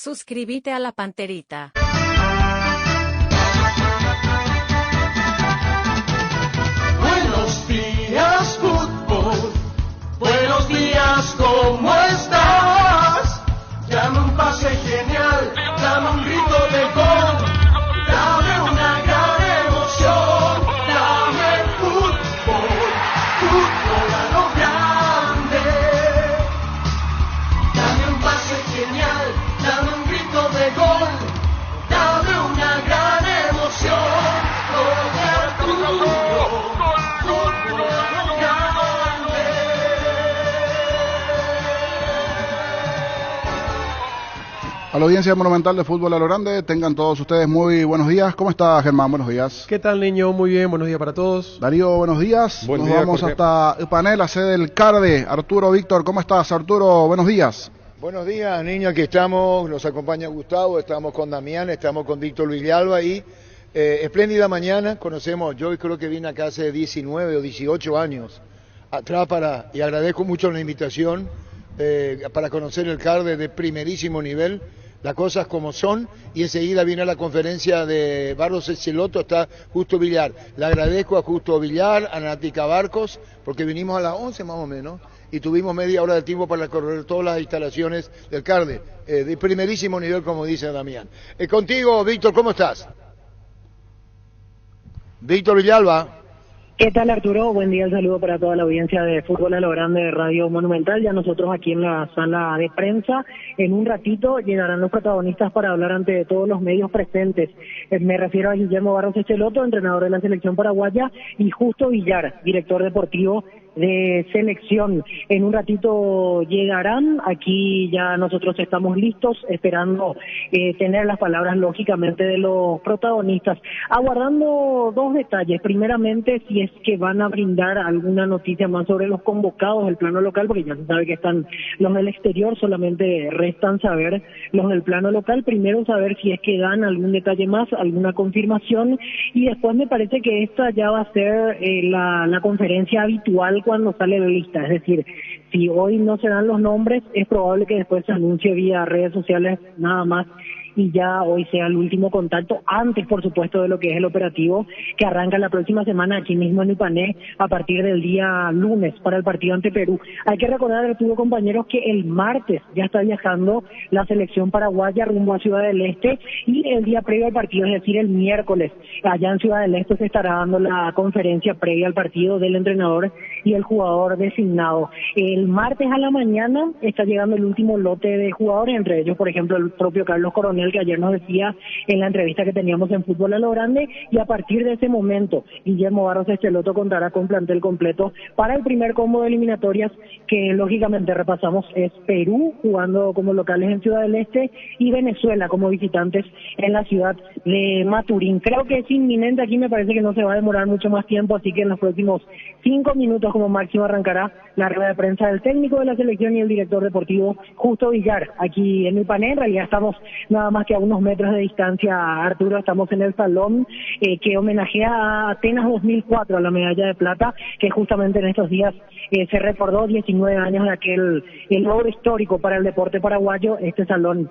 Suscríbete a la Panterita. Buenos días, fútbol. Buenos días, ¿cómo estás? Dame un pase genial, dame un grito de gol, dame una gran emoción, dame fútbol, fútbol a lo grande. Dame un pase genial, dame un grito de gol, dame una gran emoción, gol de Arturo, fútbol a lo grande. A la audiencia monumental de Fútbol a lo Grande, tengan todos ustedes muy buenos días. ¿Cómo está, Germán? Buenos días. ¿Qué tal, niño? Muy bien, buenos días para todos. Darío, buenos días. Buen Nos día, vamos Jorge. hasta Ipané, la sede del CARDE. Arturo, Víctor, ¿cómo estás? Arturo, buenos días. Buenos días, niños, aquí estamos, nos acompaña Gustavo, estamos con Damián, estamos con Víctor Villalba y espléndida mañana, conocemos, yo creo que vine acá hace 19 o 18 años atrás y agradezco mucho la invitación para conocer el CARDE de primerísimo nivel, las cosas como son, y enseguida viene la conferencia de Barros Esceloto, está Justo Villar. Le agradezco a Justo Villar, a Nática Barcos, porque vinimos a las 11 más o menos, y tuvimos media hora de tiempo para recorrer todas las instalaciones del CARDE, de primerísimo nivel, como dice Damián. Contigo, Víctor, ¿cómo estás? Víctor Villalba. ¿Qué tal, Arturo? Buen día, el saludo para toda la audiencia de Fútbol a lo Grande de Radio Monumental. Ya nosotros aquí en la sala de prensa, en un ratito llegarán los protagonistas para hablar ante todos los medios presentes. Me refiero a Guillermo Barros Esceloto, entrenador de la selección paraguaya, y Justo Villar, director deportivo de selección. En un ratito llegarán, aquí ya nosotros estamos listos, esperando tener las palabras lógicamente de los protagonistas, aguardando dos detalles. Primeramente, si es que van a brindar alguna noticia más sobre los convocados del plano local, porque ya se sabe que están los del exterior, solamente restan saber los del plano local. Primero saber si es que dan algún detalle más, alguna confirmación, y después me parece que esta ya va a ser la conferencia habitual cuando sale la lista. Es decir, si hoy no se dan los nombres, es probable que después se anuncie vía redes sociales nada más, y ya hoy sea el último contacto, antes por supuesto de lo que es el operativo que arranca la próxima semana aquí mismo en Ipané a partir del día lunes para el partido ante Perú. Hay que recordar, Arturo, compañeros, que el martes ya está viajando la selección paraguaya rumbo a Ciudad del Este, y el día previo al partido, es decir, el miércoles, allá en Ciudad del Este se estará dando la conferencia previa al partido del entrenador y el jugador designado. El martes a la mañana está llegando el último lote de jugadores, entre ellos, por ejemplo, el propio Carlos Coronel, que ayer nos decía en la entrevista que teníamos en Fútbol a lo Grande, y a partir de ese momento Guillermo Barros Esceloto contará con plantel completo para el primer combo de eliminatorias, que lógicamente repasamos es Perú jugando como locales en Ciudad del Este y Venezuela como visitantes en la ciudad de Maturín. Creo que es inminente, aquí me parece que no se va a demorar mucho más tiempo, así que en los próximos 5 minutos como máximo arrancará la rueda de prensa del técnico de la selección y el director deportivo Justo Villar aquí en Ipané. En realidad estamos nada más que a unos metros de distancia, Arturo, estamos en el salón que homenajea a Atenas 2004, a la medalla de plata, que justamente en estos días se recordó 19 años de aquel logro histórico para el deporte paraguayo. Este salón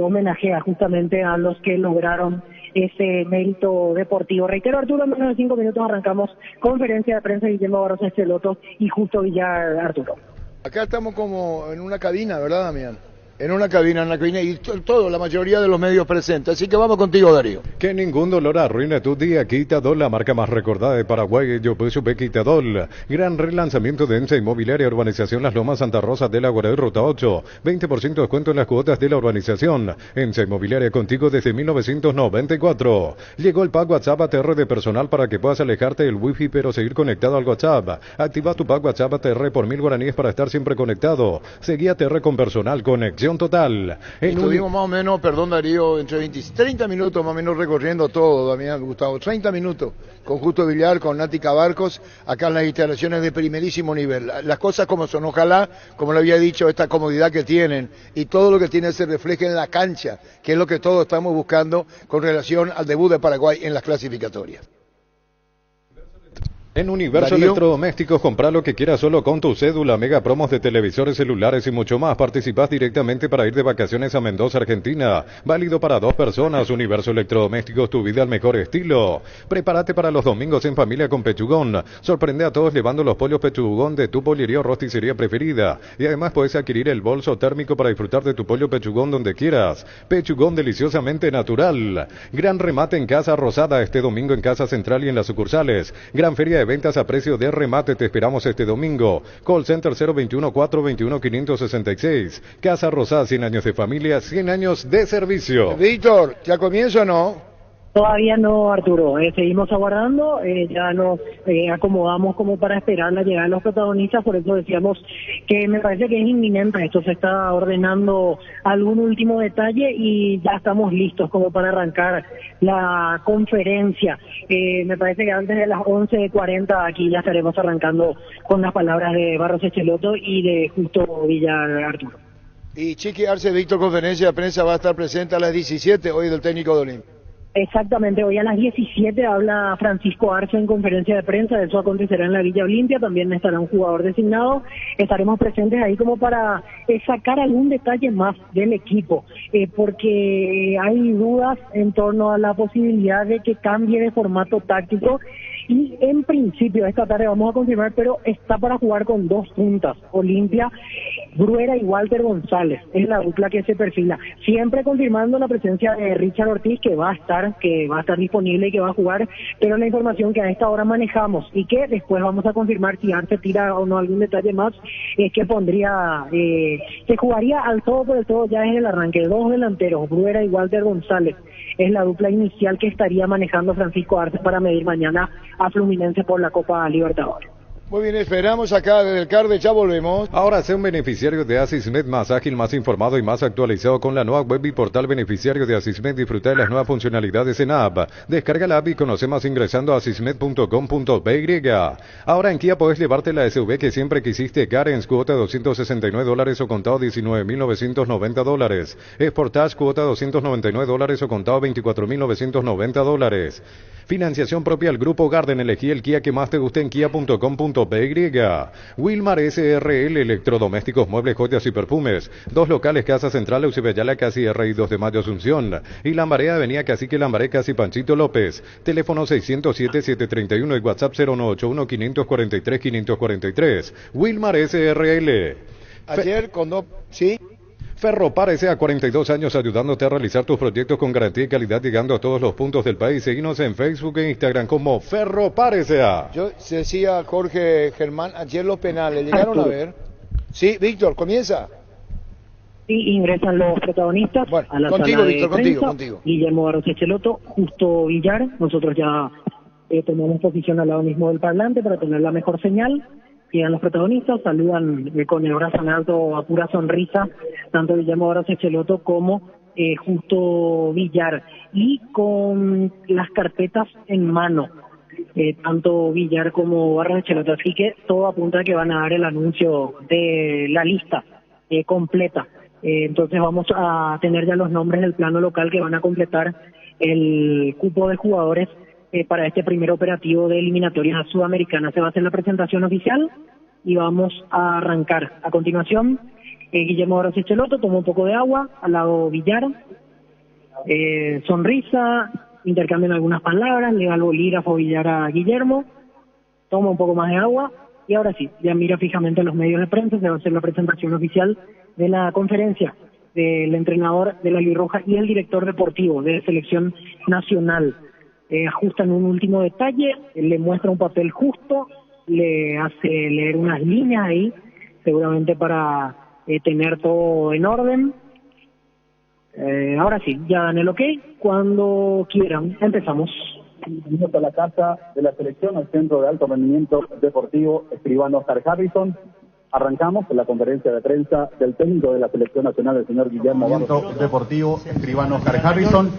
homenajea justamente a los que lograron ese mérito deportivo. Reitero, Arturo, en menos de 5 minutos arrancamos conferencia de prensa de Guillermo Barros Esceloto y Justo Villar, Arturo. Acá estamos como en una cabina, ¿verdad, Damián? En una cabina, y todo, la mayoría de los medios presentes. Así que vamos contigo, Darío. Que ningún dolor arruine tu día. Quitadol, la marca más recordada de Paraguay. Yo supe Quitadol. Gran relanzamiento de ENSA Inmobiliaria, Urbanización Las Lomas, Santa Rosa de la Guardia, Ruta 8. 20% de descuento en las cuotas de la urbanización. ENSA Inmobiliaria, contigo desde 1994. Llegó el pack WhatsApp ATR de personal para que puedas alejarte del wifi pero seguir conectado al WhatsApp. Activa tu pack WhatsApp ATR por 1000 guaraníes para estar siempre conectado. Seguí ATR con personal, conexión total. Estuvimos más o menos, perdón, Darío, entre 20 y 30 minutos más o menos recorriendo todo, Damián, Gustavo, 30 minutos con Justo Villar, con Nática Barcos, acá en las instalaciones de primerísimo nivel. Las cosas como son, ojalá, como le había dicho, esta comodidad que tienen y todo lo que tienen se refleje en la cancha, que es lo que todos estamos buscando con relación al debut de Paraguay en las clasificatorias. En Universo Darío. Electrodomésticos, compra lo que quieras solo con tu cédula, mega promos de televisores, celulares y mucho más. Participás directamente para ir de vacaciones a Mendoza, Argentina. Válido para 2 personas. Universo Electrodomésticos, tu vida al mejor estilo. Prepárate para los domingos en familia con Pechugón. Sorprende a todos llevando los pollos Pechugón de tu pollería o rosticería preferida. Y además puedes adquirir el bolso térmico para disfrutar de tu pollo Pechugón donde quieras. Pechugón deliciosamente natural. Gran remate en Casa Rosada este domingo en Casa Central y en las sucursales. Gran feria de ventas a precio de remate, te esperamos este domingo. Call Center 021-421-566. Casa Rosada, 100 años de familia, 100 años de servicio. Víctor, ¿ya comienza o no? Todavía no, Arturo. Seguimos aguardando. Ya nos acomodamos como para esperar la llegada de los protagonistas. Por eso decíamos que me parece que es inminente. Esto se está ordenando algún último detalle y ya estamos listos como para arrancar la conferencia. Me parece que antes de las 11:40 aquí ya estaremos arrancando con las palabras de Barros Echeloto y de Justo Villar, Arturo. Y Chiqui Arce, Víctor, conferencia de prensa va a estar presente a las 17 hoy del técnico de Olimpia. Exactamente, hoy a las 17 habla Francisco Arce en conferencia de prensa, eso acontecerá en la Villa Olimpia, también estará un jugador designado, estaremos presentes ahí como para sacar algún detalle más del equipo, porque hay dudas en torno a la posibilidad de que cambie de formato táctico y en principio esta tarde vamos a confirmar, pero está para jugar con 2 puntas, Olimpia, Bruera y Walter González, es la dupla que se perfila, siempre confirmando la presencia de Richard Ortiz que va a estar disponible y que va a jugar, pero la información que a esta hora manejamos y que después vamos a confirmar si Arce tira o no algún detalle más, es que que jugaría al todo por el todo ya en el arranque, 2 delanteros, Bruera y Walter González, es la dupla inicial que estaría manejando Francisco Arce para medir mañana a Fluminense por la Copa Libertadores. Muy bien, esperamos acá desde el CARDE, ya volvemos. Ahora sé un beneficiario de Asismed más ágil, más informado y más actualizado con la nueva web y portal beneficiario de Asismed. Disfruta de las nuevas funcionalidades en app. Descarga la app y conoce más ingresando a asismed.com.py. Ahora en Kia podés llevarte la SUV que siempre quisiste, Carens, cuota $269 o contado $19.990. Sportage, cuota $299 o contado $24.990. Financiación propia al Grupo Garden. Elegí el Kia que más te guste en kia.com.py. Wilmar SRL, electrodomésticos, muebles, joyas y perfumes. 2 locales, Casa Central, Eusebio Casi R y 2 de Mayo, Asunción. Y Lambaré, Avenida Cacique Lambaré, Casi Panchito López. Teléfono 607-731 y WhatsApp 0981-543-543. Wilmar SRL. Ayer ¿sí? Ferropar S.A. 42 años ayudándote a realizar tus proyectos con garantía y calidad, llegando a todos los puntos del país. Seguinos en Facebook e Instagram como Ferropar S.A. Yo decía Jorge Germán, ayer los penales, ¿llegaron a ver? Sí, Víctor, comienza. Sí, ingresan los protagonistas Bueno, a la contigo, sala de Víctor, prensa. contigo. Guillermo Barros Echeloto, Justo Villar, nosotros ya tomamos posición al lado mismo del parlante para tener la mejor señal. Llegan los protagonistas, saludan con el brazo en alto a pura sonrisa, tanto Guillermo Barros Echeloto como Justo Villar, y con las carpetas en mano, tanto Villar como Barros Echeloto, así que todo apunta a que van a dar el anuncio de la lista completa. Entonces vamos a tener ya los nombres del plano local que van a completar el cupo de jugadores para este primer operativo de eliminatorias sudamericanas. Se va a hacer la presentación oficial y vamos a arrancar. A continuación, Guillermo Barros Echeloto toma un poco de agua, al lado Villar, sonrisa, intercambian algunas palabras, le da el bolígrafo Villar a Guillermo, toma un poco más de agua y ahora sí, ya mira fijamente a los medios de prensa. Se va a hacer la presentación oficial de la conferencia del entrenador de la Albirroja y el director deportivo de selección nacional. Ajustan un último detalle, le muestra un papel justo, le hace leer unas líneas ahí, seguramente para tener todo en orden. Ahora sí, ya dan el ok, cuando quieran, empezamos. Bienvenidos a la casa de la selección, al Centro de Alto Rendimiento Deportivo Escribano Oscar Harrison. Arrancamos la conferencia de prensa del técnico de la selección nacional, el señor Guillermo Barros. Deportivo Escribano Oscar Harrison.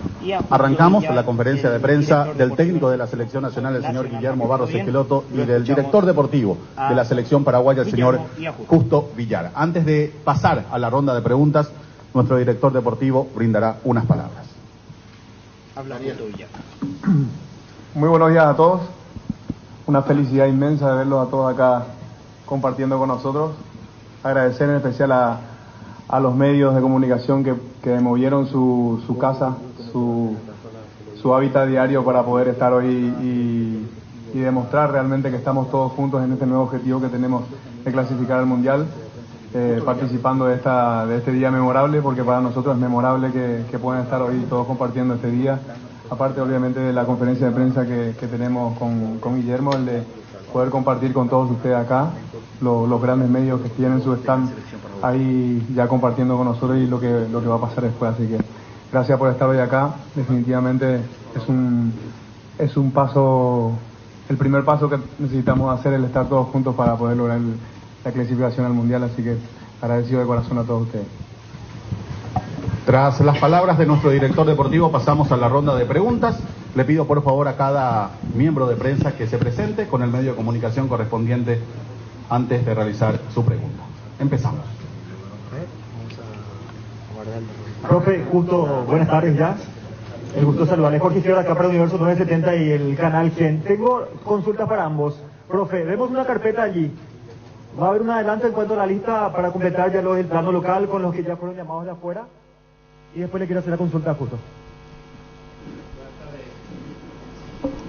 Arrancamos la conferencia de prensa del técnico de la selección nacional, el señor Guillermo Barros Echeloto, y del director deportivo de la selección paraguaya, el señor Justo Villar. Antes de pasar a la ronda de preguntas, nuestro director deportivo brindará unas palabras. Muy buenos días a todos. una felicidad inmensa de verlos a todos acá compartiendo con nosotros. Agradecer en especial a los medios de comunicación que movieron su casa, su hábitat diario para poder estar hoy y demostrar realmente que estamos todos juntos en este nuevo objetivo que tenemos de clasificar al Mundial, participando de este día memorable, porque para nosotros es memorable que puedan estar hoy todos compartiendo este día, aparte obviamente de la conferencia de prensa que tenemos con Guillermo, el de poder compartir con todos ustedes acá, los grandes medios que tienen su stand ahí ya compartiendo con nosotros y lo que va a pasar después. Así que gracias por estar hoy acá. Definitivamente es un paso, el primer paso que necesitamos hacer, el estar todos juntos para poder lograr la clasificación al Mundial. Así que agradecido de corazón a todos ustedes. Tras las palabras de nuestro director deportivo, pasamos a la ronda de preguntas. Le pido por favor a cada miembro de prensa que se presente con el medio de comunicación correspondiente antes de realizar su pregunta. Empezamos. Profe, justo, buenas tardes ya. El gusto de saludarles. Jorge Izquierda, acá para Universo 970 y el canal Gen. Tengo consultas para ambos. Profe, vemos una carpeta allí. ¿Va a haber un adelanto en cuanto a la lista para completar ya los del plano local con los que ya fueron llamados de afuera? Y después le quiero hacer la consulta justo.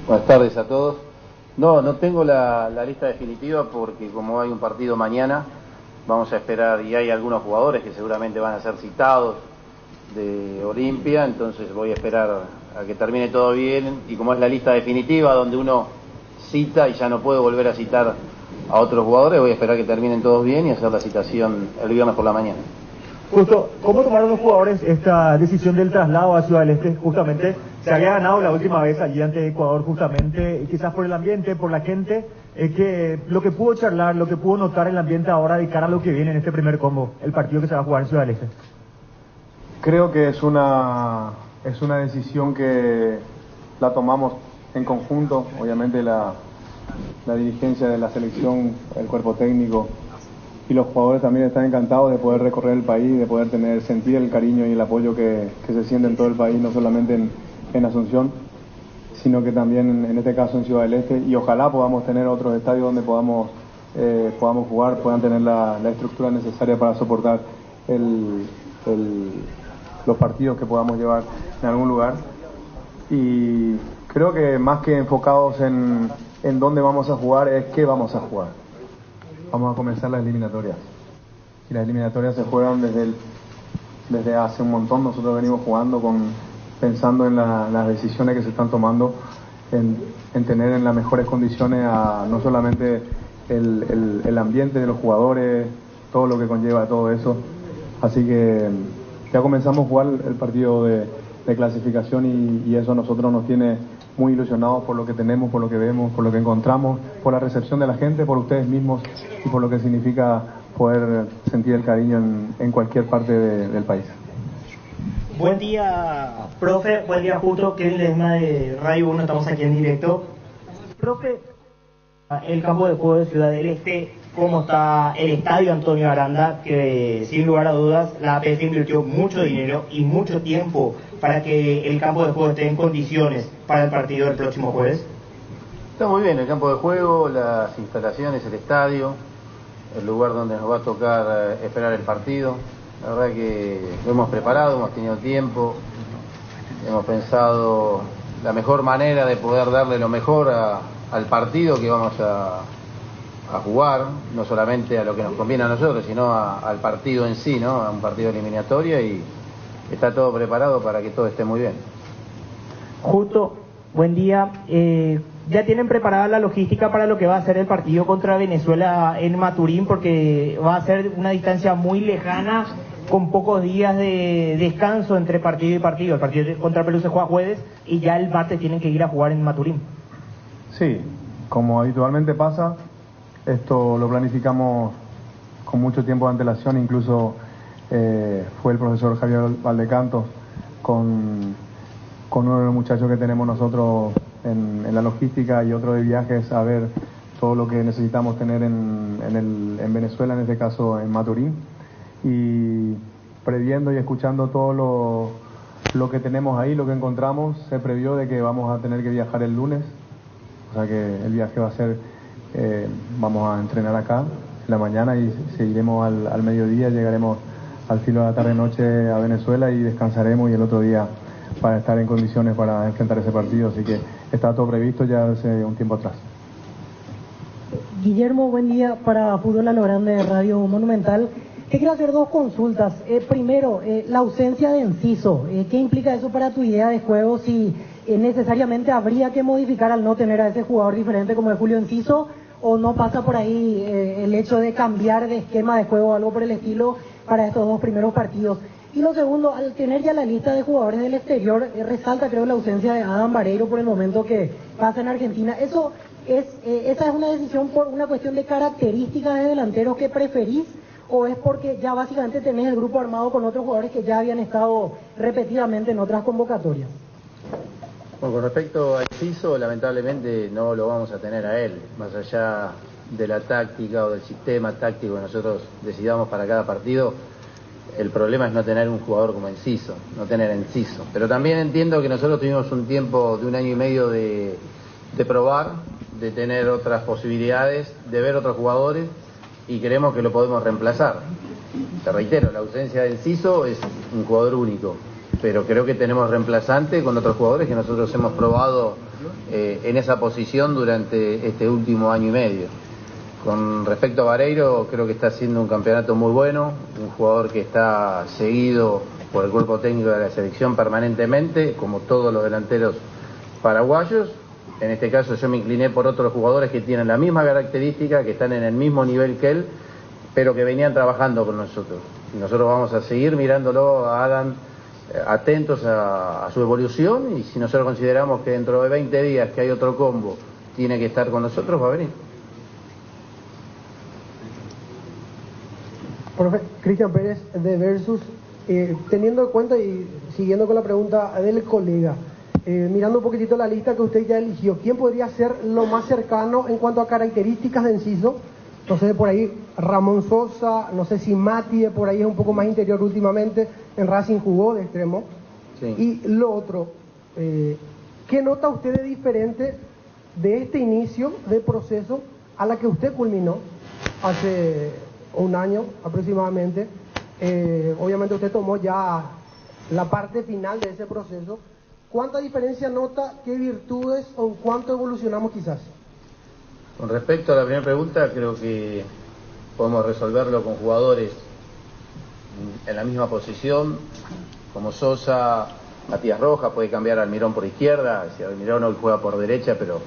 Buenas tardes a todos. No tengo la lista definitiva porque como hay un partido mañana, vamos a esperar, y hay algunos jugadores que seguramente van a ser citados de Olimpia, entonces voy a esperar a que termine todo bien, y como es la lista definitiva donde uno cita y ya no puede volver a citar a otros jugadores, voy a esperar que terminen todos bien y hacer la citación el viernes por la mañana. Justo, ¿cómo tomaron los jugadores esta decisión del traslado a Ciudad del Este? Justamente, se había ganado la última vez allí ante Ecuador, justamente, quizás por el ambiente, por la gente, que lo que pudo charlar, lo que pudo notar el ambiente ahora de cara a lo que viene en este primer combo, el partido que se va a jugar en Ciudad del Este. Creo que es una decisión que la tomamos en conjunto, obviamente la dirigencia de la selección, el cuerpo técnico y los jugadores también están encantados de poder recorrer el país, de poder sentir el cariño y el apoyo que se siente en todo el país, no solamente en Asunción, sino que también en este caso en Ciudad del Este, y ojalá podamos tener otros estadios donde podamos jugar, puedan tener la estructura necesaria para soportar los partidos que podamos llevar en algún lugar. Y creo que más que enfocados en dónde vamos a jugar, es qué vamos a jugar. Vamos a comenzar las eliminatorias. Y las eliminatorias se juegan desde hace un montón. Nosotros venimos jugando pensando en las decisiones que se están tomando, en tener en las mejores condiciones no solamente el ambiente de los jugadores, todo lo que conlleva todo eso. Así que ya comenzamos a jugar el partido de clasificación y eso a nosotros nos tiene muy ilusionados por lo que tenemos, por lo que vemos, por lo que encontramos, por la recepción de la gente, por ustedes mismos y por lo que significa poder sentir el cariño en cualquier parte del país. Buen día, profe. Buen día, justo. Kevin Ledesma de Radio 1, estamos aquí en directo. Profe, el campo de juego de Ciudad del Este, ¿cómo está el estadio Antonio Aranda? Que sin lugar a dudas la APF invirtió mucho dinero y mucho tiempo para que el campo de juego esté en condiciones para el partido del próximo jueves. Está muy bien el campo de juego, las instalaciones, el estadio, el lugar donde nos va a tocar esperar el partido. La verdad que lo hemos preparado, hemos tenido tiempo, hemos pensado la mejor manera de poder darle lo mejor al partido que vamos a jugar, no solamente a lo que nos conviene a nosotros, sino al partido en sí, ¿no? A un partido eliminatorio, y está todo preparado para que todo esté muy bien. Justo, buen día. ¿Ya tienen preparada la logística para lo que va a ser el partido contra Venezuela en Maturín? Porque va a ser una distancia muy lejana, con pocos días de descanso entre partido y partido. El partido contra Perú se juega jueves y ya el martes tienen que ir a jugar en Maturín. Sí, como habitualmente pasa, esto lo planificamos con mucho tiempo de antelación, incluso fue el profesor Javier Valdecanto con uno de los muchachos que tenemos nosotros en la logística y otro de viajes a ver todo lo que necesitamos tener en Venezuela, en este caso en Maturín, y previendo y escuchando todo lo que tenemos ahí, lo que encontramos, se previó de que vamos a tener que viajar el lunes O sea que el viaje va a ser, vamos a entrenar acá en la mañana y seguiremos al mediodía, llegaremos al filo de la tarde-noche a Venezuela y descansaremos y el otro día para estar en condiciones para enfrentar ese partido. Así que está todo previsto ya hace un tiempo atrás. Guillermo, buen día para Fútbol a lo Grande de Radio Monumental. Te quiero hacer dos consultas. Primero, la ausencia de Enciso. ¿Qué implica eso para tu idea de juego? Si necesariamente habría que modificar al no tener a ese jugador diferente como es Julio Enciso, o no pasa por ahí el hecho de cambiar de esquema de juego o algo por el estilo para estos dos primeros partidos. Y lo segundo, al tener ya la lista de jugadores del exterior, resalta creo la ausencia de Adam Vareiro por el momento que pasa en Argentina. ¿Esa es una decisión por una cuestión de características de delanteros que preferís, o es porque ya básicamente tenés el grupo armado con otros jugadores que ya habían estado repetidamente en otras convocatorias? Bueno, con respecto a Enciso, lamentablemente no lo vamos a tener a él, más allá de la táctica o del sistema táctico que nosotros decidamos para cada partido. El problema es no tener un jugador como Enciso, no tener Enciso. Pero también entiendo que nosotros tuvimos un tiempo de 1 año y medio de probar, de tener otras posibilidades, de ver otros jugadores, y creemos que lo podemos reemplazar. Te reitero, la ausencia de Enciso es un jugador único, pero creo que tenemos reemplazante con otros jugadores que nosotros hemos probado en esa posición durante este último año y medio. Con respecto a Vareiro, creo que está haciendo un campeonato muy bueno, un jugador que está seguido por el cuerpo técnico de la selección permanentemente, como todos los delanteros paraguayos. En este caso yo me incliné por otros jugadores que tienen la misma característica, que están en el mismo nivel que él, pero que venían trabajando con nosotros. Y nosotros vamos a seguir mirándolo a Adam, atentos a su evolución, y si nosotros consideramos que dentro de 20 días que hay otro combo tiene que estar con nosotros, va a venir. Profe, Cristian Pérez de Versus, teniendo en cuenta y siguiendo con la pregunta del colega, mirando un poquitito la lista que usted ya eligió, ¿quién podría ser lo más cercano en cuanto a características de Enciso? No sé, por ahí Ramón Sosa, no sé si Mati por ahí es un poco más interior últimamente, en Racing jugó de extremo. Sí. Y lo otro, ¿qué nota usted de diferente de este inicio de proceso a la que usted culminó hace 1 año aproximadamente? Obviamente usted tomó ya la parte final de ese proceso. ¿Cuánta diferencia nota? ¿Qué virtudes o en cuánto evolucionamos quizás? Con respecto a la primera pregunta, creo que podemos resolverlo con jugadores en la misma posición, como Sosa, Matías Rojas, puede cambiar a Almirón por izquierda, si Almirón hoy juega por derecha, pero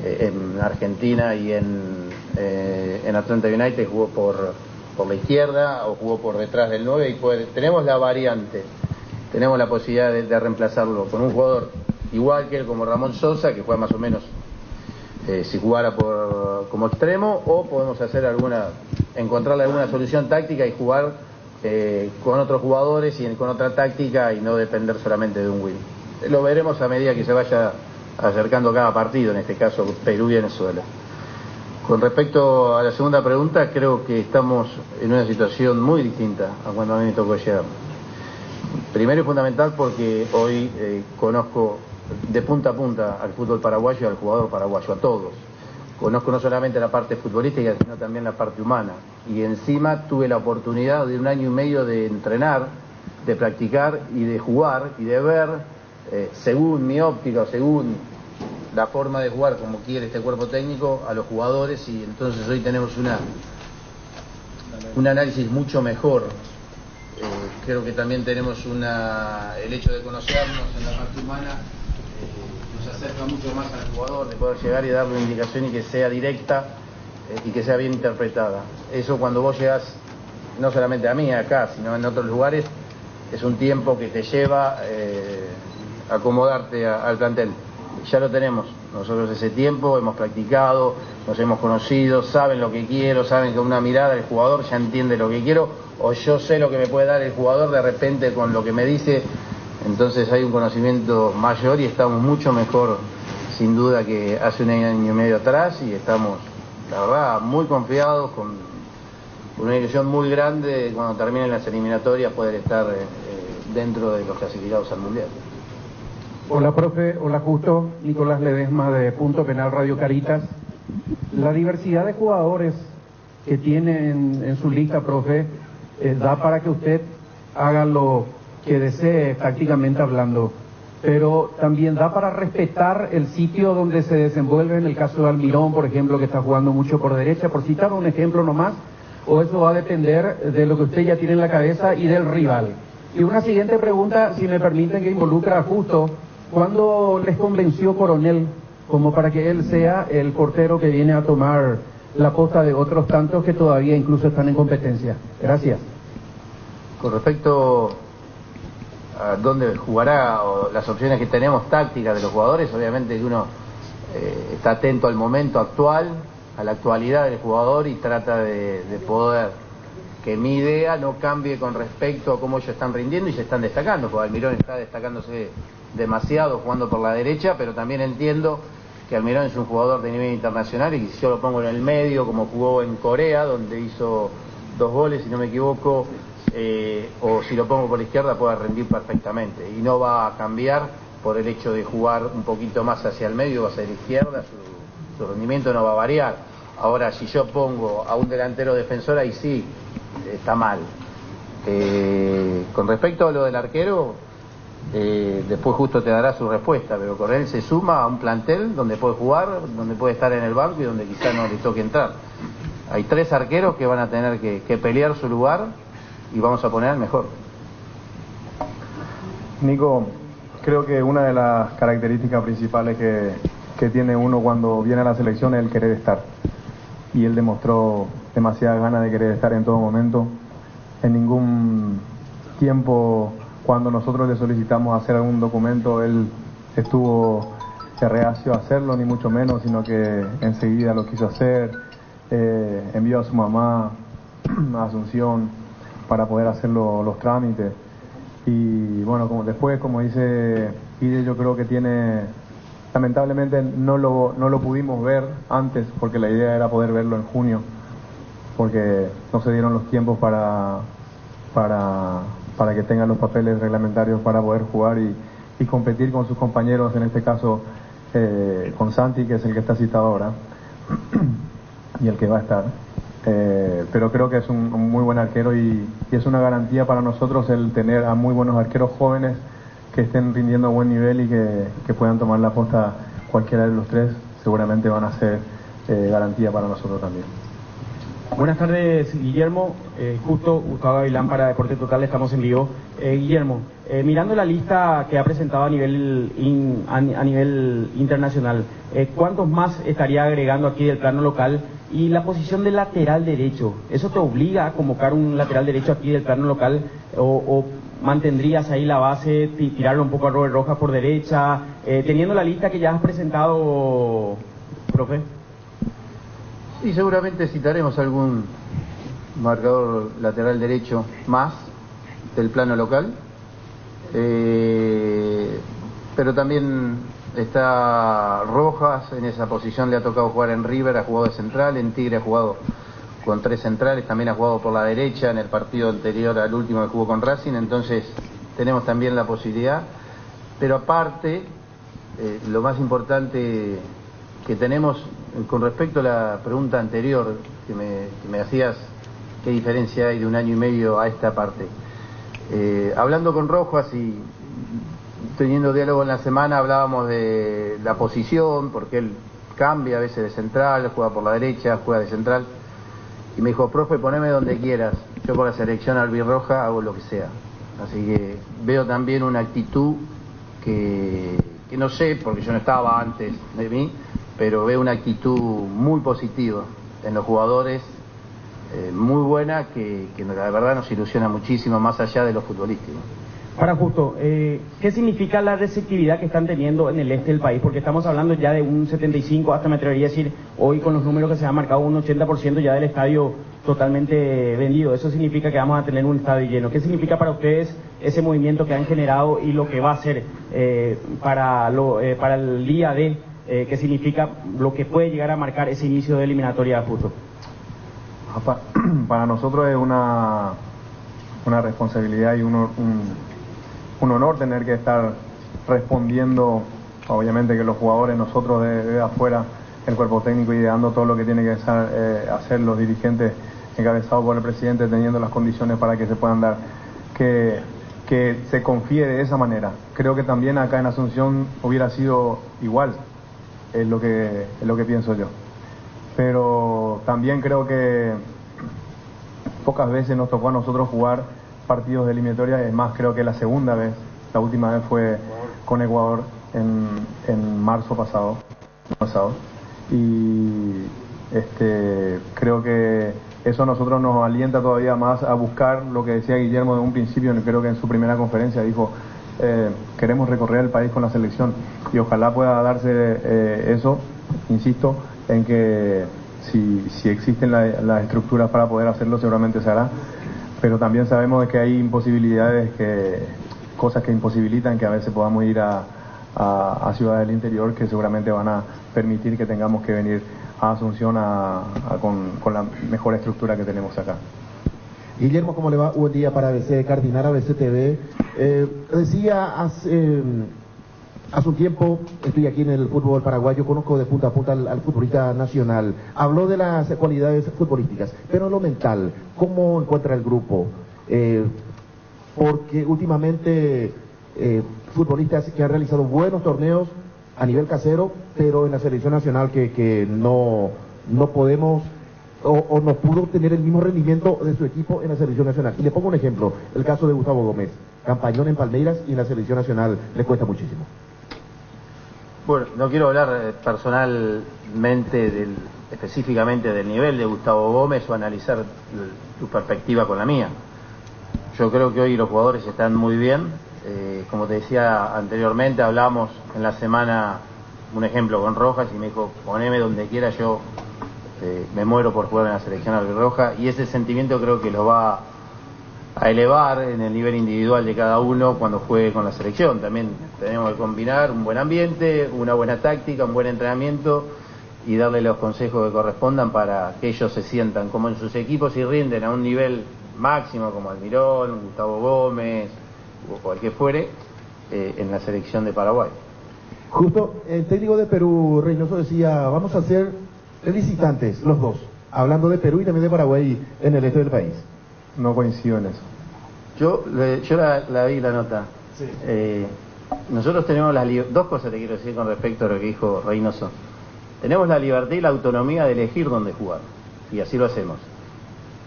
en Argentina y en Atlanta United jugó por la izquierda o jugó por detrás del 9, y tenemos la variante, tenemos la posibilidad de reemplazarlo con un jugador igual que él, como Ramón Sosa, que juega más o menos si jugara como extremo, o podemos encontrarle alguna solución táctica y jugar con otros jugadores y con otra táctica y no depender solamente de un win. Lo veremos a medida que se vaya acercando cada partido, en este caso Perú y Venezuela. Con respecto a la segunda pregunta, creo que estamos en una situación muy distinta a cuando a mí me tocó llegar. Primero y fundamental porque hoy conozco de punta a punta al fútbol paraguayo y al jugador paraguayo, a todos. Conozco no solamente la parte futbolística, sino también la parte humana. Y encima tuve la oportunidad de 1 año y medio de entrenar, de practicar y de jugar y de ver, según mi óptica, según la forma de jugar como quiere este cuerpo técnico, a los jugadores, y entonces hoy tenemos un análisis mucho mejor. Creo que también tenemos el hecho de conocernos en la parte humana, nos acerca mucho más al jugador, de poder llegar y darle una indicación y que sea directa y que sea bien interpretada. Eso cuando vos llegás, no solamente a mí acá, sino en otros lugares, es un tiempo que te lleva a acomodarte al plantel. Ya lo tenemos, nosotros ese tiempo hemos practicado, nos hemos conocido, saben lo que quiero, saben que con una mirada el jugador ya entiende lo que quiero, o yo sé lo que me puede dar el jugador de repente con lo que me dice. Entonces hay un conocimiento mayor y estamos mucho mejor, sin duda, que hace 1 año y medio atrás, y estamos, la verdad, muy confiados, con una ilusión muy grande de cuando terminen las eliminatorias poder estar dentro de los clasificados al Mundial. Hola, profe. Hola, Justo. Nicolás Ledesma de Punto Penal Radio Caritas. La diversidad de jugadores que tiene en su lista, profe, da para que usted haga lo que desee, tácticamente hablando, pero también da para respetar el sitio donde se desenvuelve, en el caso de Almirón, por ejemplo, que está jugando mucho por derecha, por citar un ejemplo nomás, o eso va a depender de lo que usted ya tiene en la cabeza y del rival. Y una siguiente pregunta, si me permiten, que involucra a Justo: ¿cuándo les convenció Coronel como para que él sea el portero que viene a tomar la posta de otros tantos que todavía incluso están en competencia? Gracias. Con respecto a dónde jugará o las opciones que tenemos tácticas de los jugadores, obviamente que uno está atento al momento actual, a la actualidad del jugador, y trata de poder que mi idea no cambie con respecto a cómo ellos están rindiendo y se están destacando, porque Almirón está destacándose demasiado jugando por la derecha, pero también entiendo que Almirón es un jugador de nivel internacional y que si yo lo pongo en el medio, como jugó en Corea, donde hizo 2 goles, si no me equivoco, o si lo pongo por la izquierda, puede rendir perfectamente y no va a cambiar por el hecho de jugar un poquito más hacia el medio o hacia la izquierda, su rendimiento no va a variar. Ahora, si yo pongo a un delantero defensor, ahí sí está mal. Con respecto a lo del arquero, después Justo te dará su respuesta, pero Coronel se suma a un plantel donde puede jugar, donde puede estar en el banco y donde quizá no le toque entrar. Hay 3 arqueros que van a tener que pelear su lugar y vamos a poner al mejor. Nico, creo que una de las características principales que tiene uno cuando viene a la selección es el querer estar. Y él demostró demasiadas ganas de querer estar en todo momento. En ningún tiempo, cuando nosotros le solicitamos hacer algún documento, él estuvo reacio a hacerlo, ni mucho menos, sino que enseguida lo quiso hacer. Envió a su mamá a Asunción para poder hacer los trámites. Y bueno, después, como dice Guille, yo creo que tiene, lamentablemente no lo pudimos ver antes, porque la idea era poder verlo en junio, porque no se dieron los tiempos para que tengan los papeles reglamentarios para poder jugar y competir con sus compañeros, en este caso con Santi, que es el que está citado ahora, y el que va a estar. Pero creo que es un muy buen arquero y es una garantía para nosotros el tener a muy buenos arqueros jóvenes que estén rindiendo a buen nivel y que puedan tomar la posta. Cualquiera de los 3 seguramente van a ser garantía para nosotros también. Buenas tardes, Guillermo. Justo Gustavo Gavilán para Deporte Total, estamos en vivo. Guillermo, mirando la lista que ha presentado a nivel internacional, ¿cuántos más estaría agregando aquí del plano local? Y la posición de lateral derecho, ¿eso te obliga a convocar un lateral derecho aquí del plano local o mantendrías ahí la base, tirarlo un poco a Robert Rojas por derecha, teniendo la lista que ya has presentado, profe? Sí, seguramente citaremos algún marcador lateral derecho más del plano local, pero también está Rojas, en esa posición le ha tocado jugar en River, ha jugado de central, en Tigre ha jugado con 3 centrales, también ha jugado por la derecha en el partido anterior al último que jugó con Racing, entonces tenemos también la posibilidad, pero aparte, lo más importante que tenemos con respecto a la pregunta anterior que me hacías, ¿qué diferencia hay de 1 año y medio a esta parte? Hablando con Rojas y teniendo diálogo en la semana, hablábamos de la posición, porque él cambia a veces de central, juega por la derecha, juega de central, y me dijo: profe, poneme donde quieras, yo por la selección albirroja hago lo que sea. Así que veo también una actitud que no sé, porque yo no estaba antes de mí, pero veo una actitud muy positiva en los jugadores, muy buena, que la verdad nos ilusiona muchísimo, más allá de lo futbolístico. Para Justo, ¿qué significa la receptividad que están teniendo en el este del país? Porque estamos hablando ya de un 75, hasta me atrevería a decir, hoy con los números que se han marcado, un 80% ya del estadio totalmente vendido. Eso significa que vamos a tener un estadio lleno. ¿Qué significa para ustedes ese movimiento que han generado y lo que va a ser para el día de, qué significa lo que puede llegar a marcar ese inicio de eliminatoria de fútbol? Para nosotros es una responsabilidad y un honor tener que estar respondiendo, obviamente que los jugadores, nosotros de afuera, el cuerpo técnico, ideando todo lo que tiene que hacer los dirigentes encabezados por el presidente, teniendo las condiciones para que se puedan dar, que se confíe de esa manera. Creo que también acá en Asunción hubiera sido igual, es lo que pienso yo. Pero también creo que pocas veces nos tocó a nosotros jugar partidos de eliminatoria, es más, creo que la segunda vez, la última vez fue con Ecuador en marzo pasado. Y creo que eso a nosotros nos alienta todavía más a buscar lo que decía Guillermo de un principio, creo que en su primera conferencia dijo, queremos recorrer el país con la selección, y ojalá pueda darse eso, insisto, en que si existen las estructuras para poder hacerlo, seguramente se hará, pero también sabemos de que hay imposibilidades, cosas que imposibilitan que a veces podamos ir a ciudades del interior, que seguramente van a permitir que tengamos que venir a Asunción con la mejor estructura que tenemos acá. Guillermo, ¿cómo le va? Buen día para ABC Cardinal, ABC TV. Decía hace un tiempo, estoy aquí en el fútbol paraguayo, conozco de punta a punta al futbolista nacional. Habló de las cualidades futbolísticas, pero en lo mental, ¿cómo encuentra el grupo? Porque últimamente futbolistas que han realizado buenos torneos a nivel casero, pero en la selección nacional que no podemos o no pudo obtener el mismo rendimiento de su equipo en la selección nacional. Y le pongo un ejemplo, el caso de Gustavo Gómez, campañón en Palmeiras y en la selección nacional le cuesta muchísimo. Bueno, no quiero hablar personalmente específicamente del nivel de Gustavo Gómez o analizar tu perspectiva con la mía. Yo creo que hoy los jugadores están muy bien. Como te decía anteriormente, hablamos en la semana, un ejemplo con Rojas, y me dijo, poneme donde quiera, yo me muero por jugar en la selección albirroja, y ese sentimiento creo que lo va a elevar en el nivel individual de cada uno cuando juegue con la selección. También tenemos que combinar un buen ambiente, una buena táctica, un buen entrenamiento y darle los consejos que correspondan para que ellos se sientan como en sus equipos y rinden a un nivel máximo, como Almirón, Gustavo Gómez o cualquier fuere, en la selección de Paraguay. Justo el técnico de Perú, Reynoso, decía, vamos a ser visitantes los dos, hablando de Perú y también de Paraguay en el este del país. No coincido en eso. Yo la vi la nota. Sí. Nosotros tenemos dos cosas te quiero decir con respecto a lo que dijo Reynoso. Tenemos la libertad y la autonomía de elegir dónde jugar, y así lo hacemos.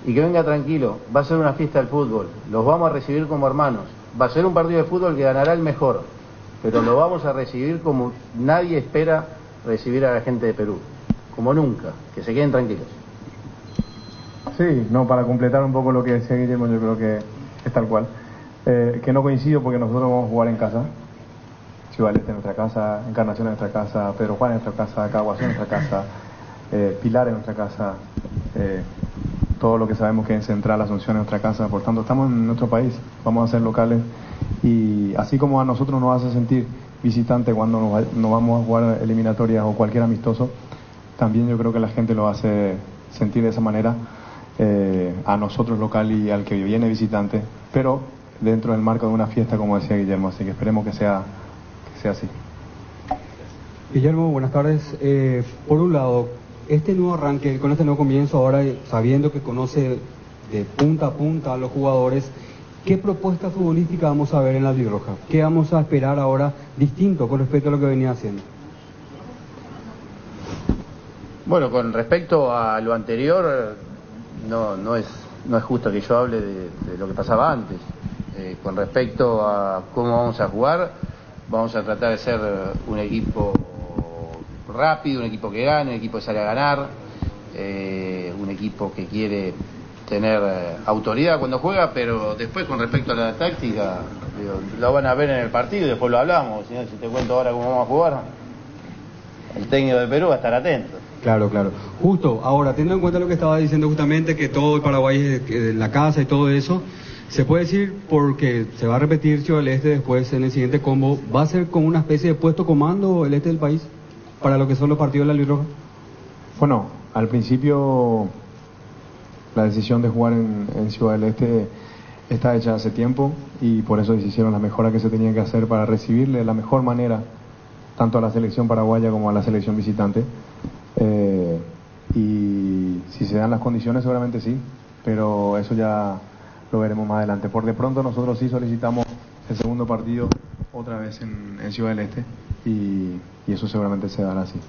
Y que venga tranquilo, va a ser una fiesta del fútbol, los vamos a recibir como hermanos, va a ser un partido de fútbol que ganará el mejor, pero lo vamos a recibir como nadie espera recibir a la gente de Perú, como nunca, que se queden tranquilos. Sí, no, para completar un poco lo que decía Guillermo, yo creo que es tal cual. Que no coincido porque nosotros vamos a jugar en casa. Ciudad del Este en nuestra casa, Encarnación en nuestra casa, Pedro Juan en nuestra casa, Caguazú en nuestra casa, Pilar en nuestra casa, todo lo que sabemos que es Central, Asunción en nuestra casa. Por tanto, estamos en nuestro país, vamos a ser locales, y así como a nosotros nos hace sentir visitante cuando nos vamos a jugar eliminatorias o cualquier amistoso, también yo creo que la gente lo hace sentir de esa manera a nosotros local y al que viene visitante, pero dentro del marco de una fiesta, como decía Guillermo, así que esperemos que sea así. Guillermo, buenas tardes. Por un lado, este nuevo arranque, con este nuevo comienzo ahora, sabiendo que conoce de punta a punta a los jugadores, ¿qué propuesta futbolística vamos a ver en la albirroja? ¿Qué vamos a esperar ahora distinto con respecto a lo que venía haciendo? Bueno, con respecto a lo anterior, no es justo que yo hable de lo que pasaba antes. Con respecto a cómo vamos a jugar, vamos a tratar de ser un equipo rápido, un equipo que gane, un equipo que sale a ganar, un equipo que quiere tener autoridad cuando juega, pero después con respecto a la táctica, lo van a ver en el partido y después lo hablamos. Si te cuento ahora cómo vamos a jugar, el técnico de Perú va a estar atento. Claro. Justo, ahora, teniendo en cuenta lo que estaba diciendo justamente, que todo el Paraguay es la casa y todo eso, se puede decir, porque se va a repetir Ciudad del Este después en el siguiente combo, ¿va a ser como una especie de puesto comando el este del país para lo que son los partidos de la albirroja? Bueno, al principio la decisión de jugar en Ciudad del Este está hecha hace tiempo y por eso se hicieron las mejoras que se tenían que hacer para recibirle de la mejor manera tanto a la selección paraguaya como a la selección visitante. Y si se dan las condiciones seguramente sí, pero eso ya lo veremos más adelante. Por de pronto nosotros sí solicitamos el segundo partido otra vez en Ciudad del Este y eso seguramente se dará así.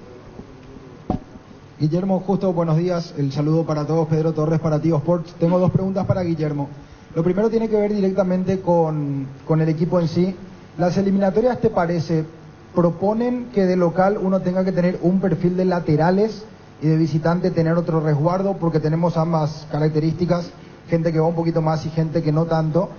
Guillermo, justo buenos días, el saludo para todos, Pedro Torres para Tigo Sports. Tengo dos preguntas para Guillermo. Lo primero tiene que ver directamente con el equipo en sí. ¿Las eliminatorias te parece proponen que de local uno tenga que tener un perfil de laterales y de visitante tener otro resguardo, porque tenemos ambas características, gente que va un poquito más y gente que no tanto?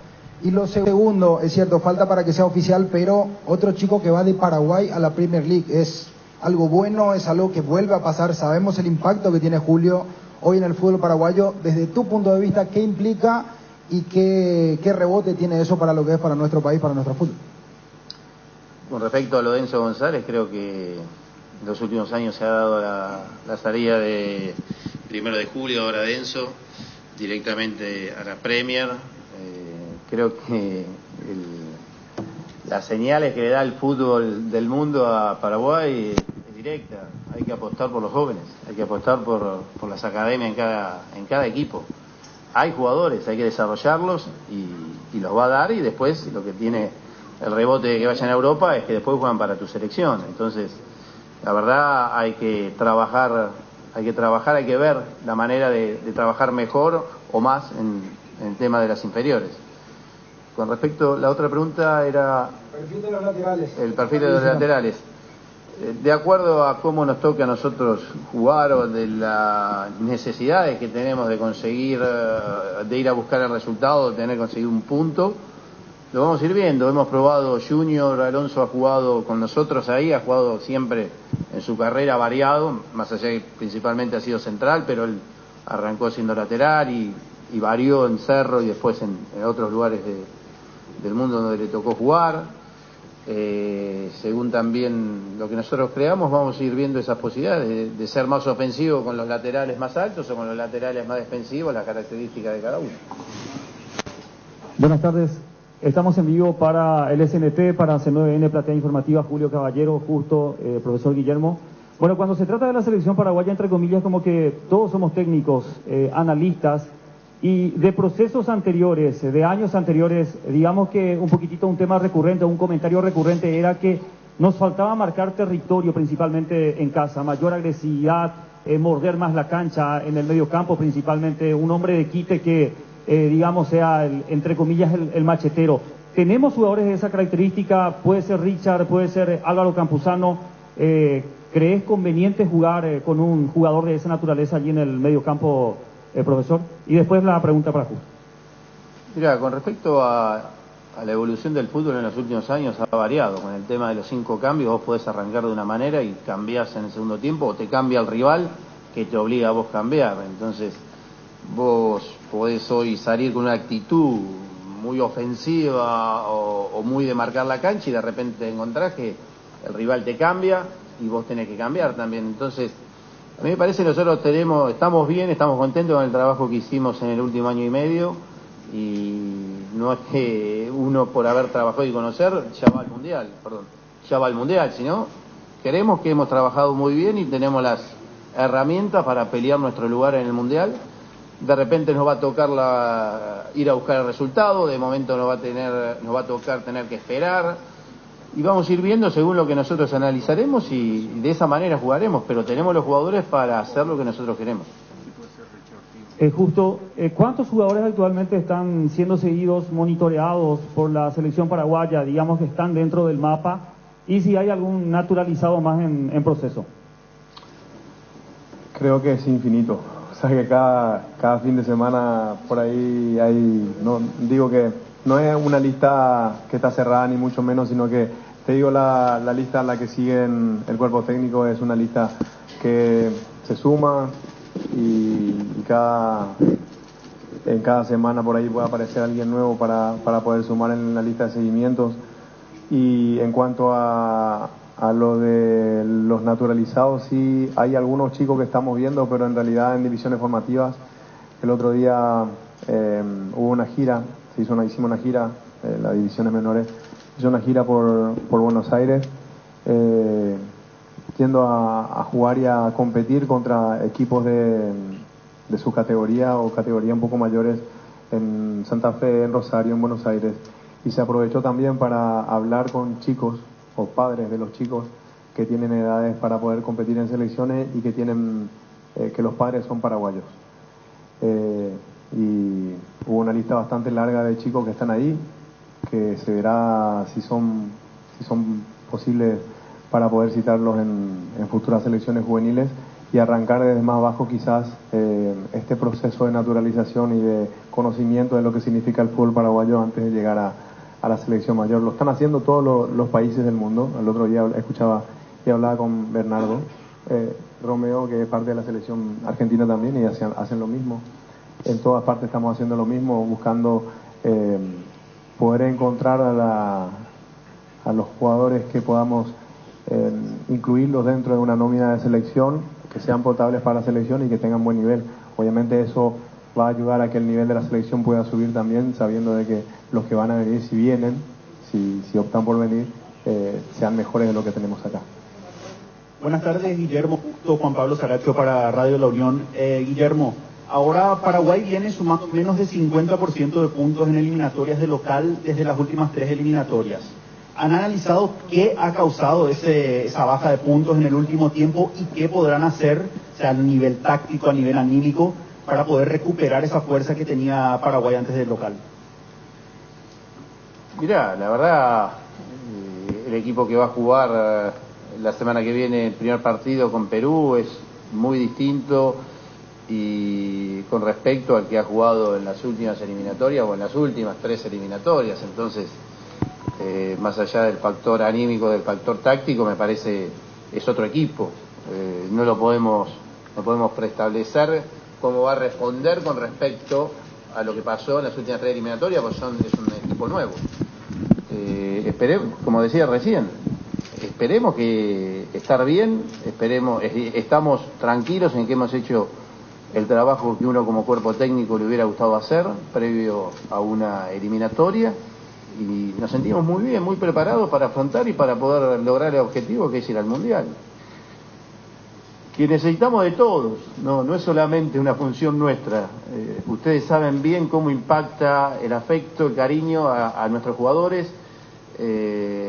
Y lo segundo, es cierto, falta para que sea oficial, pero otro chico que va de Paraguay a la Premier League, ¿es algo bueno? ¿Es algo que vuelve a pasar? Sabemos el impacto que tiene Julio hoy en el fútbol paraguayo. Desde tu punto de vista, ¿qué implica y qué rebote tiene eso para lo que es para nuestro país, para nuestro fútbol? Con respecto a lo de Enzo González, creo que en los últimos años se ha dado la salida de primero de Julio, ahora de Enzo, directamente a la Premier. Creo que las señales que le da el fútbol del mundo a Paraguay es directa. Hay que apostar por los jóvenes, hay que apostar por las academias en cada equipo. Hay jugadores, hay que desarrollarlos y los va a dar, y después lo que tiene el rebote de que vayan a Europa es que después juegan para tu selección. Entonces, la verdad hay que trabajar, hay que ver la manera de trabajar mejor o más en el tema de las inferiores. Con respecto, la otra pregunta era El perfil de los laterales. El perfil de los laterales. De acuerdo a cómo nos toca a nosotros jugar o de las necesidades que tenemos de conseguir, de ir a buscar el resultado, de tener que conseguir un punto, lo vamos a ir viendo. Hemos probado Junior, Alonso ha jugado con nosotros ahí, ha jugado siempre en su carrera variado, más allá que principalmente ha sido central, pero él arrancó siendo lateral y varió en Cerro y después en otros lugares del mundo donde le tocó jugar. Según también lo que nosotros creamos, vamos a ir viendo esas posibilidades de ser más ofensivo con los laterales más altos o con los laterales más defensivos, las características de cada uno. Buenas tardes, estamos en vivo para el SNT, para C9N Platea Informativa, Julio Caballero, justo, profesor Guillermo. Bueno, cuando se trata de la selección paraguaya, entre comillas, como que todos somos técnicos, analistas, y de procesos anteriores, de años anteriores, digamos que un poquitito un tema recurrente, un comentario recurrente era que nos faltaba marcar territorio principalmente en casa, mayor agresividad, morder más la cancha en el medio campo, principalmente un hombre de quite que, digamos, sea, entre comillas, el machetero. ¿Tenemos jugadores de esa característica? Puede ser Richard, puede ser Álvaro Campuzano. ¿Crees conveniente jugar con un jugador de esa naturaleza allí en el medio campo, profesor? Y después la pregunta para Julio. Mira, con respecto a la evolución del fútbol en los últimos años ha variado. Con el tema de los 5 cambios, vos podés arrancar de una manera y cambiás en el segundo tiempo, o te cambia el rival que te obliga a vos cambiar. Entonces, vos podés hoy salir con una actitud muy ofensiva o muy de marcar la cancha y de repente te encontrás que el rival te cambia y vos tenés que cambiar también. Entonces, a mí me parece que nosotros estamos bien, estamos contentos con el trabajo que hicimos en el último año y medio, y no es que uno por haber trabajado y conocer ya va al mundial, sino queremos que hemos trabajado muy bien y tenemos las herramientas para pelear nuestro lugar en el mundial. De repente nos va a tocar ir a buscar el resultado, de momento nos va a tocar tener que esperar. Y vamos a ir viendo según lo que nosotros analizaremos y de esa manera jugaremos, pero tenemos los jugadores para hacer lo que nosotros queremos. Justo, ¿cuántos jugadores actualmente están siendo seguidos, monitoreados por la selección paraguaya, digamos que están dentro del mapa? Y si hay algún naturalizado más en proceso. Creo que es infinito. O sea que cada fin de semana por ahí hay, no digo que no es una lista que está cerrada ni mucho menos, sino que te digo la lista a la que siguen el cuerpo técnico es una lista que se suma y en cada semana por ahí puede aparecer alguien nuevo para poder sumar en la lista de seguimientos. Y en cuanto a lo de los naturalizados, sí hay algunos chicos que estamos viendo, pero en realidad en divisiones formativas. El otro día hubo una gira hicimos una gira, las divisiones menores, hizo una gira por Buenos Aires, yendo a jugar y a competir contra equipos de su categoría o categoría un poco mayores en Santa Fe, en Rosario, en Buenos Aires, y se aprovechó también para hablar con chicos o padres de los chicos que tienen edades para poder competir en selecciones y que tienen que los padres son paraguayos. Y hubo una lista bastante larga de chicos que están ahí, que se verá si son posibles para poder citarlos en futuras selecciones juveniles y arrancar desde más abajo quizás este proceso de naturalización y de conocimiento de lo que significa el fútbol paraguayo antes de llegar a la selección mayor. Lo están haciendo todos los países del mundo. El otro día escuchaba y hablaba con Bernardo Romeo, que es parte de la selección argentina también, y hacen lo mismo. En todas partes estamos haciendo lo mismo, buscando poder encontrar a los jugadores que podamos incluirlos dentro de una nómina de selección, que sean potables para la selección y que tengan buen nivel. Obviamente eso va a ayudar a que el nivel de la selección pueda subir también, sabiendo de que los que van a venir, si vienen, si optan por venir, sean mejores de lo que tenemos acá. Buenas tardes, Guillermo. Justo Juan Pablo Saracho para Radio La Unión. Guillermo, ahora Paraguay viene sumando menos de 50% de puntos en eliminatorias de local desde las últimas 3 eliminatorias. ¿Han analizado qué ha causado esa baja de puntos en el último tiempo y qué podrán hacer, o sea, a nivel táctico, a nivel anímico, para poder recuperar esa fuerza que tenía Paraguay antes del local? Mirá, la verdad, el equipo que va a jugar la semana que viene el primer partido con Perú es muy distinto y con respecto al que ha jugado en las últimas eliminatorias o en las últimas 3 eliminatorias. Entonces, más allá del factor anímico, del factor táctico, me parece es otro equipo. No podemos preestablecer cómo va a responder con respecto a lo que pasó en las últimas 3 eliminatorias, porque es un equipo nuevo. Esperemos, como decía recién, esperemos que estar bien, estamos tranquilos en que hemos hecho el trabajo que uno como cuerpo técnico le hubiera gustado hacer previo a una eliminatoria, y nos sentimos muy bien, muy preparados para afrontar y para poder lograr el objetivo que es ir al Mundial. Que necesitamos de todos, no es solamente una función nuestra. Ustedes saben bien cómo impacta el afecto, el cariño a nuestros jugadores.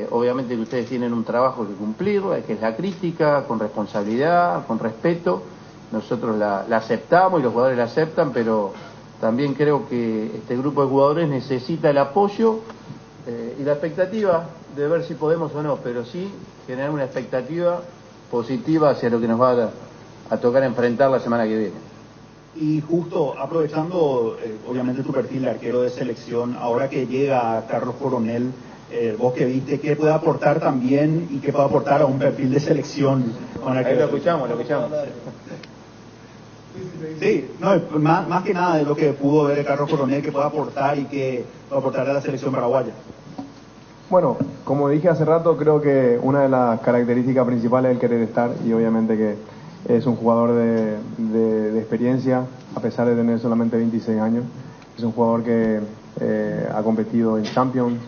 Obviamente que ustedes tienen un trabajo que cumplir, que es la crítica, con responsabilidad, con respeto. Nosotros la aceptamos y los jugadores la aceptan, pero también creo que este grupo de jugadores necesita el apoyo y la expectativa de ver si podemos o no, pero sí generar una expectativa positiva hacia lo que nos va a tocar enfrentar la semana que viene. Y justo aprovechando obviamente tu perfil de arquero de selección, ahora que llega Carlos Coronel, vos que viste, ¿qué puede aportar también y qué puede aportar a un perfil de selección? Ahí lo escuchamos. Sí, más que nada de lo que pudo ver Carlos Coronel, que puede aportar y que puede aportar a la selección paraguaya. Bueno, como dije hace rato, creo que una de las características principales es el querer estar, y obviamente que es un jugador de experiencia, a pesar de tener solamente 26 años. Es un jugador que ha competido en Champions,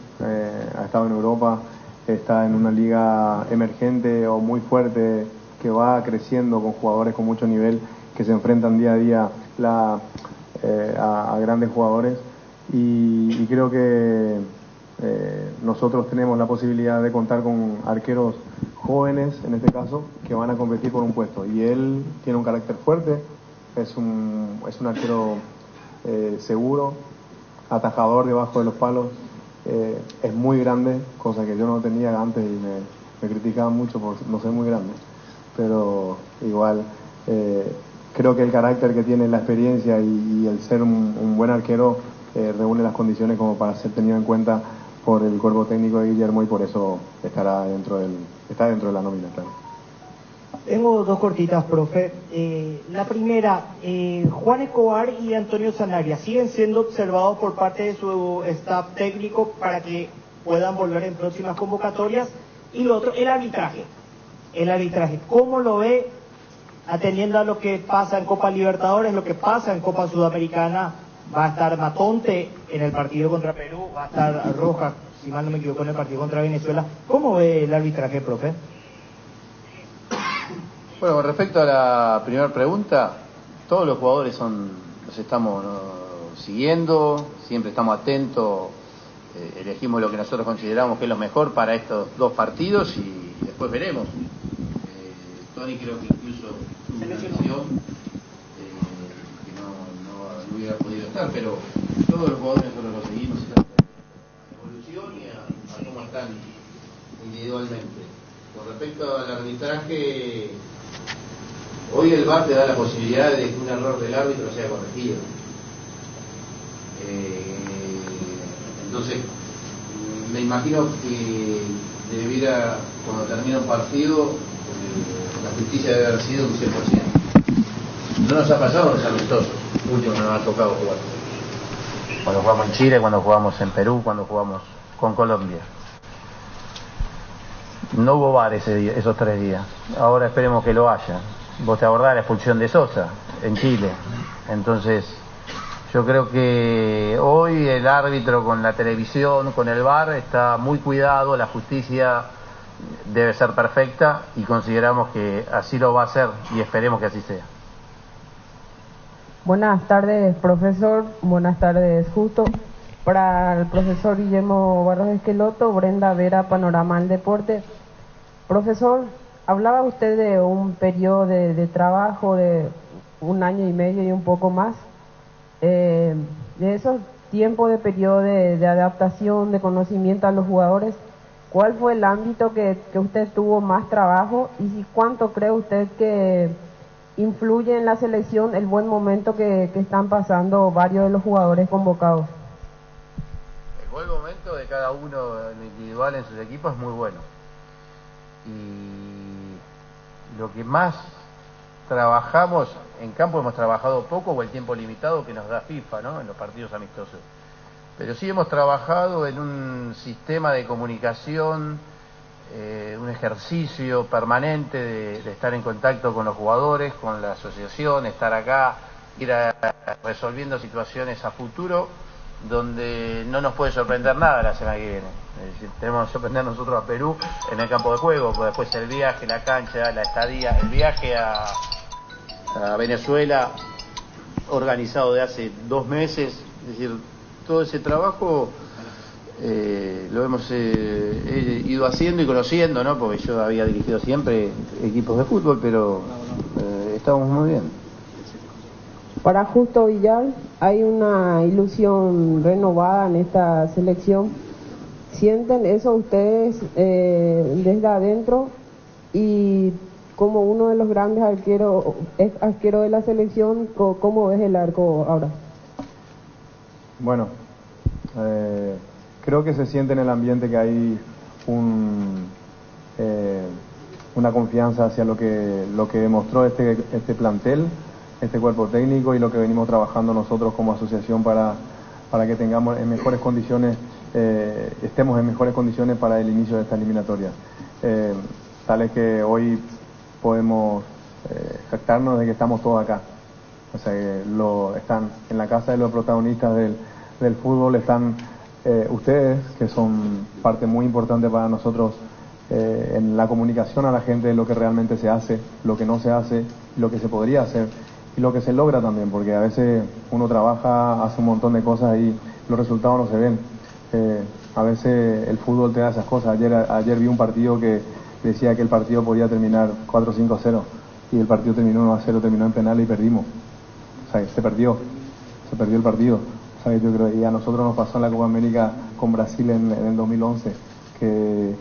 ha estado en Europa, está en una liga emergente o muy fuerte que va creciendo con jugadores con mucho nivel que se enfrentan día a día a grandes jugadores, y creo que nosotros tenemos la posibilidad de contar con arqueros jóvenes, en este caso, que van a competir por un puesto, y él tiene un carácter fuerte, es un arquero seguro, atajador debajo de los palos, es muy grande, cosa que yo no tenía antes y me criticaban mucho por no ser muy grande, pero igual creo que el carácter que tiene, la experiencia y el ser un buen arquero reúne las condiciones como para ser tenido en cuenta por el cuerpo técnico de Guillermo, y por eso está dentro de la nómina, claro. Tengo 2 cortitas, profe. La primera, Juan Escobar y Antonio Sanabria siguen siendo observados por parte de su staff técnico para que puedan volver en próximas convocatorias. Y lo otro, el arbitraje. ¿Cómo lo ve, atendiendo a lo que pasa en Copa Libertadores, lo que pasa en Copa Sudamericana? va a estar Matonte en el partido contra Perú, va a estar Rojas, si mal no me equivoco, en el partido contra Venezuela. ¿Cómo ve el arbitraje, profe? Bueno, con respecto a la primera pregunta, todos los jugadores los estamos siguiendo, siempre estamos atentos, elegimos lo que nosotros consideramos que es lo mejor para estos dos partidos y después veremos. Tony creo que incluso tuvo una lesión que no hubiera podido estar, pero todos los jugadores nosotros los seguimos a la evolución y a cómo están individualmente. Con respecto al arbitraje, hoy el VAR te da la posibilidad de que un error del árbitro sea corregido. Entonces, me imagino que debiera, cuando termina un partido, la justicia debe haber sido un 100%. No nos ha pasado los amistosos, último nos ha tocado jugar. Cuando jugamos en Chile, cuando jugamos en Perú, cuando jugamos con Colombia. No hubo VAR esos 3 días. Ahora esperemos que lo haya. Vos te acordás de la expulsión de Sosa en Chile. Entonces, yo creo que hoy el árbitro con la televisión, con el VAR, está muy cuidado. La justicia debe ser perfecta y consideramos que así lo va a hacer y esperemos que así sea. Buenas tardes, profesor. Buenas tardes, Justo. Para el profesor Guillermo Barros Esqueloto, Brenda Vera, Panorama del Deporte. Profesor, hablaba usted de un periodo de trabajo de 1 año y medio y un poco más. De esos tiempos de periodo de adaptación, de conocimiento a los jugadores, ¿cuál fue el ámbito que usted tuvo más trabajo y cuánto cree usted que influye en la selección el buen momento que están pasando varios de los jugadores convocados? El buen momento de cada uno individual en sus equipos es muy bueno. Y lo que más trabajamos en campo, hemos trabajado poco o el tiempo limitado que nos da FIFA, ¿no?, en los partidos amistosos. Pero sí hemos trabajado en un sistema de comunicación, un ejercicio permanente de estar en contacto con los jugadores, con la asociación, estar acá, ir resolviendo situaciones a futuro, donde no nos puede sorprender nada la semana que viene. Es decir, tenemos que sorprender nosotros a Perú en el campo de juego, pues después el viaje, la cancha, la estadía, el viaje a Venezuela, organizado de hace 2 meses, es decir, todo ese trabajo lo hemos ido haciendo y conociendo, ¿no?, porque yo había dirigido siempre equipos de fútbol, pero estamos muy bien. Para Justo Villar, hay una ilusión renovada en esta selección. ¿Sienten eso ustedes desde adentro? Y como uno de los grandes arqueros de la selección, ¿cómo ves el arco ahora? Bueno, creo que se siente en el ambiente que hay una confianza hacia lo que demostró este plantel, este cuerpo técnico y lo que venimos trabajando nosotros como asociación para que tengamos en mejores condiciones, estemos en mejores condiciones para el inicio de esta eliminatoria. Tal es que hoy podemos jactarnos de que estamos todos acá. O sea, que están en la casa de los protagonistas del fútbol, están ustedes, que son parte muy importante para nosotros en la comunicación a la gente de lo que realmente se hace, lo que no se hace, lo que se podría hacer y lo que se logra también, porque a veces uno trabaja, hace un montón de cosas y los resultados no se ven. A veces el fútbol te da esas cosas. Ayer vi un partido que decía que el partido podía terminar 4-5-0 y el partido terminó 1-0, terminó en penal y perdimos. O sea, se perdió el partido. O sea, yo creo, y a nosotros nos pasó en la Copa América con Brasil en el 2011, que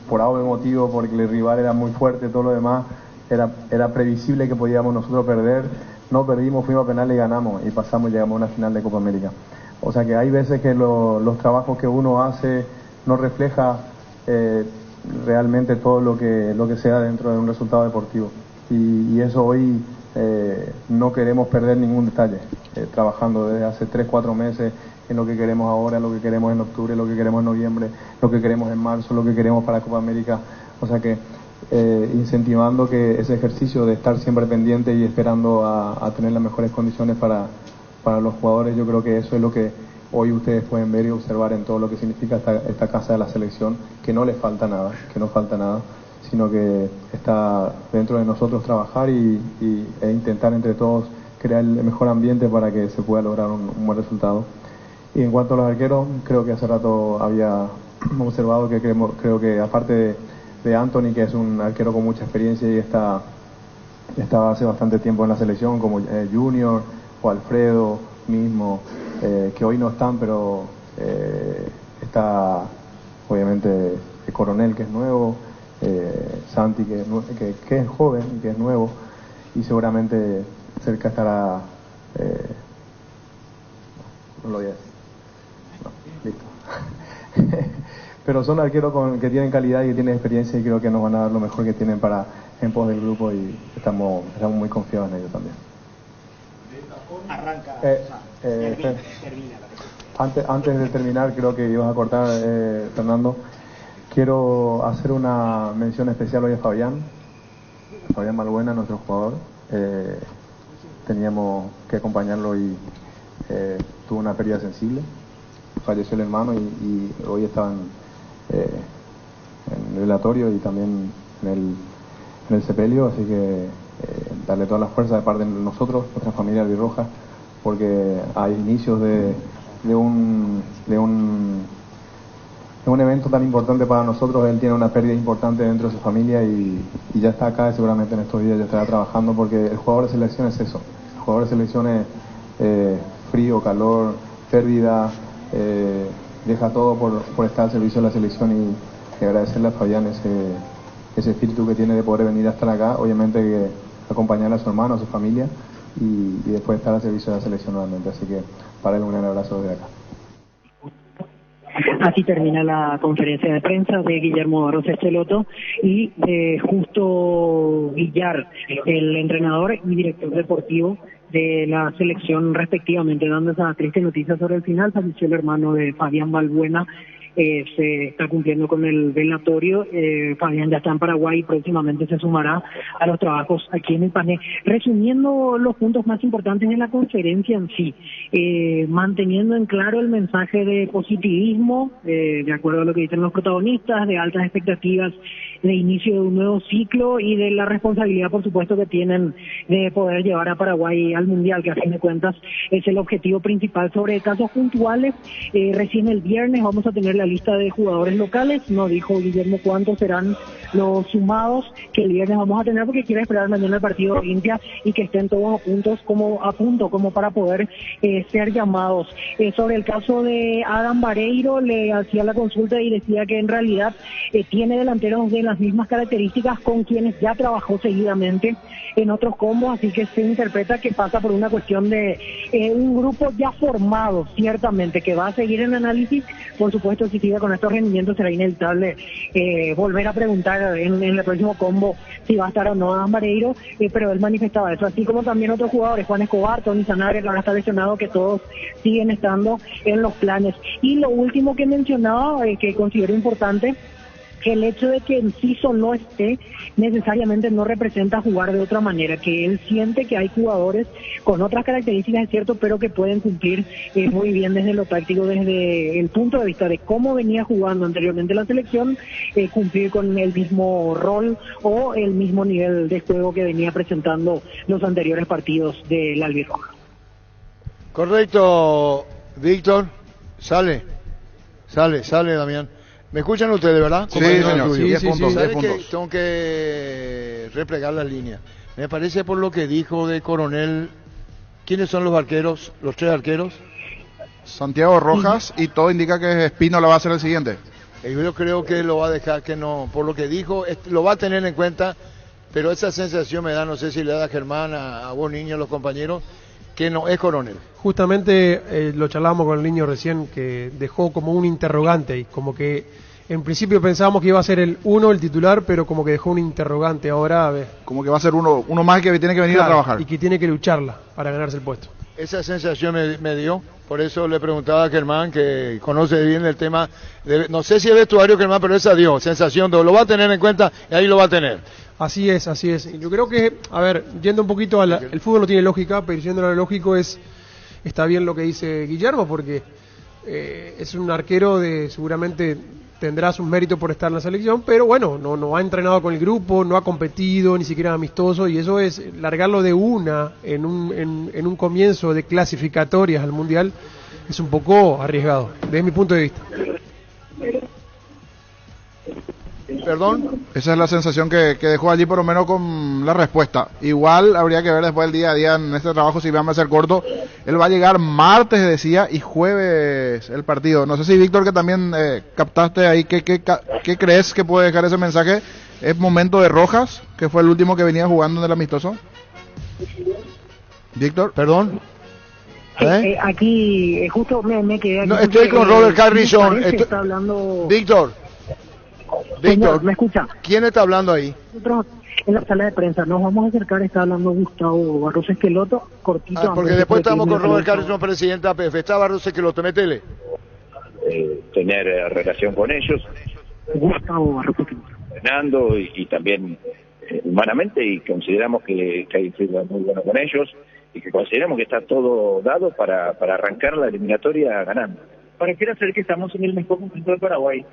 por algún motivo, porque el rival era muy fuerte, todo lo demás, era previsible que podíamos nosotros perder. No perdimos, fuimos a penal y ganamos y pasamos y llegamos a una final de Copa América. O sea que hay veces que los trabajos que uno hace no refleja realmente todo lo que sea dentro de un resultado deportivo. Y eso hoy no queremos perder ningún detalle, trabajando desde hace 3-4 meses en lo que queremos ahora, lo que queremos en octubre, lo que queremos en noviembre, lo que queremos en marzo, lo que queremos para Copa América. O sea que incentivando que ese ejercicio de estar siempre pendiente y esperando a tener las mejores condiciones para los jugadores. Yo creo que eso es lo que hoy ustedes pueden ver y observar en todo lo que significa esta casa de la selección, que no les falta nada, sino que está dentro de nosotros trabajar e intentar entre todos crear el mejor ambiente para que se pueda lograr un buen resultado. Y en cuanto a los arqueros, creo que hace rato había observado que creo que aparte de Anthony, que es un arquero con mucha experiencia y estaba hace bastante tiempo en la selección, como Junior o Alfredo mismo, que hoy no están, pero está obviamente Coronel, que es nuevo, Santi, que es joven y que es nuevo, y seguramente cerca estará no lo voy a decir, no, listo. Pero son arqueros que tienen calidad y que tienen experiencia, y creo que nos van a dar lo mejor que tienen en pos del grupo, y estamos muy confiados en ellos también. Arranca, termina. Antes de terminar, creo que ibas a cortar, Fernando. Quiero hacer una mención especial hoy a Fabián Balbuena, nuestro jugador. Teníamos que acompañarlo y tuvo una pérdida sensible. Falleció el hermano y hoy estaban en el velatorio y también en el sepelio, así que darle toda la fuerza de parte de nosotros, nuestra familia albirroja, porque hay inicios de un evento tan importante para nosotros. Él tiene una pérdida importante dentro de su familia y ya está acá, y seguramente en estos días ya estará trabajando, porque el jugador de selección es eso. El jugador de selección es frío, calor, pérdida, deja todo por estar al servicio de la selección, y agradecerle a Fabián ese espíritu que tiene de poder venir a estar acá, obviamente que acompañar a su hermano, a su familia, y después estar al servicio de la selección nuevamente. Así que para él un gran abrazo desde acá. Así termina la conferencia de prensa de Guillermo Barros Esqueloto y Justo Villar, el entrenador y director deportivo de la selección respectivamente, dando esa triste noticia sobre el final. Falleció el hermano de Fabián Balbuena. Se está cumpliendo con el velatorio. Fabián ya está en Paraguay y próximamente se sumará a los trabajos aquí en el panel. Resumiendo los puntos más importantes de la conferencia en sí, manteniendo en claro el mensaje de positivismo, de acuerdo a lo que dicen los protagonistas, de altas expectativas de inicio de un nuevo ciclo y de la responsabilidad, por supuesto, que tienen de poder llevar a Paraguay al Mundial, que a fin de cuentas es el objetivo principal. Sobre casos puntuales, recién el viernes vamos a tener la lista de jugadores locales. No dijo Guillermo cuántos serán los sumados que el viernes vamos a tener, porque quiere esperar mañana el partido de Olimpia y que estén todos a punto como para poder ser llamados. Sobre el caso de Adam Vareiro, le hacía la consulta y decía que en realidad tiene delanteros de las mismas características con quienes ya trabajó seguidamente en otros combos, así que se interpreta que pasa por una cuestión de un grupo ya formado, ciertamente, que va a seguir en análisis. Por supuesto, si sigue con estos rendimientos será inevitable volver a preguntar en el próximo combo si va a estar o no Adam Vareiro, pero él manifestaba eso, así como también otros jugadores, Juan Escobar, Tony Sanabria, que ahora está lesionado, que todos siguen estando en los planes. Y lo último que mencionaba, que considero importante, que el hecho de que Enciso no esté necesariamente no representa jugar de otra manera, que él siente que hay jugadores con otras características, es cierto, pero que pueden cumplir muy bien desde lo táctico, desde el punto de vista de cómo venía jugando anteriormente la selección, cumplir con el mismo rol o el mismo nivel de juego que venía presentando los anteriores partidos del albirroja. Correcto, Víctor. Sale, Damián. ¿Me escuchan ustedes, verdad? Sí, señor. Sí, 10 puntos. ¿Sabes que tengo que replegar las líneas? Me parece, por lo que dijo de Coronel, ¿quiénes son los arqueros, los tres arqueros? Santiago Rojas, y todo indica que Espino la va a hacer el siguiente. Yo creo que lo va a dejar, que no, por lo que dijo, lo va a tener en cuenta, pero esa sensación me da, no sé si le da a Germán, a vos niños, los compañeros, que no es Coronel. Justamente lo charlábamos con el niño recién, que dejó como un interrogante, y como que en principio pensábamos que iba a ser el titular, pero como que dejó un interrogante ahora. Como que va a ser uno más que tiene que venir, claro, a trabajar. Y que tiene que lucharla para ganarse el puesto. Esa sensación me dio, por eso le preguntaba a Germán, que conoce bien el tema, no sé si es vestuario, Germán, pero esa dio, sensación, lo va a tener en cuenta y ahí lo va a tener. Así es, así es. Yo creo que, a ver, yendo un poquito el fútbol no tiene lógica, pero yendo a lo lógico está bien lo que dice Guillermo, porque es un arquero seguramente tendrá sus méritos por estar en la selección, pero bueno, no ha entrenado con el grupo, no ha competido, ni siquiera amistoso, y eso es largarlo de una en un comienzo de clasificatorias al Mundial, es un poco arriesgado, desde mi punto de vista. Perdón. Esa es la sensación que dejó allí, por lo menos con la respuesta. Igual habría que ver después el día a día en este trabajo, si vamos a ser corto. Él va a llegar martes, decía, y jueves el partido. No sé si, Víctor, que también captaste ahí, ¿qué crees que puede dejar ese mensaje? ¿Es momento de Rojas, que fue el último que venía jugando en el amistoso? Víctor, perdón. Aquí, justo me quedé aquí. No, estoy con Robert Harrison. Está hablando... Víctor, Señor, ¿me escucha? ¿Quién está hablando ahí? Nosotros en la sala de prensa nos vamos a acercar, está hablando Gustavo Barros Esqueloto, cortito. Porque después estamos con Robert Harrison, presidente de APF. Está Barros Esqueloto, métele. Tener relación con ellos, Gustavo Barros Esqueloto. Fernando y también humanamente, y consideramos que hay feedback muy bueno con ellos y que consideramos que está todo dado para arrancar la eliminatoria ganando. Pareciera ser que estamos en el mejor momento de Paraguay.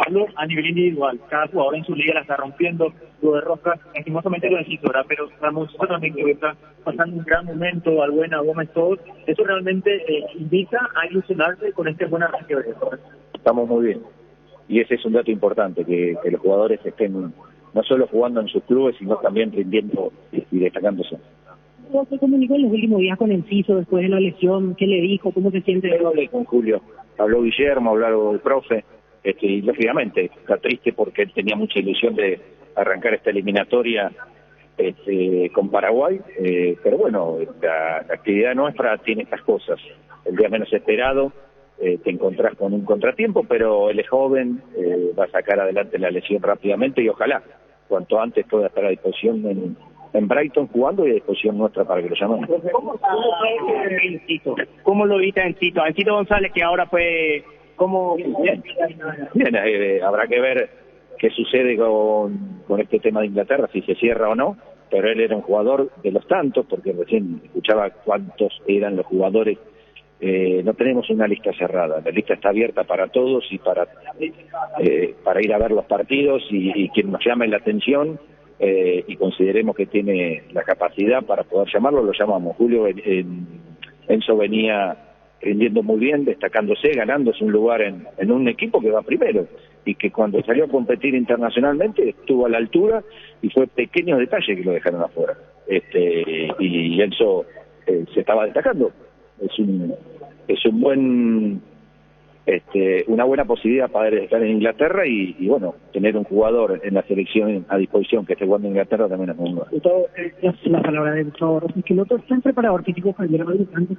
Hablo a nivel individual. Cada jugador en su liga la está rompiendo. Lo de Rojas, lastimosamente lo necesito, ¿verdad? Pero Ramos también que está pasando un gran momento, Albuena, Gómez, todos. Eso realmente invita a ilusionarse con este buen arranque de Rojas. Estamos muy bien. Y ese es un dato importante, que los jugadores estén no solo jugando en sus clubes, sino también rindiendo y destacándose. ¿Cómo se comunicó en los últimos días con Enciso después de la lesión? ¿Qué le dijo? ¿Cómo se siente? Yo hablé con Julio. Habló Guillermo, habló el profe, y lógicamente está triste porque él tenía mucha ilusión de arrancar esta eliminatoria con Paraguay, pero bueno, la actividad nuestra tiene estas cosas. El día menos esperado te encontrás con un contratiempo, pero él es joven, va a sacar adelante la lesión rápidamente y ojalá cuanto antes pueda estar a disposición en Brighton jugando y a disposición nuestra para que lo llamemos. ¿Cómo lo viste en Encito? Encito González, que ahora fue... ¿Cómo? Bien, habrá que ver qué sucede con este tema de Inglaterra, si se cierra o no, pero él era un jugador de los tantos, porque recién escuchaba cuántos eran los jugadores. No tenemos una lista cerrada, la lista está abierta para todos y para ir a ver los partidos y quien nos llame la atención y consideremos que tiene la capacidad para poder llamarlo, lo llamamos. Julio Enzo venía rindiendo muy bien, destacándose, ganándose un lugar en un equipo que va primero y que cuando salió a competir internacionalmente estuvo a la altura y fue pequeños detalles que lo dejaron afuera. Y Enzo se estaba destacando. Es un buen una buena posibilidad para estar en Inglaterra y bueno, tener un jugador en la selección a disposición que esté jugando en Inglaterra también es muy bueno. La palabra de Gustavo Barros Esqueloto, está el preparador físico Javier Valdecanto.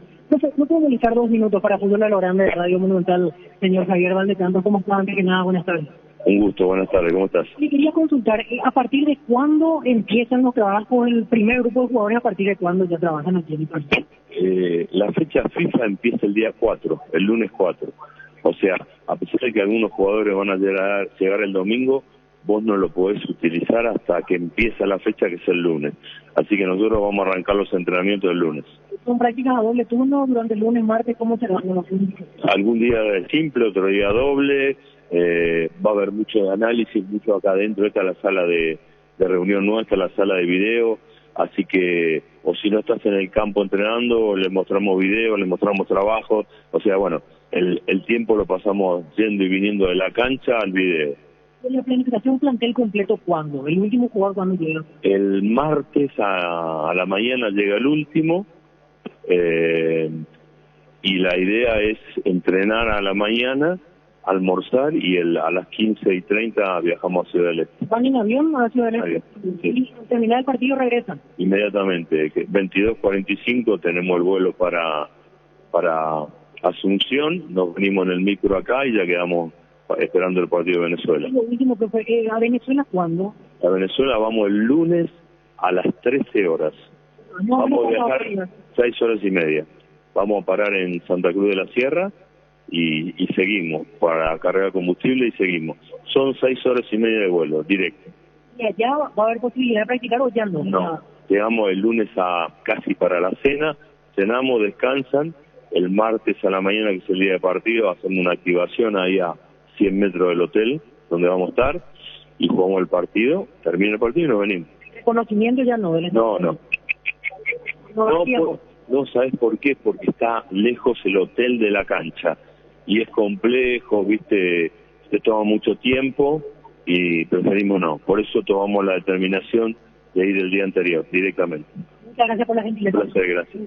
No puedo dedicar 2 minutos para Fútbol a lo Grande de Radio Monumental, señor Javier Valdecanto. ¿Cómo está? Antes que nada, buenas tardes. Un gusto, buenas tardes, ¿cómo estás? Le quería consultar, ¿a partir de cuándo empiezan los trabajos, el primer grupo de jugadores, a partir de cuándo ya trabajan aquí en el país? La fecha FIFA empieza el día 4, el lunes 4. O sea, a pesar de que algunos jugadores van a llegar el domingo, vos no lo podés utilizar hasta que empieza la fecha, que es el lunes. Así que nosotros vamos a arrancar los entrenamientos el lunes. ¿Son prácticas a doble turno durante el lunes, martes? ¿Cómo será? Algún día simple, otro día doble. Va a haber mucho análisis, mucho acá adentro. Esta es la sala de reunión nuestra, la sala de video. Así que, o si no estás en el campo entrenando, les mostramos video, les mostramos trabajo. O sea, bueno, el tiempo lo pasamos yendo y viniendo de la cancha al video. ¿La planificación plantel completo cuándo? ¿El último jugador cuándo llega? El martes a la mañana llega el último. Y la idea es entrenar a la mañana, almorzar y a las 15:30 viajamos a Ciudad del Este. ¿Van en avión a Ciudad del Este? Sí. Y terminar el partido regresan. Inmediatamente, 22:45 tenemos el vuelo para Asunción, nos venimos en el micro acá y ya quedamos esperando el partido de Venezuela. Lo último que fue, ¿a Venezuela cuándo? A Venezuela vamos el lunes a las 13 horas. Vamos a viajar 6 horas y media. vamos a parar en Santa Cruz de la Sierra y seguimos para cargar combustible y seguimos. Son 6 horas y media de vuelo directo. ¿Y allá va a haber posibilidad de practicar o ya no? No, llegamos el lunes casi para la cena, cenamos, descansan, el martes a la mañana, que es el día de partido, hacemos una activación ahí a 100 metros del hotel donde vamos a estar y jugamos el partido, termina el partido y nos venimos. ¿Conocimiento ya no? No, ¿sabes por qué? Porque está lejos el hotel de la cancha y es complejo, viste, se toma mucho tiempo y preferimos no. Por eso tomamos la determinación de ir el día anterior, directamente. Muchas gracias por la gentileza. Un placer, gracias.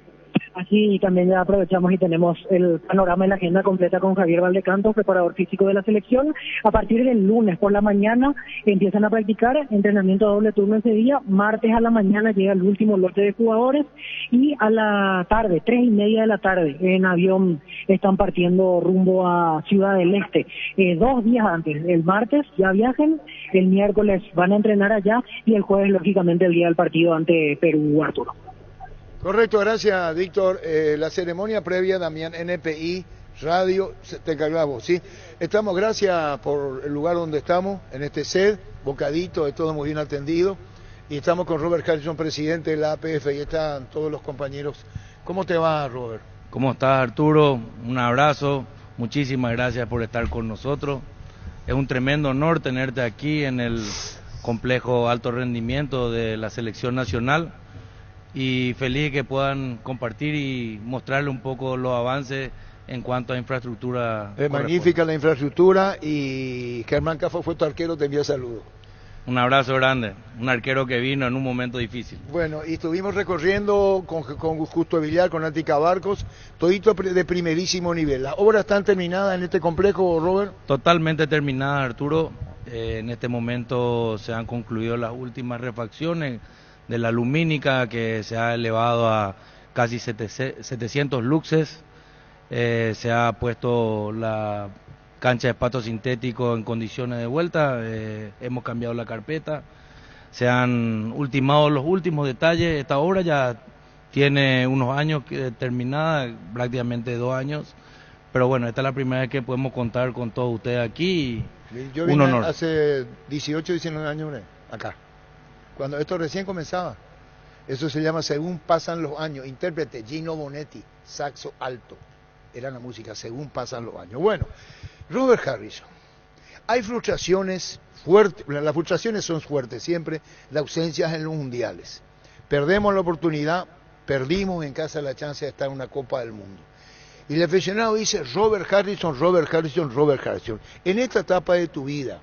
Así también ya aprovechamos y tenemos el panorama y la agenda completa con Javier Valdecanto, preparador físico de la selección. A partir del lunes por la mañana empiezan a practicar entrenamiento a doble turno ese día. Martes a la mañana llega el último lote de jugadores y a la tarde, 3:30 de la tarde, en avión están partiendo rumbo a Ciudad del Este. 2 días antes, el martes ya viajan, el miércoles van a entrenar allá y el jueves lógicamente el día del partido ante Perú, Arturo. Correcto, gracias, Víctor. La ceremonia previa, Damián, NPI, radio, te encargamos, ¿sí? Estamos, gracias por el lugar donde estamos, en este set, bocadito, es todo muy bien atendido. Y estamos con Robert Harrison, presidente de la APF, y están todos los compañeros. ¿Cómo te va, Robert? ¿Cómo estás, Arturo? Un abrazo, muchísimas gracias por estar con nosotros. Es un tremendo honor tenerte aquí en el complejo alto rendimiento de la selección nacional. Y feliz que puedan compartir y mostrarle un poco los avances en cuanto a infraestructura. Es magnífica la infraestructura y Germán Cafo fue tu arquero, te envía saludos. Un abrazo grande, un arquero que vino en un momento difícil. Bueno, y estuvimos recorriendo con Justo Villar, con Ática Barcos, todito de primerísimo nivel. ¿Las obras están terminadas en este complejo, Robert? Totalmente terminadas, Arturo. En este momento se han concluido las últimas refacciones de la lumínica, que se ha elevado a casi 700 luxes. Se ha puesto la cancha de pasto sintético en condiciones de vuelta, hemos cambiado la carpeta, se han ultimado los últimos detalles. Esta obra ya tiene unos años terminada, prácticamente 2 años, pero bueno, esta es la primera vez que podemos contar con todos ustedes aquí. Yo vine hace 18, 19 años acá, cuando esto recién comenzaba. Eso se llama Según pasan los años. Intérprete Gino Bonetti, saxo alto. Era la música Según pasan los años. Bueno, Robert Harrison, hay frustraciones fuertes, las frustraciones son fuertes siempre, la ausencia en los mundiales. Perdemos la oportunidad, perdimos en casa la chance de estar en una Copa del Mundo. Y el aficionado dice Robert Harrison, Robert Harrison, Robert Harrison. En esta etapa de tu vida,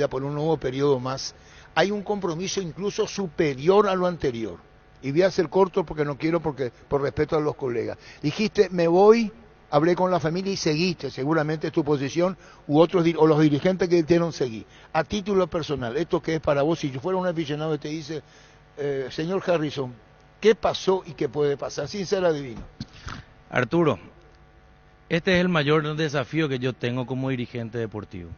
por un nuevo periodo más, hay un compromiso incluso superior a lo anterior. Y voy a ser corto porque no quiero, porque por respeto a los colegas. Dijiste, me voy, hablé con la familia y seguiste, seguramente es tu posición, o los dirigentes que dijeron seguir. A título personal, esto que es para vos, si yo fuera un aficionado y te dice, señor Harrison, ¿qué pasó y qué puede pasar? Sin ser adivino. Arturo, este es el mayor desafío que yo tengo como dirigente deportivo.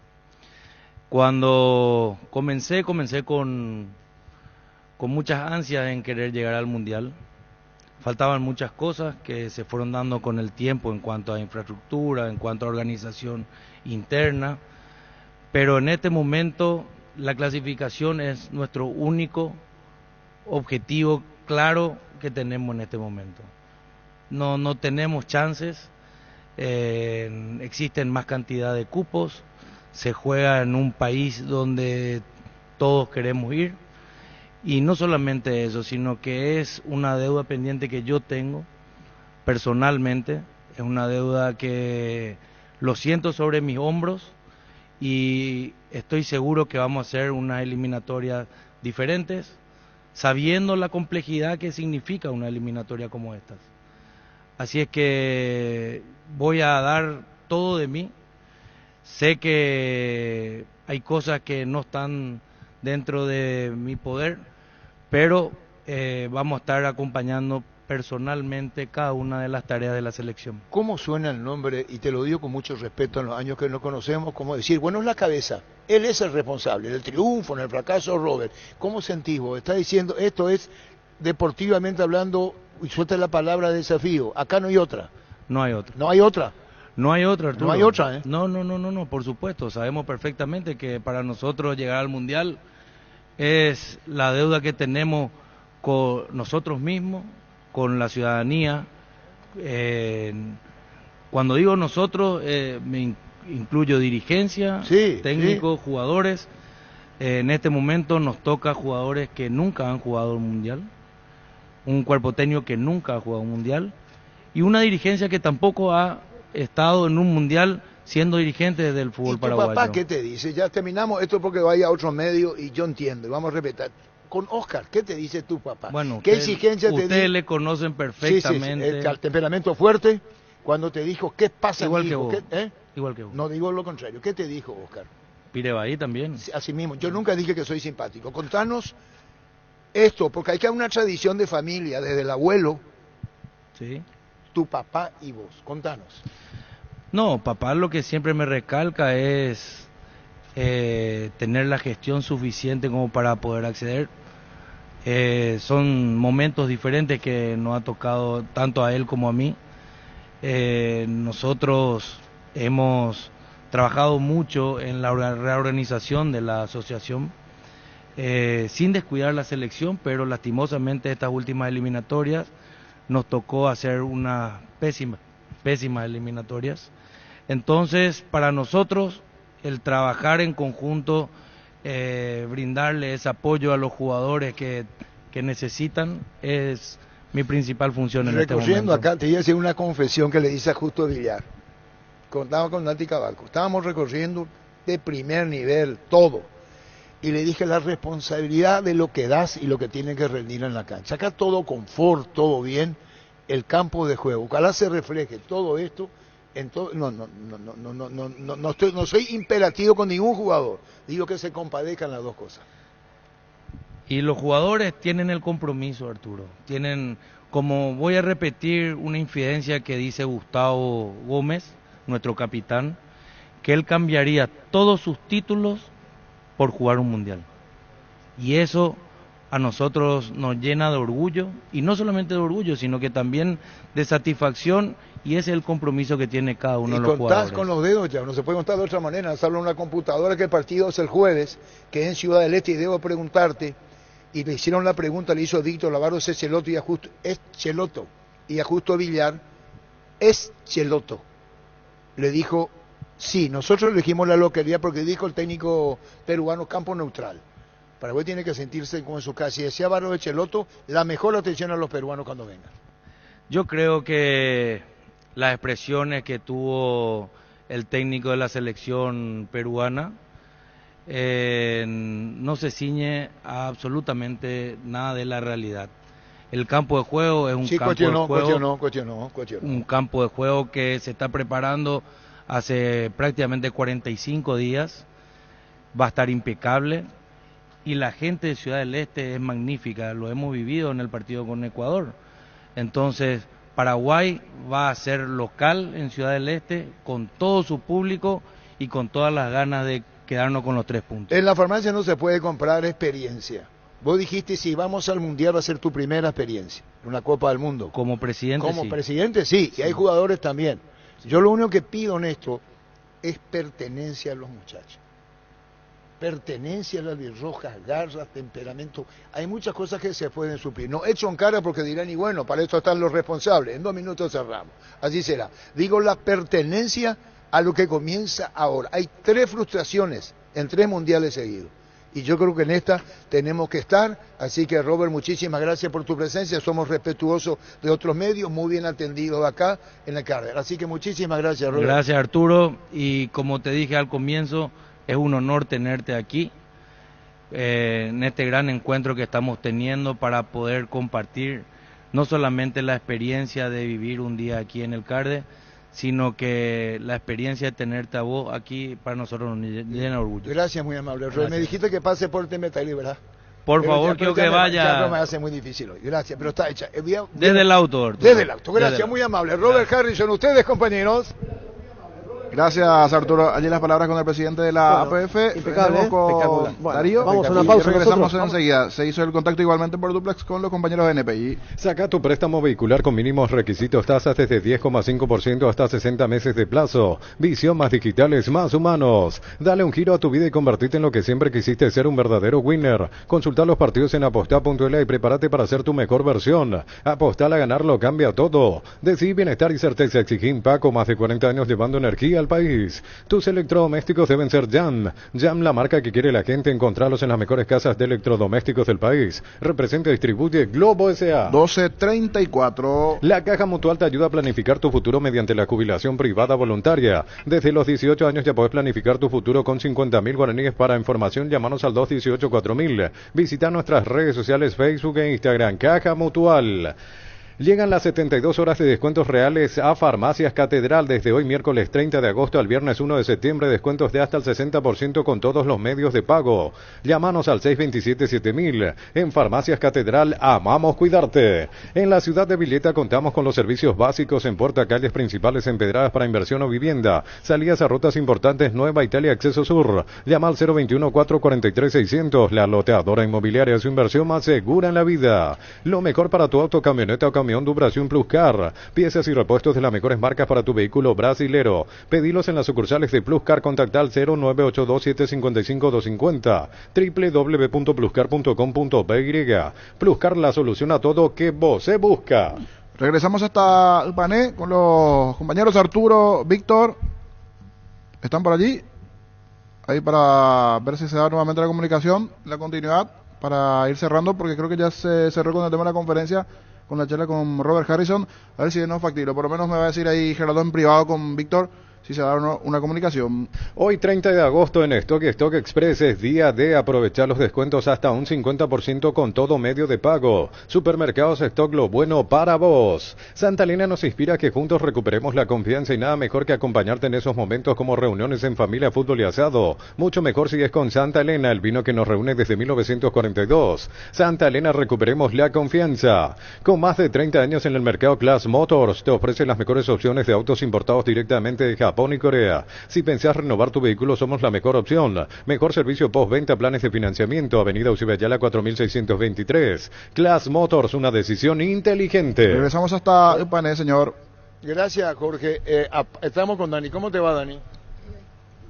Cuando comencé con muchas ansias en querer llegar al Mundial. Faltaban muchas cosas que se fueron dando con el tiempo en cuanto a infraestructura, en cuanto a organización interna, pero en este momento la clasificación es nuestro único objetivo claro que tenemos en este momento. No tenemos chances, existen más cantidad de cupos, se juega en un país donde todos queremos ir. Y no solamente eso, sino que es una deuda pendiente que yo tengo personalmente, es una deuda que lo siento sobre mis hombros y estoy seguro que vamos a hacer unas eliminatorias diferentes, sabiendo la complejidad que significa una eliminatoria como estas. Así es que voy a dar todo de mí. Sé que hay cosas que no están dentro de mi poder, pero vamos a estar acompañando personalmente cada una de las tareas de la selección. ¿Cómo suena el nombre? Y te lo digo con mucho respeto en los años que nos conocemos, como decir, bueno, es la cabeza, él es el responsable del triunfo, en el fracaso, Robert. ¿Cómo sentís vos? Está diciendo, esto es deportivamente hablando, y suelta la palabra desafío, acá no hay otra. No hay otra. No hay otra. No hay otra, Arturo. No hay otra, ¿eh? No, por supuesto. Sabemos perfectamente que para nosotros llegar al Mundial es la deuda que tenemos con nosotros mismos, con la ciudadanía. Cuando digo nosotros, me incluyo dirigencia, técnicos, jugadores. En este momento nos toca jugadores que nunca han jugado un Mundial, un cuerpo técnico que nunca ha jugado un Mundial, y una dirigencia que tampoco ha estado en un Mundial siendo dirigente del fútbol paraguayo. ¿Y tu papá qué te dice? Ya terminamos esto porque vaya a otro medio y yo entiendo, y vamos a repetir. Con Oscar, ¿qué te dice tu papá? Bueno, ¿qué exigencia te dice? Ustedes le conocen perfectamente. El temperamento fuerte, cuando te dijo, ¿qué pasa? Igual que hijo? vos. ¿Qué, Igual que vos. No digo lo contrario. ¿Qué te dijo Oscar? Pirebaí también. Así mismo, yo nunca dije que soy simpático. Contanos esto, porque hay que haber una tradición de familia, desde el abuelo, sí, tu papá y vos. Contanos. No, papá lo que siempre me recalca es tener la gestión suficiente como para poder acceder. Son momentos diferentes que nos ha tocado tanto a él como a mí. Nosotros hemos trabajado mucho en la reorganización de la asociación, sin descuidar la selección, pero lastimosamente estas últimas eliminatorias nos tocó hacer unas pésimas eliminatorias. Entonces, para nosotros, el trabajar en conjunto, brindarle ese apoyo a los jugadores que necesitan, es mi principal función en este momento. Recorriendo acá, te iba a decir una confesión que le hice a Justo Villar. Contaba con Nati Cabalco. Estábamos recorriendo de primer nivel, todo. Y le dije la responsabilidad de lo que das y lo que tiene que rendir en la cancha. Acá todo confort, todo bien, el campo de juego. Ojalá se refleje todo esto en todo. No soy imperativo con ningún jugador. Digo que se compadezcan las dos cosas. Y los jugadores tienen el compromiso, Arturo. Tienen, como voy a repetir una infidencia que dice Gustavo Gómez, nuestro capitán, que él cambiaría todos sus títulos por jugar un mundial. Y eso a nosotros nos llena de orgullo, y no solamente de orgullo, sino que también de satisfacción, y ese es el compromiso que tiene cada uno de los jugadores. Y contás con los dedos ya, no se puede contar de otra manera, hacerlo en una computadora, que el partido es el jueves, que es en Ciudad del Este, y debo preguntarte, y le hicieron la pregunta, le hizo Víctor Lavarro, es Cheloto, y a Justo Villar, es Cheloto. Le dijo, sí, nosotros elegimos la loquería porque dijo el técnico peruano, campo neutral. Paraguay tiene que sentirse como en su casa. Y decía Barro de Cheloto, la mejor atención a los peruanos cuando vengan. Yo creo que las expresiones que tuvo el técnico de la selección peruana no se ciñe a absolutamente nada de la realidad. El campo de juego es un campo de juego, cuestionó. un campo de juego que se está preparando hace prácticamente 45 días, va a estar impecable, y la gente de Ciudad del Este es magnífica, lo hemos vivido en el partido con Ecuador. Entonces, Paraguay va a ser local en Ciudad del Este, con todo su público y con todas las ganas de quedarnos con los 3 puntos. En la farmacia no se puede comprar experiencia. Vos dijiste, si vamos al Mundial va a ser tu primera experiencia, una Copa del Mundo. Como presidente, Como presidente, sí, y hay jugadores también. Yo lo único que pido en esto es pertenencia a los muchachos. Pertenencia a las rojas, garras, temperamento. Hay muchas cosas que se pueden suplir. No echo en cara porque dirán, y bueno, para esto están los responsables. En 2 minutos cerramos. Así será. Digo la pertenencia a lo que comienza ahora. Hay 3 frustraciones en 3 mundiales seguidos. Y yo creo que en esta tenemos que estar, así que Robert, muchísimas gracias por tu presencia, somos respetuosos de otros medios, muy bien atendidos acá en la carrera, así que muchísimas gracias, Robert. Gracias, Arturo, y como te dije al comienzo, es un honor tenerte aquí, en este gran encuentro que estamos teniendo para poder compartir no solamente la experiencia de vivir un día aquí en el CARDE, sino que la experiencia de tenerte a vos aquí para nosotros nos llena de orgullo. Gracias, muy amable. Gracias. Me dijiste que pase por Temetali, ¿verdad? Por favor, quiero que vaya. Ya no me hace muy difícil hoy. Gracias, pero está hecha. Desde el auto, Arturo. Desde el auto. Gracias, muy amable. Robert Harrison, ustedes, compañeros. Gracias, Arturo. Allí las palabras con el presidente de la APF. Impecable, Con bueno, Darío. vamos a una pausa. Regresamos enseguida. Se hizo el contacto igualmente por duplex con los compañeros de NPI. Saca tu préstamo vehicular con mínimos requisitos, tasas desde 10,5% hasta 60 meses de plazo. Visión, más digitales, más humanos. Dale un giro a tu vida y convertirte en lo que siempre quisiste ser, un verdadero winner. Consulta los partidos en aposta.la y prepárate para ser tu mejor versión. Apostar a ganarlo cambia todo. Decí bienestar y certeza. Exigim Paco, más de 40 años llevando energía al país. Tus electrodomésticos deben ser Jam. Jam, la marca que quiere la gente. Encontrarlos en las mejores casas de electrodomésticos del país. Representa y distribuye Globo S.A. 1234. La Caja Mutual te ayuda a planificar tu futuro mediante la jubilación privada voluntaria. Desde los 18 años ya puedes planificar tu futuro con 50.000 guaraníes. Para información, llámanos al 218-4000. Visita nuestras redes sociales, Facebook e Instagram. Caja Mutual. Llegan las 72 horas de descuentos reales a Farmacias Catedral desde hoy miércoles 30 de agosto al viernes 1 de septiembre, descuentos de hasta el 60% con todos los medios de pago. Llámanos al 627-7000. En Farmacias Catedral amamos cuidarte. En la ciudad de Villeta contamos con los servicios básicos en portacalles principales empedradas para inversión o vivienda, salidas a rutas importantes, Nueva Italia Acceso Sur. Llama al 021-443-600. La loteadora inmobiliaria es su inversión más segura en la vida. Lo mejor para tu auto, camioneta o camión Duración Pluscar. Piezas y repuestos de las mejores marcas para tu vehículo brasilero. Pedilos en las sucursales de Pluscar. Contacta al 0982-755-250. www.pluscar.com.py. Pluscar, la solución a todo que vos se busca. Regresamos hasta el Pané con los compañeros Arturo, Víctor. ¿Están por allí? Ahí para ver si se da nuevamente la comunicación, la continuidad, para ir cerrando, porque creo que ya se cerró con el tema de la conferencia, con la charla con Robert Harrison. A ver si es no factible. Por lo menos me va a decir ahí Gerardo en privado con Víctor si se da o no una comunicación. Hoy 30 de agosto en Stock Express es día de aprovechar los descuentos hasta un 50% con todo medio de pago. Supermercados Stock, lo bueno para vos. Santa Elena nos inspira a que juntos recuperemos la confianza, y nada mejor que acompañarte en esos momentos como reuniones en familia, fútbol y asado. Mucho mejor si es con Santa Elena, el vino que nos reúne desde 1942. Santa Elena, recuperemos la confianza. Con más de 30 años en el mercado, Class Motors te ofrece las mejores opciones de autos importados directamente de Japón y Corea. Si pensás renovar tu vehículo, somos la mejor opción. Mejor servicio postventa, planes de financiamiento. Avenida Ucibeyala 4623. Class Motors, una decisión inteligente. Regresamos hasta el Pané, señor. Gracias, Jorge. Estamos con Dani. ¿Cómo te va, Dani?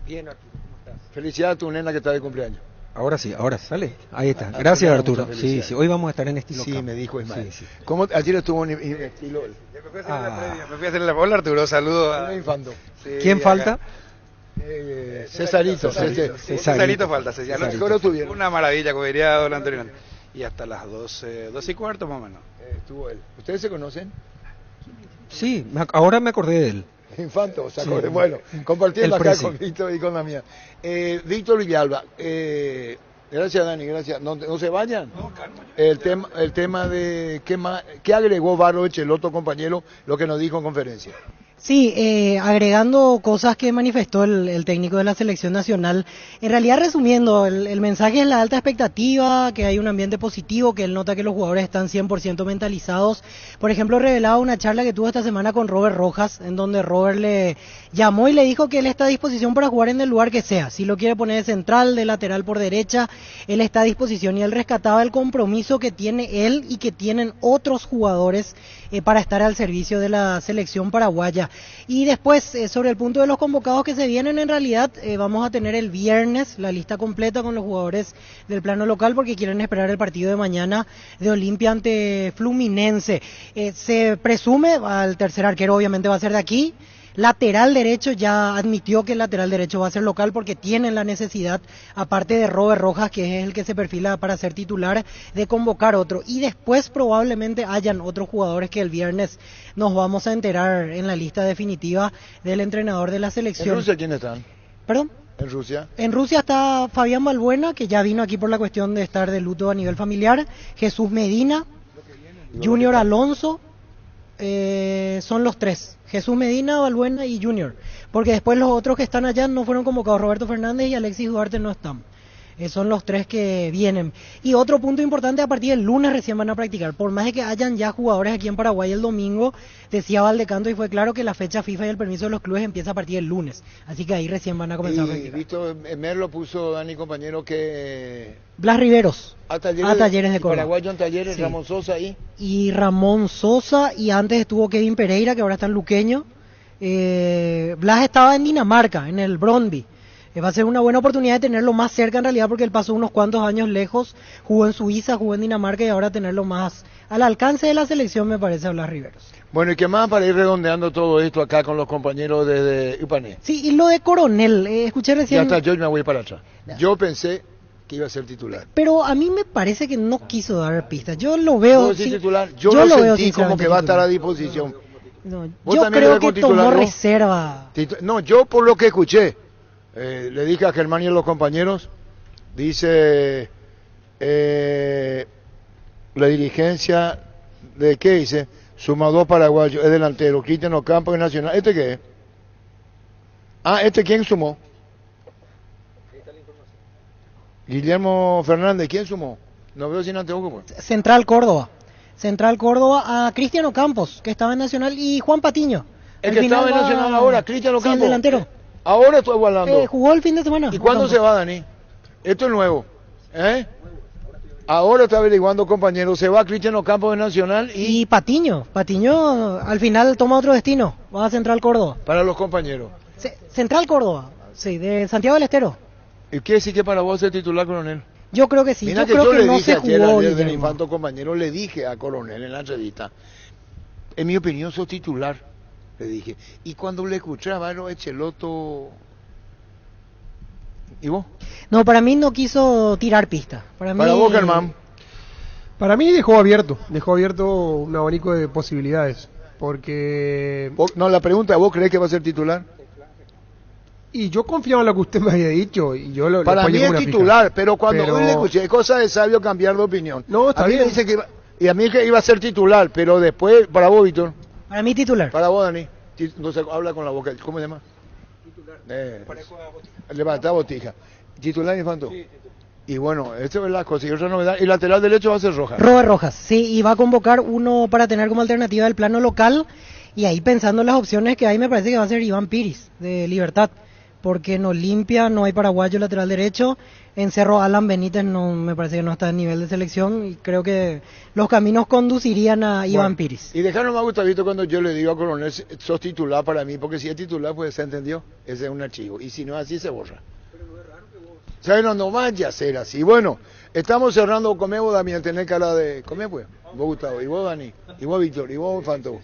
Bien, Arturo. ¿Cómo estás? Felicidades a tu nena que está de cumpleaños. Ahora sí, ahora sale. Ahí está. Gracias, Arturo. Sí, sí. Hoy vamos a estar en estilo. Sí, me dijo Ismael. Sí. ¿Cómo ayer estuvo en estilo? Me fui a hacer la Hola, Arturo. Saludos a... Sí, ¿Quién falta? Cesarito. Cesarito falta. ¿Cómo estuvieron? Una maravilla, como diría don Antonio. Y hasta las 12:15 más o menos. Estuvo él. ¿Ustedes se conocen? Sí, ahora me acordé de él. Infanto, sí. Bueno, compartiendo acá con Víctor y con la mía. Víctor Villalba, gracias Dani, gracias. ¿No se vayan? No, calma. El tema de ¿qué agregó Barro Echeloto, compañero, lo que nos dijo en conferencia? Sí, agregando cosas que manifestó el técnico de la selección nacional. En realidad, resumiendo, el mensaje es la alta expectativa, que hay un ambiente positivo, que él nota que los jugadores están 100% mentalizados. Por ejemplo, revelaba una charla que tuvo esta semana con Robert Rojas, en donde Robert le llamó y le dijo que él está a disposición para jugar en el lugar que sea. Si lo quiere poner de central, de lateral por derecha, él está a disposición, y él rescataba el compromiso que tiene él y que tienen otros jugadores para estar al servicio de la selección paraguaya. Y después, sobre el punto de los convocados que se vienen, en realidad vamos a tener el viernes la lista completa con los jugadores del plano local, porque quieren esperar el partido de mañana de Olimpia ante Fluminense. Se presume, al tercer arquero obviamente va a ser de aquí. Lateral derecho, ya admitió que el lateral derecho va a ser local porque tienen la necesidad, aparte de Robert Rojas, que es el que se perfila para ser titular, de convocar otro. Y después probablemente hayan otros jugadores que el viernes nos vamos a enterar en la lista definitiva del entrenador de la selección. ¿En Rusia quiénes están? ¿Perdón? ¿En Rusia? En Rusia está Fabián Balbuena, que ya vino aquí por la cuestión de estar de luto a nivel familiar. Jesús Medina, Junior Alonso, son los tres. Jesús Medina, Balbuena y Junior, porque después los otros que están allá no fueron convocados. Roberto Fernández y Alexis Duarte no están. Son los 3 que vienen. Y otro punto importante, a partir del lunes recién van a practicar. Por más de que hayan ya jugadores aquí en Paraguay el domingo, decía Valdecanto y fue claro que la fecha FIFA y el permiso de los clubes empieza a partir del lunes. Así que ahí recién van a comenzar a practicar. Visto, Merlo puso, Dani, compañero, que... Blas Riveros. A Talleres de Córdoba. Paraguayo en Talleres, sí. Ramón Sosa ahí. Y Ramón Sosa, y antes estuvo Kevin Pereira, que ahora está en Luqueño. Blas estaba en Dinamarca, en el Brøndby. Va a ser una buena oportunidad de tenerlo más cerca en realidad, porque él pasó unos cuantos años lejos, jugó en Suiza, jugó en Dinamarca, y ahora tenerlo más al alcance de la selección me parece a Blas Riveros. Bueno, ¿y qué más para ir redondeando todo esto acá con los compañeros de Upané? Sí, y lo de Coronel, escuché recién... Ya está, yo me voy para atrás. Yo pensé que iba a ser titular. Pero a mí me parece que no quiso dar pistas. Yo lo veo... Titular. Yo lo sentí como que va a estar a disposición. No, yo creo que tomó reserva. No, yo por lo que escuché, le dije a Germán y a los compañeros, dice la dirigencia de qué dice, suma 2 paraguayos, es delantero, Cristian Ocampo es nacional. ¿Este qué es? ¿Este quién sumó? Guillermo Fernández, ¿quién sumó? No veo sin anteojos. Central Córdoba a Cristiano Campos, que estaba en Nacional, y Juan Patiño. El que estaba en Nacional ahora, Cristiano Campos. Sí, el delantero. Ahora estoy hablando. Jugó el fin de semana. ¿Y cuándo se va, Dani? Esto es nuevo. Ahora está averiguando, compañero. Se va Cristiano Campos de Nacional y Patiño. Patiño al final toma otro destino. Va a Central Córdoba. Para los compañeros. Central Córdoba, sí, de Santiago del Estero. ¿Y qué decir que para vos es titular, Coronel? Yo creo que sí. Mira, yo creo que no se jugó. Desde el infanto, compañero, le dije a Coronel en la entrevista, en mi opinión sos titular, le dije. Y cuando le escuchaba, no, Echeloto... ¿Y vos? No, para mí no quiso tirar pista. Para vos, Germán. Para mí dejó abierto un abanico de posibilidades. Porque... No, la pregunta, ¿vos creés que va a ser titular? Y yo confiaba en lo que usted me había dicho. Y yo para mí es titular, pero cuando hoy le escuché, es cosa de sabio cambiar de opinión. No, está bien. Dice que y a mí que iba a ser titular, pero después, para vos, Víctor. Para mí titular. Para vos, Dani. Entonces habla con la boca. ¿Cómo se llama? Levanta botija. ¿Titular infanto? Sí, titular. Y bueno, esto es la cosa. Y otra novedad. Y lateral derecho va a ser Rojas. Robert Rojas, sí, y va a convocar uno para tener como alternativa el plano local. Y ahí pensando en las opciones que hay, me parece que va a ser Iván Piris, de Libertad. Porque en Olimpia no hay paraguayo lateral derecho. En Cerro Alan Benítez no, me parece que no está en nivel de selección. Y creo que los caminos conducirían a Iván Piris. Y dejaron más Gustavito cuando yo le digo a Coronel, sos titular para mí, porque si es titular, pues se entendió. Ese es un archivo. Y si no es así, se borra. Pero no es raro que vos... O sea, no vaya a ser así. Bueno, estamos cerrando. Comé vos, Damián, tenés cara de... Comé pues. Vos, Gustavo. Y vos, Dani. Y vos, Víctor. Y vos, Fanto.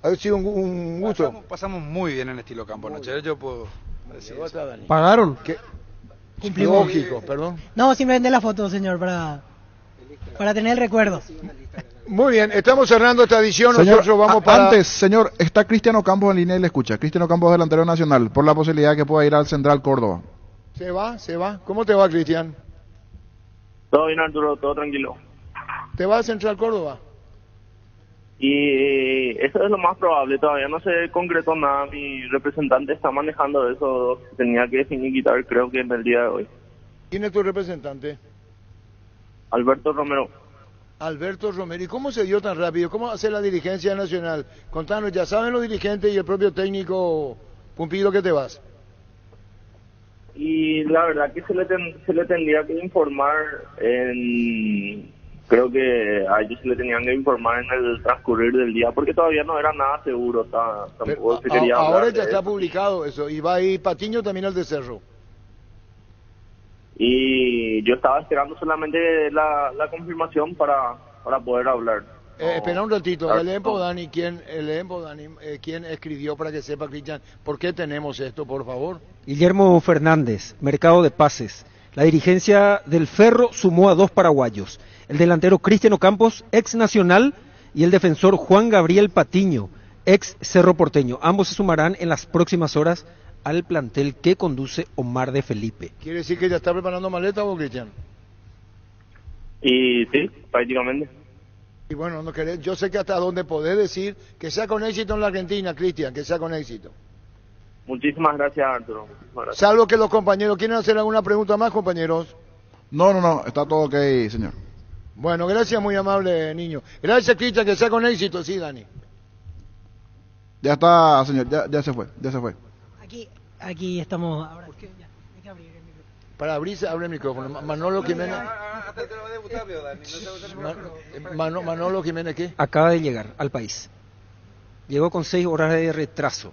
Ha sido un gusto. Pasamos muy bien en estilo campo noche. Yo puedo... ¿Pagaron? ¿Qué? Lógico, perdón. No, simplemente la foto, señor, para tener el recuerdo. Muy bien, estamos cerrando esta edición. Señor, nosotros vamos para... Antes, señor, está Cristiano Campos en línea y le escucha. Cristiano Campos, delantero nacional, por la posibilidad que pueda ir al Central Córdoba. Se va. ¿Cómo te va, Cristian? Todo bien, Arturo, todo tranquilo. ¿Te va al Central Córdoba? Y eso es lo más probable, todavía no se concretó nada, mi representante está manejando eso, tenía que finiquitar creo que en el día de hoy. ¿Quién es tu representante? Alberto Romero. Alberto Romero, ¿y cómo se dio tan rápido? ¿Cómo hace la dirigencia nacional? Contanos, ya saben los dirigentes y el propio técnico Pumpido que te vas. Y la verdad que se le tendría que informar creo que a ellos se le tenían que informar en el transcurrir del día, porque todavía no era nada seguro. Tampoco se quería ahora ya está publicado eso, y va a ir Patiño también al de Cerro. Y yo estaba esperando solamente la confirmación para poder hablar. Espera un ratito, leen por Dani, ¿quién escribió para que sepa, Cristian, por qué tenemos esto, por favor? Guillermo Fernández, Mercado de Pases. La dirigencia del Ferro sumó a 2 paraguayos. El delantero Cristiano Campos, ex Nacional, y el defensor Juan Gabriel Patiño, ex Cerro Porteño. Ambos se sumarán en las próximas horas al plantel que conduce Omar de Felipe. ¿Quiere decir que ya está preparando maleta o Cristian? Y sí, prácticamente. Y bueno, yo sé que hasta donde podés decir que sea con éxito en la Argentina, Cristian, que sea con éxito. Muchísimas gracias, Arturo. Muchísimas gracias. Salvo que los compañeros, ¿quieren hacer alguna pregunta más, compañeros? No, está todo ok, señor. Bueno, gracias, muy amable, niño. Gracias, Cristian, que sea con éxito, sí, Dani. Ya está, señor, ya se fue. Aquí estamos. Ahora es que ya, hay que abrir el micrófono. Para abrirse, abre el micrófono. Manolo Jiménez. Manolo Jiménez, ¿qué? Acaba de llegar al país. Llegó con 6 horas de retraso.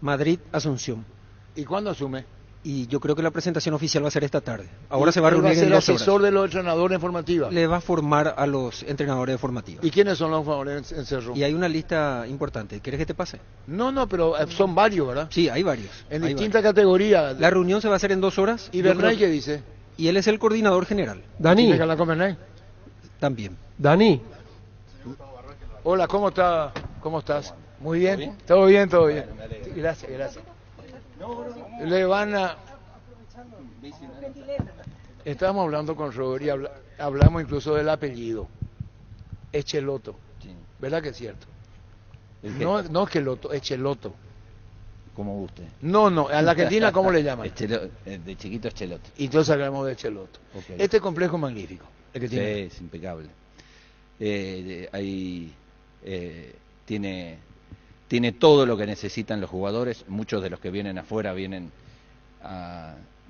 Madrid-Asunción. ¿Y cuándo asume? Y yo creo que la presentación oficial va a ser esta tarde. Ahora se va a reunir en 2 horas. ¿Va a ser asesor de los entrenadores en formativa? Le va a formar a los entrenadores de formativa. ¿Y quiénes son los jugadores en Cerro? Y hay una lista importante. ¿Quieres que te pase? No, pero son varios, ¿verdad? Sí, hay varios. En distintas categorías. La reunión se va a hacer en 2 horas. ¿Y Bernay qué dice? Y él es el coordinador general. Dani. ¿Tiene que hablar con Bernay? También. Dani. Hola, ¿cómo está? ¿Cómo estás? Muy bien. ¿Todo bien? Todo bien. Gracias. Le van a... Estábamos hablando con Robert y hablamos incluso del apellido. Echeloto. Sí. ¿Verdad que es cierto? No es Cheloto, es Cheloto. Como guste. No, a la Argentina, ¿cómo le llaman? De chiquito es Cheloto. Y entonces hablamos de Cheloto. Okay. Este complejo es magnífico. El que tiene. Sí, es impecable. Tiene todo lo que necesitan los jugadores. Muchos de los que vienen afuera vienen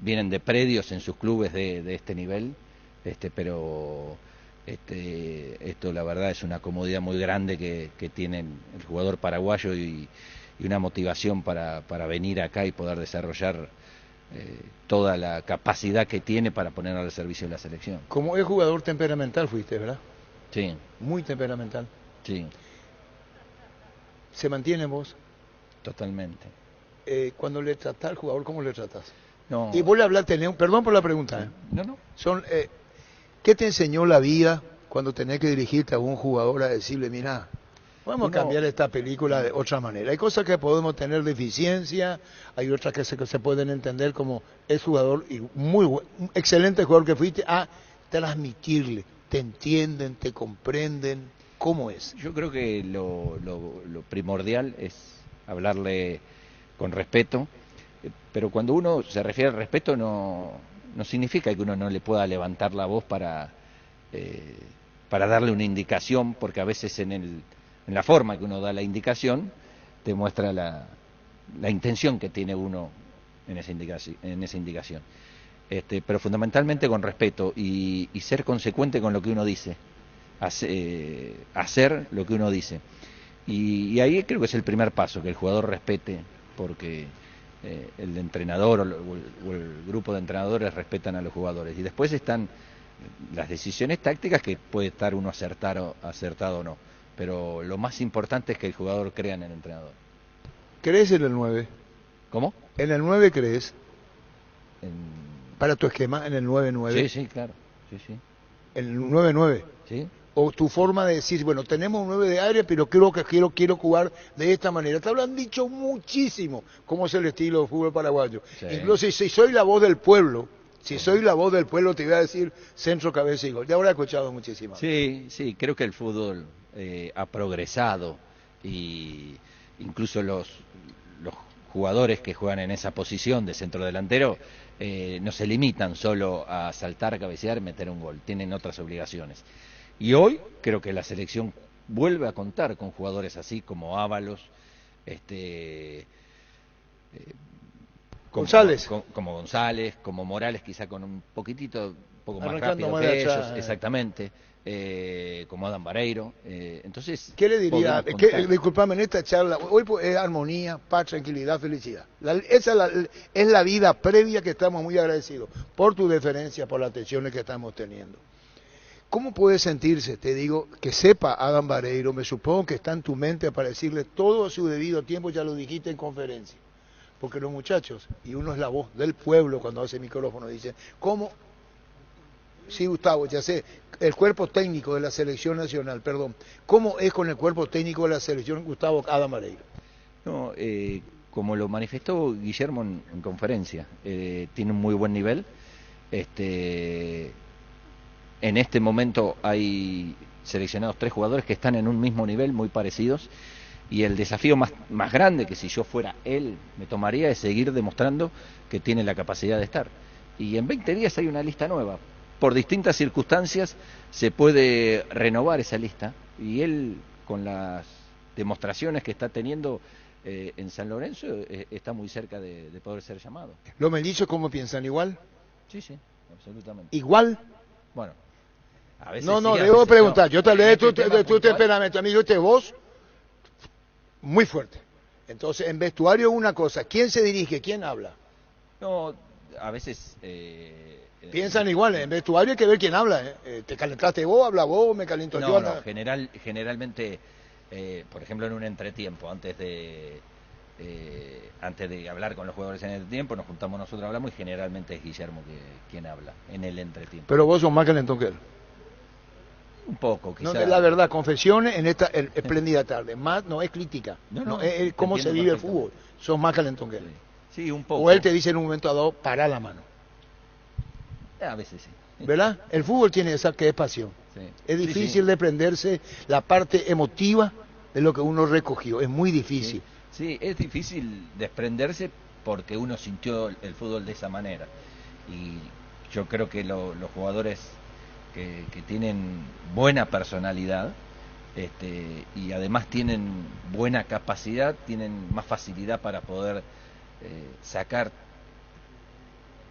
de predios en sus clubes de este nivel, pero esto la verdad es una comodidad muy grande que tiene el jugador paraguayo y una motivación para venir acá y poder desarrollar toda la capacidad que tiene para ponerlo al servicio de la selección. Como es jugador temperamental fuiste, ¿verdad? Sí. Muy temperamental. Sí. ¿Se mantiene vos? Totalmente. Cuando le tratás al jugador, ¿cómo le tratás? No. Y vos le hablaste, perdón por la pregunta. No. ¿Qué te enseñó la vida cuando tenés que dirigirte a un jugador a decirle, mira, vamos a cambiar esta película de otra manera? Hay cosas que podemos tener deficiencia, hay otras que se pueden entender como es jugador y un excelente jugador que fuiste, a transmitirle, te entienden, te comprenden. ¿Cómo es? Yo creo que lo primordial es hablarle con respeto, pero cuando uno se refiere al respeto no significa que uno no le pueda levantar la voz para darle una indicación, porque a veces en la forma que uno da la indicación te muestra la intención que tiene uno en esa indicación. Pero fundamentalmente con respeto y ser consecuente con lo que uno dice. Hacer lo que uno dice y ahí creo que es el primer paso, que el jugador respete, porque el entrenador o el grupo de entrenadores respetan a los jugadores, y después están las decisiones tácticas que puede estar uno acertado o no, pero lo más importante es que el jugador crea en el entrenador. ¿Crees en el 9? ¿Cómo? ¿En el 9 crees? Para tu esquema, en el 9-9. Sí, claro. Sí. ¿En el 9-9? Sí. O tu forma de decir, bueno, tenemos un 9 de área, pero quiero jugar de esta manera. Te lo han dicho muchísimo, cómo es el estilo de fútbol paraguayo. Sí. Incluso si soy la voz del pueblo, te voy a decir centro, cabeza y gol. Ya habrá escuchado muchísimo. Sí, creo que el fútbol ha progresado, y incluso los jugadores que juegan en esa posición de centrodelantero no se limitan solo a saltar, cabecear, meter un gol. Tienen otras obligaciones. Y hoy creo que la selección vuelve a contar con jugadores así como Ábalos, González, como González, como Morales, quizá con un poco más arrancando rápido que ellos, exactamente, como Adam Vareiro. Entonces, ¿qué le diría? Disculpame, en esta charla, hoy es armonía, paz, tranquilidad, felicidad. Esa es la vida previa que estamos muy agradecidos por tu deferencia, por las atenciones que estamos teniendo. ¿Cómo puede sentirse, te digo, que sepa Adam Vareiro? Me supongo que está en tu mente para decirle todo a su debido tiempo, ya lo dijiste en conferencia. Porque los muchachos, y uno es la voz del pueblo cuando hace micrófono, dicen, ¿cómo? Sí, Gustavo, ya sé, el cuerpo técnico de la selección nacional, perdón. ¿Cómo es con el cuerpo técnico de la selección, Gustavo, Adam Vareiro? No, como lo manifestó Guillermo en conferencia, tiene un muy buen nivel. En este momento hay seleccionados 3 jugadores que están en un mismo nivel, muy parecidos, y el desafío más grande, que si yo fuera él me tomaría, es seguir demostrando que tiene la capacidad de estar. Y en 20 días hay una lista nueva, por distintas circunstancias se puede renovar esa lista, y él, con las demostraciones que está teniendo en San Lorenzo, está muy cerca de poder ser llamado. ¿Los mellizos cómo piensan? ¿Igual? Sí, absolutamente. ¿Igual? Bueno, a veces no, sí, debo veces preguntar. no. Yo tal vez tu temperamento, amigo, vos, muy fuerte. Entonces, en vestuario una cosa, ¿quién se dirige? ¿Quién habla? No, a veces... Piensan igual, en vestuario hay que ver quién habla. ¿Te calentaste vos, habla vos, me caliento yo? No, generalmente, por ejemplo, en un entretiempo, antes de hablar con los jugadores en el entretiempo, nos juntamos nosotros, hablamos, y generalmente es Guillermo quien habla en el entretiempo. Pero vos sos más calentón que él. Un poco, quizás. No, es la verdad, confesiones en esta espléndida tarde. Más no es crítica, no es cómo se vive el fútbol. Sos más calentón que él. Sí, un poco. O él te dice en un momento dado, para la mano. A veces sí. ¿Verdad? El fútbol tiene esa que es pasión. Sí. Es difícil desprenderse la parte emotiva de lo que uno recogió. Es muy difícil. Sí, es difícil desprenderse porque uno sintió el fútbol de esa manera. Y yo creo que los jugadores que tienen buena personalidad, y además tienen buena capacidad, tienen más facilidad para poder sacar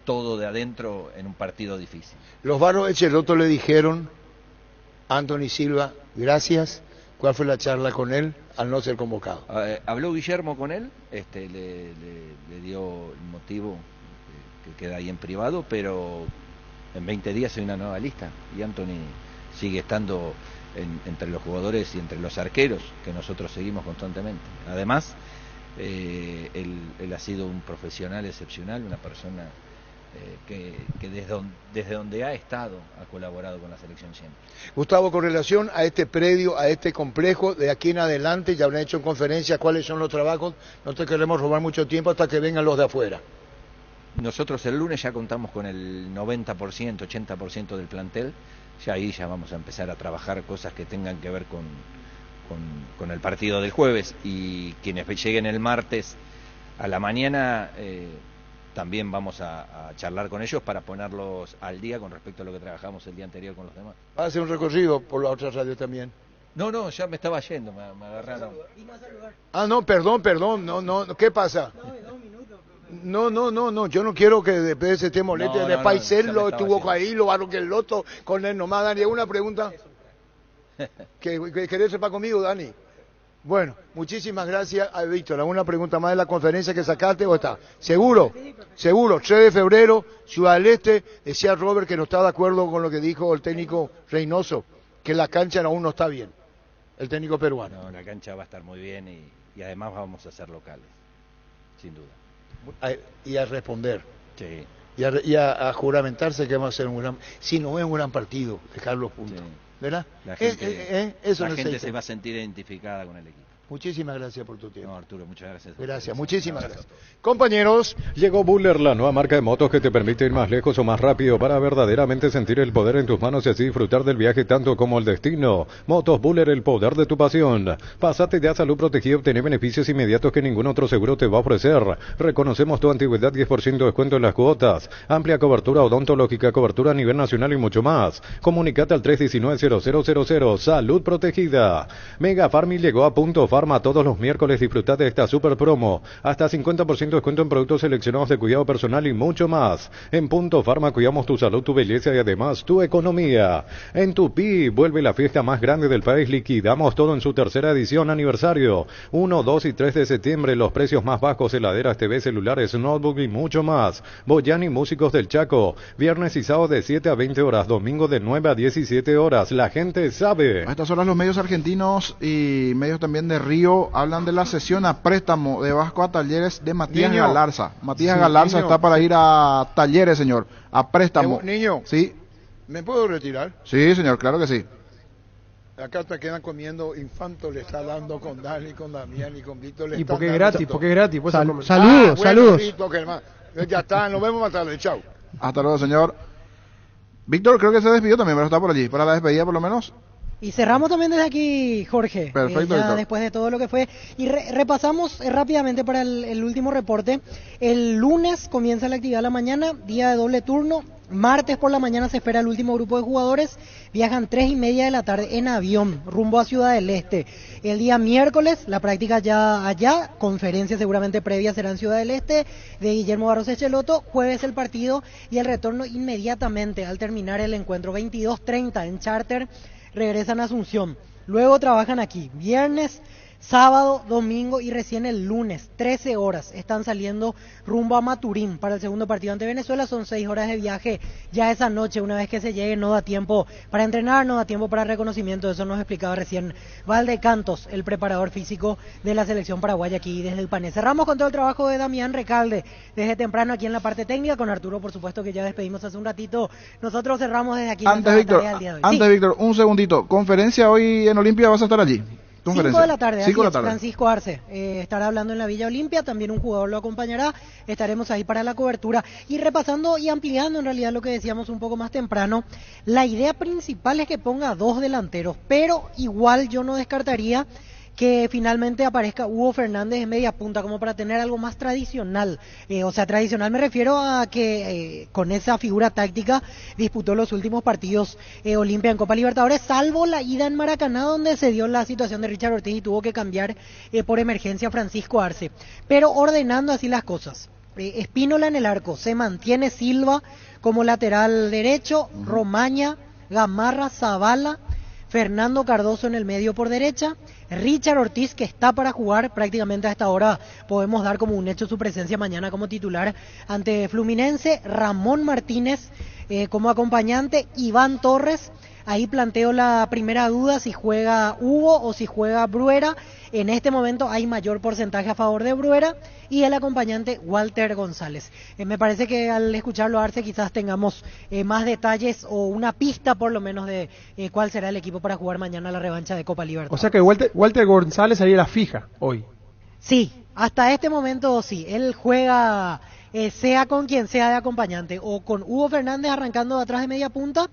todo de adentro en un partido difícil. Los varos Echeloto le dijeron a Anthony Silva, gracias. ¿Cuál fue la charla con él al no ser convocado? Habló Guillermo con él, le dio el motivo que queda ahí en privado, pero en 20 días hay una nueva lista y Anthony sigue estando entre los jugadores y entre los arqueros que nosotros seguimos constantemente. Además, él ha sido un profesional excepcional, una persona que desde donde ha estado ha colaborado con la selección siempre. Gustavo, con relación a este predio, a este complejo, de aquí en adelante ya habrán hecho en conferencia cuáles son los trabajos. No te queremos robar mucho tiempo hasta que vengan los de afuera. Nosotros el lunes ya contamos con el 90%, 80% del plantel. Ya ahí ya vamos a empezar a trabajar cosas que tengan que ver con el partido del jueves, y quienes lleguen el martes a la mañana también vamos a charlar con ellos para ponerlos al día con respecto a lo que trabajamos el día anterior con los demás. ¿Va a hacer un recorrido por la otra radio también? No, ya me estaba yendo, me agarraron. Ah, no, perdón, no, ¿qué pasa? No, yo no quiero que después se esté moleste. De Paisel lo estuvo ahí, lo varo que el loto con él nomás. Dani, ¿alguna pregunta? ¿Que querés sepa conmigo, Dani? Bueno, muchísimas gracias a Víctor. ¿Alguna pregunta más de la conferencia que sacaste o está? ¿Seguro? 3 de febrero, Ciudad del Este. Decía Robert que no está de acuerdo con lo que dijo el técnico Reynoso, que la cancha aún no está bien, el técnico peruano. No, la cancha va a estar muy bien y además vamos a ser locales, sin duda. Y a responder. Sí. Y a juramentarse que vamos a ser un gran... Si no es un gran partido, dejar los puntos. Sí. ¿Verdad? La gente se va a sentir identificada con el equipo. Muchísimas gracias por tu tiempo. No, Arturo, muchas gracias. Gracias, muchísimas gracias. Compañeros, llegó Buller, la nueva marca de motos que te permite ir más lejos o más rápido para verdaderamente sentir el poder en tus manos y así disfrutar del viaje tanto como el destino. Motos Buller, el poder de tu pasión. Pásate ya a Salud Protegida y obtener beneficios inmediatos que ningún otro seguro te va a ofrecer. Reconocemos tu antigüedad, 10% de descuento en las cuotas, amplia cobertura odontológica, cobertura a nivel nacional y mucho más. Comunicate al 319-0000. Salud Protegida. Mega Farming llegó a Punto Farma todos los miércoles. Disfruta de esta super promo. Hasta 50% de descuento en productos seleccionados de cuidado personal y mucho más. En Punto Farma cuidamos tu salud, tu belleza y además tu economía. En Tupí vuelve la fiesta más grande del país. Liquidamos todo en su tercera edición aniversario. 1, 2 y 3 de septiembre. Los precios más bajos: heladeras, TV, celulares, notebook y mucho más. Boyani Músicos del Chaco. Viernes y sábado de 7 a 20 horas. Domingo de 9 a 17 horas. La gente sabe. A estas horas los medios argentinos y medios también de Río hablan de la cesión a préstamo de Vasco a Talleres de Matías Galarza. Matías Galarza está para ir a Talleres, señor, a préstamo. Niño, ¿sí? ¿Me puedo retirar? Sí, señor, claro que sí. Acá te quedan comiendo, Infanto le está dando con Dani, con Damián y con Víctor. Y porque es gratis, Pues saludos, bueno, saludos. Víctor, ya está, nos vemos más tarde, chao. Hasta luego, señor. Víctor creo que se despidió también, pero está por allí, para la despedida por lo menos. Y cerramos también desde aquí, Jorge. Perfecto, ya después de todo lo que fue. Y repasamos rápidamente para el último reporte. El lunes comienza la actividad de la mañana, día de doble turno. Martes por la mañana se espera el último grupo de jugadores. Viajan 3:30 de la tarde en avión rumbo a Ciudad del Este. El día miércoles la práctica ya allá, conferencia seguramente previa será en Ciudad del Este de Guillermo Barros Schelotto. Jueves el partido y el retorno inmediatamente al terminar el encuentro. 22:30 en charter regresan a Asunción. Luego trabajan aquí viernes, sábado, domingo y recién el lunes, 13 horas, están saliendo rumbo a Maturín para el segundo partido ante Venezuela. Son 6 horas de viaje ya esa noche. Una vez que se llegue no da tiempo para entrenar, no da tiempo para reconocimiento. Eso nos explicaba recién Valdecantos, el preparador físico de la selección paraguaya aquí desde el PANE. Cerramos con todo el trabajo de Damián Recalde desde temprano aquí en la parte técnica, con Arturo por supuesto que ya despedimos hace un ratito. Nosotros cerramos desde aquí. Antes Víctor, un segundito, conferencia hoy en Olimpia, ¿vas a estar allí? 5 de la tarde, 5 de la tarde. Francisco Arce estará hablando en la Villa Olimpia, también un jugador lo acompañará, estaremos ahí para la cobertura. Y repasando y ampliando en realidad lo que decíamos un poco más temprano, la idea principal es que ponga 2 delanteros, pero igual yo no descartaría que finalmente aparezca Hugo Fernández en media punta, como para tener algo más tradicional. O sea, tradicional me refiero a que con esa figura táctica disputó los últimos partidos Olimpia en Copa Libertadores, salvo la ida en Maracaná, donde se dio la situación de Richard Ortiz y tuvo que cambiar por emergencia Francisco Arce. Pero ordenando así las cosas. Espínola en el arco, se mantiene Silva como lateral derecho, Romaña, Gamarra, Zavala, Fernando Cardoso en el medio por derecha, Richard Ortiz, que está para jugar prácticamente a esta hora, podemos dar como un hecho su presencia mañana como titular ante Fluminense, Ramón Martínez como acompañante, Iván Torres. Ahí planteo la primera duda, si juega Hugo o si juega Bruera. En este momento hay mayor porcentaje a favor de Bruera y el acompañante Walter González. Me parece que al escucharlo a Arce quizás tengamos más detalles o una pista por lo menos de cuál será el equipo para jugar mañana la revancha de Copa Libertadores. O sea que Walter González sería la fija hoy. Sí, hasta este momento sí. Él juega sea con quien sea de acompañante, o con Hugo Fernández arrancando de atrás de media punta,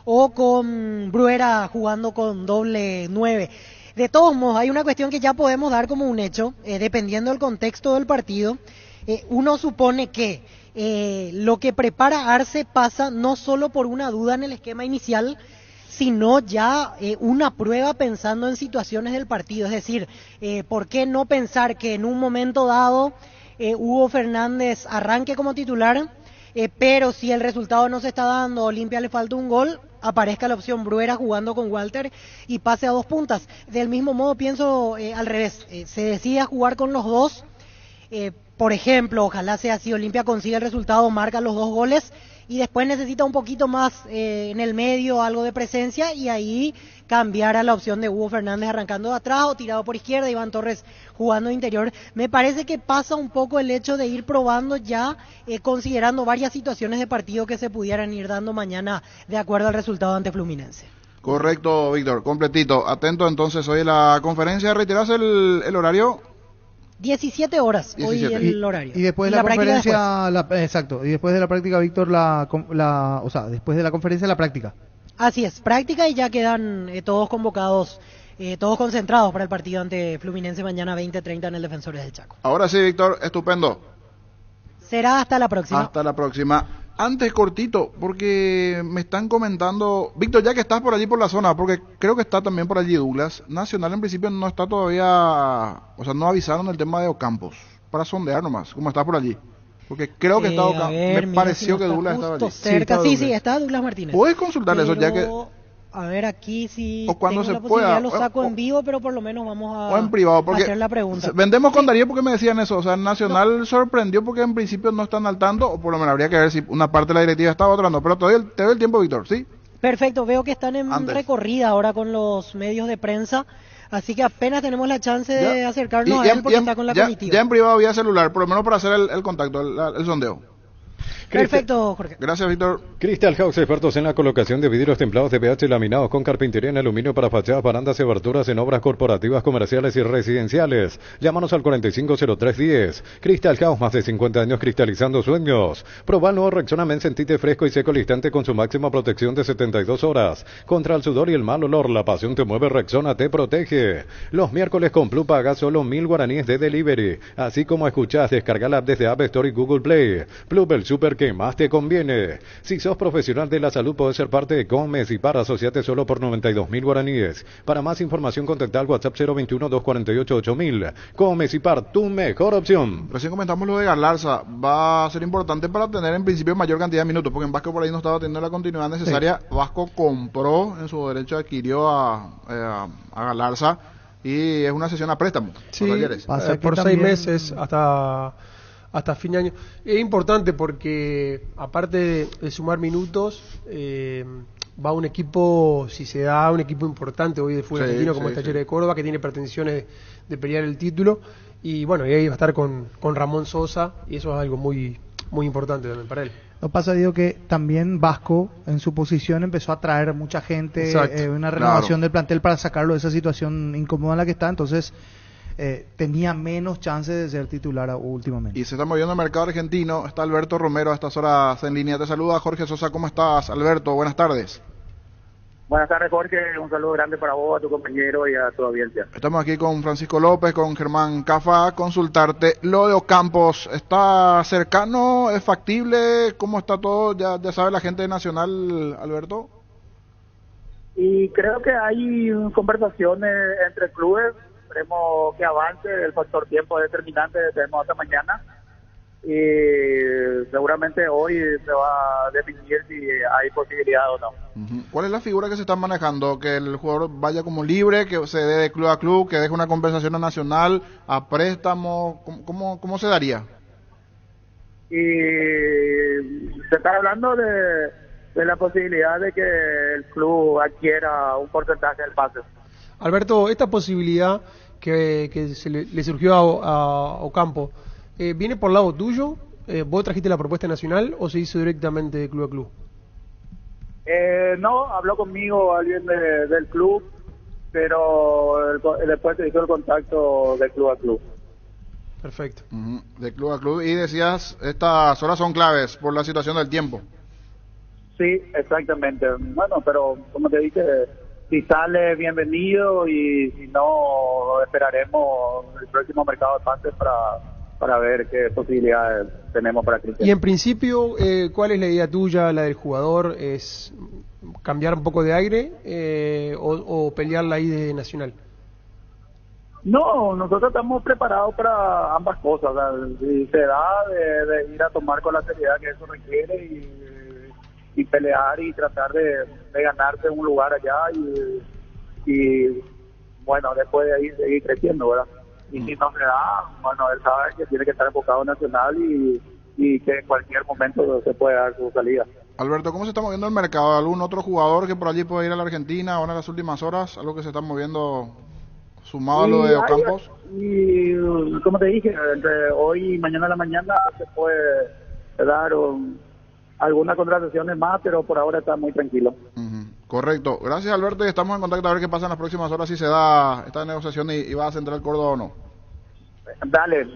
o con Bruera jugando con doble 9. De todos modos, hay una cuestión que ya podemos dar como un hecho, dependiendo del contexto del partido. Uno supone que lo que prepara Arce pasa no solo por una duda en el esquema inicial, sino ya una prueba pensando en situaciones del partido. Es decir, ¿por qué no pensar que en un momento dado Hugo Fernández arranque como titular? Pero si el resultado no se está dando, Olimpia le falta un gol, aparezca la opción Bruera jugando con Walter y pase a 2 puntas. Del mismo modo pienso al revés, se decide a jugar con los dos, por ejemplo, ojalá sea así, Olimpia consigue el resultado, marca los 2 goles y después necesita un poquito más en el medio, algo de presencia, y ahí cambiar a la opción de Hugo Fernández arrancando de atrás o tirado por izquierda, Iván Torres jugando de interior. Me parece que pasa un poco el hecho de ir probando ya, considerando varias situaciones de partido que se pudieran ir dando mañana de acuerdo al resultado ante Fluminense. Correcto, Víctor, completito. Atento entonces hoy en la conferencia. ¿Retirás el horario? 17 horas 17. Hoy el horario. Y después de la conferencia, exacto, y después de la práctica, Víctor, o sea, después de la conferencia, la práctica. Así es, práctica, y ya quedan todos convocados, todos concentrados para el partido ante Fluminense mañana 20:30 en el Defensores del Chaco. Ahora sí, Víctor, estupendo. Será hasta la próxima. Hasta la próxima. Antes cortito, porque me están comentando, Víctor, ya que estás por allí por la zona, porque creo que está también por allí Douglas, Nacional en principio no está todavía, o sea, no avisaron el tema de Ocampos, para sondear nomás, como está por allí, porque creo que está Ocampos, me pareció que Douglas estaba allí. Cerca, sí, está Douglas Martínez. ¿Puedes consultar eso ya que...? A ver, aquí sí o cuando tengo se la posibilidad, pueda, lo saco en vivo, pero por lo menos vamos a, o en privado, porque hacer la pregunta. Vendemos con Darío porque me decían eso, o sea, Nacional sorprendió porque en principio no están al tanto, o por lo menos habría que ver si una parte de la directiva está, otra no, pero todavía te doy el tiempo, Víctor, ¿sí? Perfecto, veo que están en recorrida ahora con los medios de prensa, así que apenas tenemos la chance de acercarnos a él porque está con la comitiva. Ya en privado vía celular, por lo menos para hacer el contacto, el sondeo. Perfecto, Jorge. Gracias, Víctor. Crystal House, expertos en la colocación de vidrios templados de pH laminados con carpintería en aluminio para fachadas, barandas y aberturas en obras corporativas, comerciales y residenciales. Llámanos al 450310. Crystal House, más de 50 años cristalizando sueños. Proba el nuevo Rexona Men, sentite fresco y seco al instante con su máxima protección de 72 horas. Contra el sudor y el mal olor, la pasión te mueve, Rexona te protege. Los miércoles con Plus pagas solo 1.000 guaraníes de delivery. Así como escuchás, descarga la app desde App Store y Google Play. Plus, el super que más te conviene. Si sos profesional de la salud, podés ser parte de Comes y para asociarte solo por 92.000 guaraníes. Para más información, contacta al WhatsApp 021-248-8000. Comes y Par, tu mejor opción. Recién comentamos lo de Galarza. Va a ser importante para tener en principio mayor cantidad de minutos, porque en Vasco por ahí no estaba teniendo la continuidad necesaria. Sí. Vasco compró, en su derecho adquirió a Galarza, y es una sesión a préstamo. Sí, por 6 meses hasta fin de año. Es importante porque, aparte de sumar minutos, va un equipo, si se da, un equipo importante hoy de fútbol argentino, como Talleres de Córdoba, que tiene pretensiones de pelear el título. Y bueno, y ahí va a estar con Ramón Sosa, y eso es algo muy, muy importante también para él. Lo pasa, digo, que también Vasco en su posición empezó a traer mucha gente, una renovación del plantel para sacarlo de esa situación incómoda en la que está, entonces tenía menos chances de ser titular últimamente. Y se está moviendo el mercado argentino. Está Alberto Romero a estas horas en línea. Te saluda Jorge Sosa. ¿Cómo estás, Alberto? Buenas tardes. Buenas tardes, Jorge. Un saludo grande para vos, a tu compañero y a tu audiencia. Estamos aquí con Francisco López, con Germán Cafa, a consultarte. Lo de Ocampos, ¿está cercano? ¿Es factible? ¿Cómo está todo? ¿Ya sabe la gente de Nacional, Alberto? Y creo que hay conversaciones entre clubes. Esperemos que avance. El factor tiempo es determinante. Tenemos hasta mañana. Y seguramente hoy se va a definir si hay posibilidad o no. ¿Cuál es la figura que se está manejando? ¿Que el jugador vaya como libre, que se dé de club a club, que deje una compensación a Nacional, a préstamo? ¿Cómo se daría? Y se está hablando de la posibilidad de que el club adquiera un porcentaje del pase. Alberto, esta posibilidad que le surgió a Ocampo, ¿viene por lado tuyo? ¿Vos trajiste la propuesta nacional o se hizo directamente de club a club? No, habló conmigo alguien del club, pero después te hizo el contacto de club a club. Perfecto. De club a club. Y decías, estas horas son claves por la situación del tiempo. Sí, exactamente. Bueno, pero como te dije, si sale, bienvenido, y si no, esperaremos el próximo mercado de pases para ver qué posibilidades tenemos para Cristian. Y en principio, ¿cuál es la idea tuya, la del jugador? ¿Es cambiar un poco de aire o pelearla ahí de Nacional? No, nosotros estamos preparados para ambas cosas. O sea, si se da de ir a tomar con la seriedad que eso requiere y pelear y tratar de ganarse un lugar allá y bueno, después de ahí seguir creciendo, ¿verdad? Y si no se da, bueno, él sabe que tiene que estar enfocado en Nacional y que en cualquier momento se puede dar su salida. Alberto, ¿cómo se está moviendo el mercado? ¿Algún otro jugador que por allí puede ir a la Argentina ahora en las últimas horas? ¿Algo que se está moviendo sumado a lo de Ocampos? Y como te dije, entre hoy y mañana a la mañana se puede dar algunas contrataciones más, pero por ahora está muy tranquilo. Correcto. Gracias, Alberto, y estamos en contacto a ver qué pasa en las próximas horas, si se da esta negociación y va a Central Córdoba o no. Dale.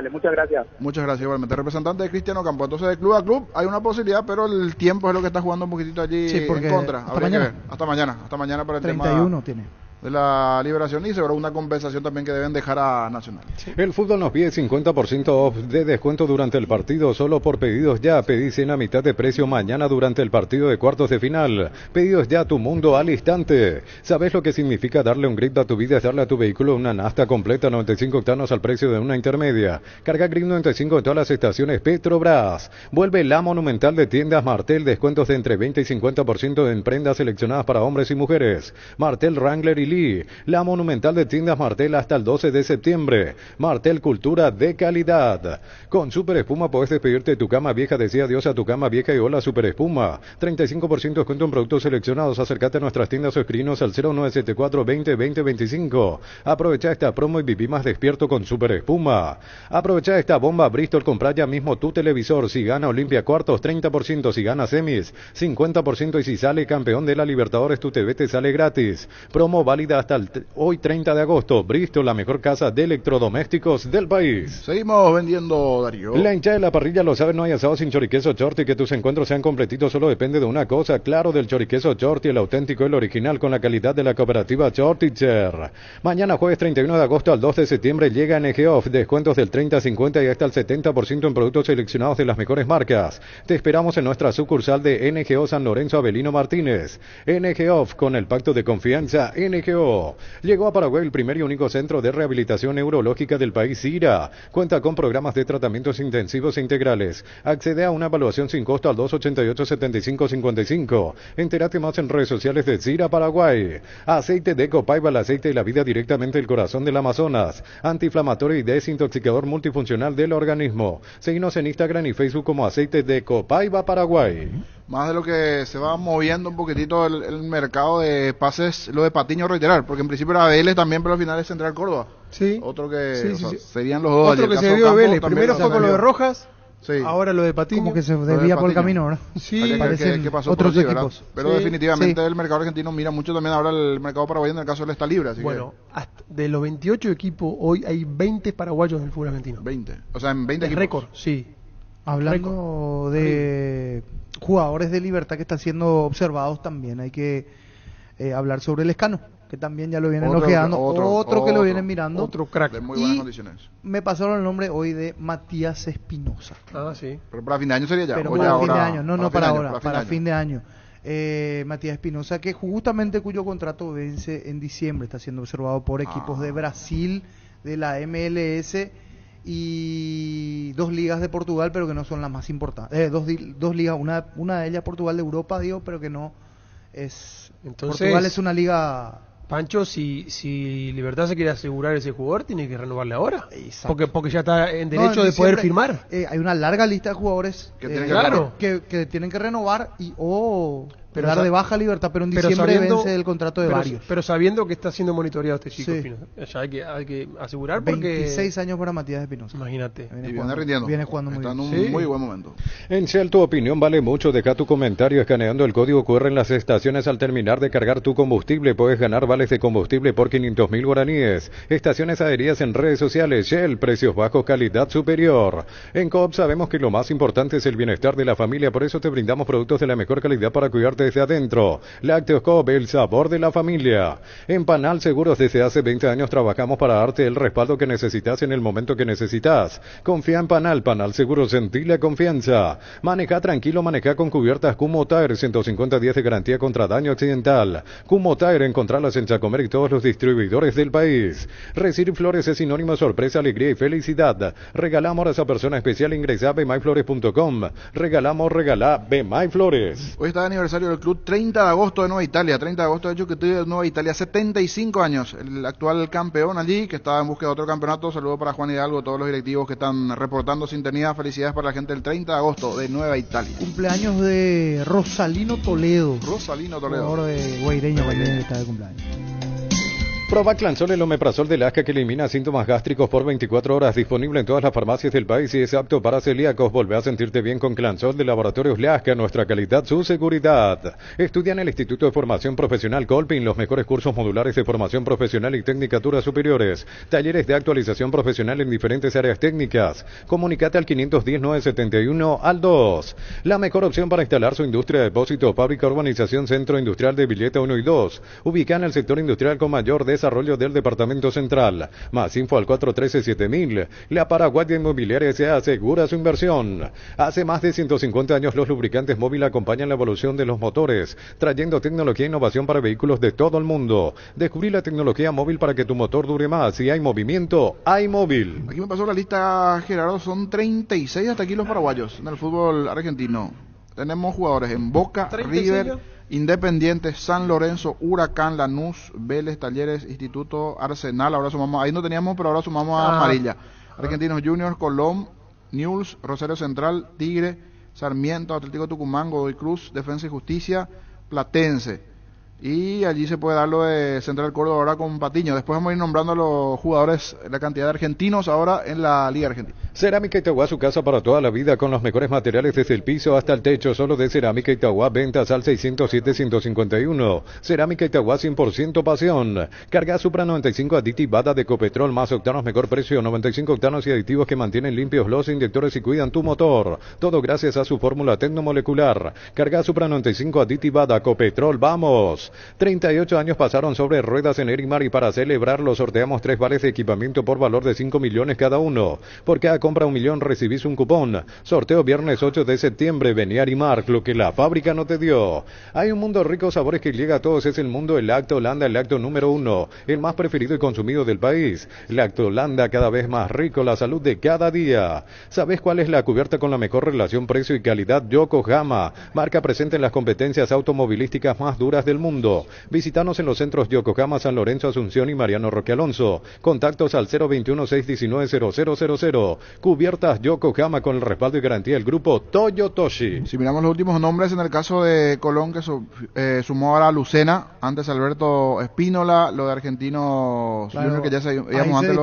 Muchas gracias. Muchas gracias, igualmente. Representante de Cristiano Campo. Entonces, de club a club hay una posibilidad, pero el tiempo es lo que está jugando un poquitito allí en contra. Habría que ver. Hasta mañana para el 31 tema tiene. De la liberación y seguro una compensación también que deben dejar a Nacional. El fútbol nos pide 50% off de descuento durante el partido, solo por pedidos ya. Pedí cena a mitad de precio mañana durante el partido de cuartos de final. Pedidos ya, tu mundo al instante. ¿Sabes lo que significa darle un grip a tu vida? Es darle a tu vehículo una nafta completa 95 octanos al precio de una intermedia. Carga Grip 95 en todas las estaciones Petrobras. Vuelve la monumental de tiendas Martel, descuentos de entre 20 y 50% en prendas seleccionadas para hombres y mujeres. Martel, Wrangler y Guayaquilí. La Monumental de Tiendas Martel hasta el 12 de septiembre. Martel, cultura de calidad. Con Super Espuma podés despedirte de tu cama vieja, decía adiós a tu cama vieja y hola Super Espuma. 35% descuento en productos seleccionados. Acércate a nuestras tiendas o escribinos al 0974 20 20 25. Aprovecha esta promo y viví más despierto con Super Espuma. Aprovecha esta bomba Bristol, compra ya mismo tu televisor. Si gana Olimpia cuartos, 30%. Si gana semis, 50%. Y si sale campeón de la Libertadores, tu TV te sale gratis. Promo válida hasta hoy 30 de agosto. Bristol, la mejor casa de electrodomésticos del país. Seguimos vendiendo, Darío. La hinchada de la parrilla lo sabe, no hay asado sin choriqueso Chorti. Que tus encuentros sean completitos solo depende de una cosa, claro, del choriqueso Chorti, el auténtico, el original, con la calidad de la cooperativa Chorticher. Mañana jueves 31 de agosto al 2 de septiembre llega NG Off, descuentos del 30, 50 y hasta el 70% en productos seleccionados de las mejores marcas. Te esperamos en nuestra sucursal de NGO San Lorenzo Avelino Martínez. NG Off, con el pacto de confianza NGO. Llegó a Paraguay el primer y único centro de rehabilitación neurológica del país, CIRA. Cuenta con programas de tratamientos intensivos e integrales. Accede a una evaluación sin costo al 288-7555. Entérate más en redes sociales de CIRA Paraguay. Aceite de Copaiba, el aceite de la vida directamente del corazón del Amazonas. Antiinflamatorio y desintoxicador multifuncional del organismo. Seguinos en Instagram y Facebook como Aceite de Copaiba Paraguay. Más de lo que se va moviendo un poquitito el mercado de pases, lo de Patiño, reiterar, porque en principio era Vélez también, pero al final es Central Córdoba. Sí. Otro que sí. serían los dos. Otro que se dio de Vélez. Primero fue con lo de Rojas. Sí. Ahora lo de Patiño. Como que se desvía por el camino, ¿verdad? Sí, parecen ¿qué pasó otros sí, equipos. Pero definitivamente el mercado argentino mira mucho también ahora el mercado paraguayo, en el caso él está libre. Así bueno, hasta de los 28 equipos, hoy hay 20 paraguayos del fútbol argentino. 20. O sea, en 20 equipos. Récord, sí. Hablando de jugadores de Libertad que están siendo observados, también hay que hablar sobre el Escano, que también ya lo vienen ojeando, otro que lo vienen mirando, otro crack de muy buenas condiciones. Me pasaron el nombre hoy de Matías Espinosa. Ah, sí. Pero para fin de año sería ya. Pero para fin de año, no para ahora, para fin de año. Matías Espinosa, que justamente cuyo contrato vence en diciembre, está siendo observado por equipos de Brasil, de la MLS y dos ligas de Portugal, pero que no son las más importantes. Dos ligas, una de ellas Portugal de Europa, digo, pero que no es. Entonces, Portugal es una liga. Pancho, si Libertad se quiere asegurar ese jugador, tiene que renovarle ahora. Porque ya está en derecho de poder firmar. Hay una larga lista de jugadores que tienen que renovar y dar de baja Libertad, pero en diciembre vence el contrato de varios. Pero sabiendo que está siendo monitoreado este chico Espinosa. Ya hay que asegurar porque 26 años para Matías Espinosa. Imagínate. Viene jugando muy bien. Está en un muy buen momento. En Shell tu opinión vale mucho. Deja tu comentario escaneando el código QR en las estaciones al terminar de cargar tu combustible. Puedes ganar vales de combustible por 500.000 guaraníes. Estaciones adheridas en redes sociales. Shell, precios bajos, calidad superior. En Coop sabemos que lo más importante es el bienestar de la familia. Por eso te brindamos productos de la mejor calidad para cuidarte desde adentro. Lácteos Coop, el sabor de la familia. En Panal Seguros desde hace 20 años trabajamos para darte el respaldo que necesitas en el momento que necesitas. Confía en Panal Seguros, sentí la confianza. Maneja tranquilo, maneja con cubiertas Kumo Tire, 150 días de garantía contra daño accidental. Kumo Tire, encontrarlas en Chacomer y todos los distribuidores del país. Recibir flores es sinónimo de sorpresa, alegría y felicidad. Regalamos a esa persona especial, ingresa a bmyflores.com. Regala BMyFlores. Hoy está de aniversario del club 30 de agosto de Nueva Italia. 30 de agosto de hecho que estoy de Nueva Italia, 75 años. El actual campeón allí, que estaba en búsqueda de otro campeonato. Saludo para Juan Hidalgo, todos los directivos que están reportando sintonía. Felicidades para la gente del 30 de agosto de Nueva Italia. Cumpleaños de Rosalino Toledo. Jugador de Guaireño, está de cumpleaños. Proba Clansol, el omeprazol de Lasca que elimina síntomas gástricos por 24 horas, disponible en todas las farmacias del país y es apto para celíacos. Volvé a sentirte bien con Clansol de Laboratorios Lasca, nuestra calidad, su seguridad. Estudia en el Instituto de Formación Profesional Colpin los mejores cursos modulares de formación profesional y tecnicaturas superiores, talleres de actualización profesional en diferentes áreas técnicas. Comunicate al 510-971 al 2. La mejor opción para instalar su industria de depósito, fábrica, urbanización, centro industrial de Villeta 1 y 2. Ubicada en el sector industrial con mayor desarrollo del Departamento Central. Más info al 413-7000. La Paraguaya Inmobiliaria se asegura su inversión. Hace más de 150 años los lubricantes móvil acompañan la evolución de los motores, trayendo tecnología e innovación para vehículos de todo el mundo. Descubrí la tecnología móvil para que tu motor dure más. Si hay movimiento, hay móvil. Aquí me pasó la lista, Gerardo, son 36 hasta aquí los paraguayos en el fútbol argentino. Tenemos jugadores en Boca, River, Independiente, San Lorenzo, Huracán, Lanús, Vélez, Talleres, Instituto, Arsenal, ahora sumamos, ahí no teníamos, pero ahora sumamos a Amarilla. Argentinos Juniors, Colón, Newell's, Rosario Central, Tigre, Sarmiento, Atlético Tucumán, Godoy Cruz, Defensa y Justicia, Platense. Y allí se puede dar lo de Central Córdoba ahora con Patiño. Después vamos a ir nombrando a los jugadores, la cantidad de argentinos ahora en la Liga Argentina. Cerámica Itagua, su casa para toda la vida, con los mejores materiales desde el piso hasta el techo. Solo de Cerámica Itagua, ventas al 607-151. Cerámica Itagua, 100% pasión. Carga Supra 95 aditivada de Copetrol, más octanos, mejor precio, 95 octanos y aditivos que mantienen limpios los inyectores y cuidan tu motor. Todo gracias a su fórmula tecnomolecular. Carga Supra 95 aditivada Copetrol, vamos. 38 años pasaron sobre ruedas en Erimar y para celebrarlo sorteamos 3 vales de equipamiento por valor de 5 millones cada uno. Por cada compra 1 millón recibís un cupón. Sorteo viernes 8 de septiembre. Vení a Erimar, lo que la fábrica no te dio. Hay un mundo rico de sabores que llega a todos. Es el mundo del Lacto Holanda, el lácteo número 1, el más preferido y consumido del país. Lacto Holanda, cada vez más rico, la salud de cada día. ¿Sabés cuál es la cubierta con la mejor relación precio y calidad? Yokohama, marca presente en las competencias automovilísticas más duras del mundo. Visítanos en los centros Yokohama, San Lorenzo, Asunción y Mariano Roque Alonso. Contactos al 021-619-0000. Cubiertas Yokohama con el respaldo y garantía del grupo Toyotoshi. Si miramos los últimos nombres, en el caso de Colón, que sumó ahora a Lucena, antes Alberto Espínola, lo de Argentinos Juniors, que ya sabíamos antes,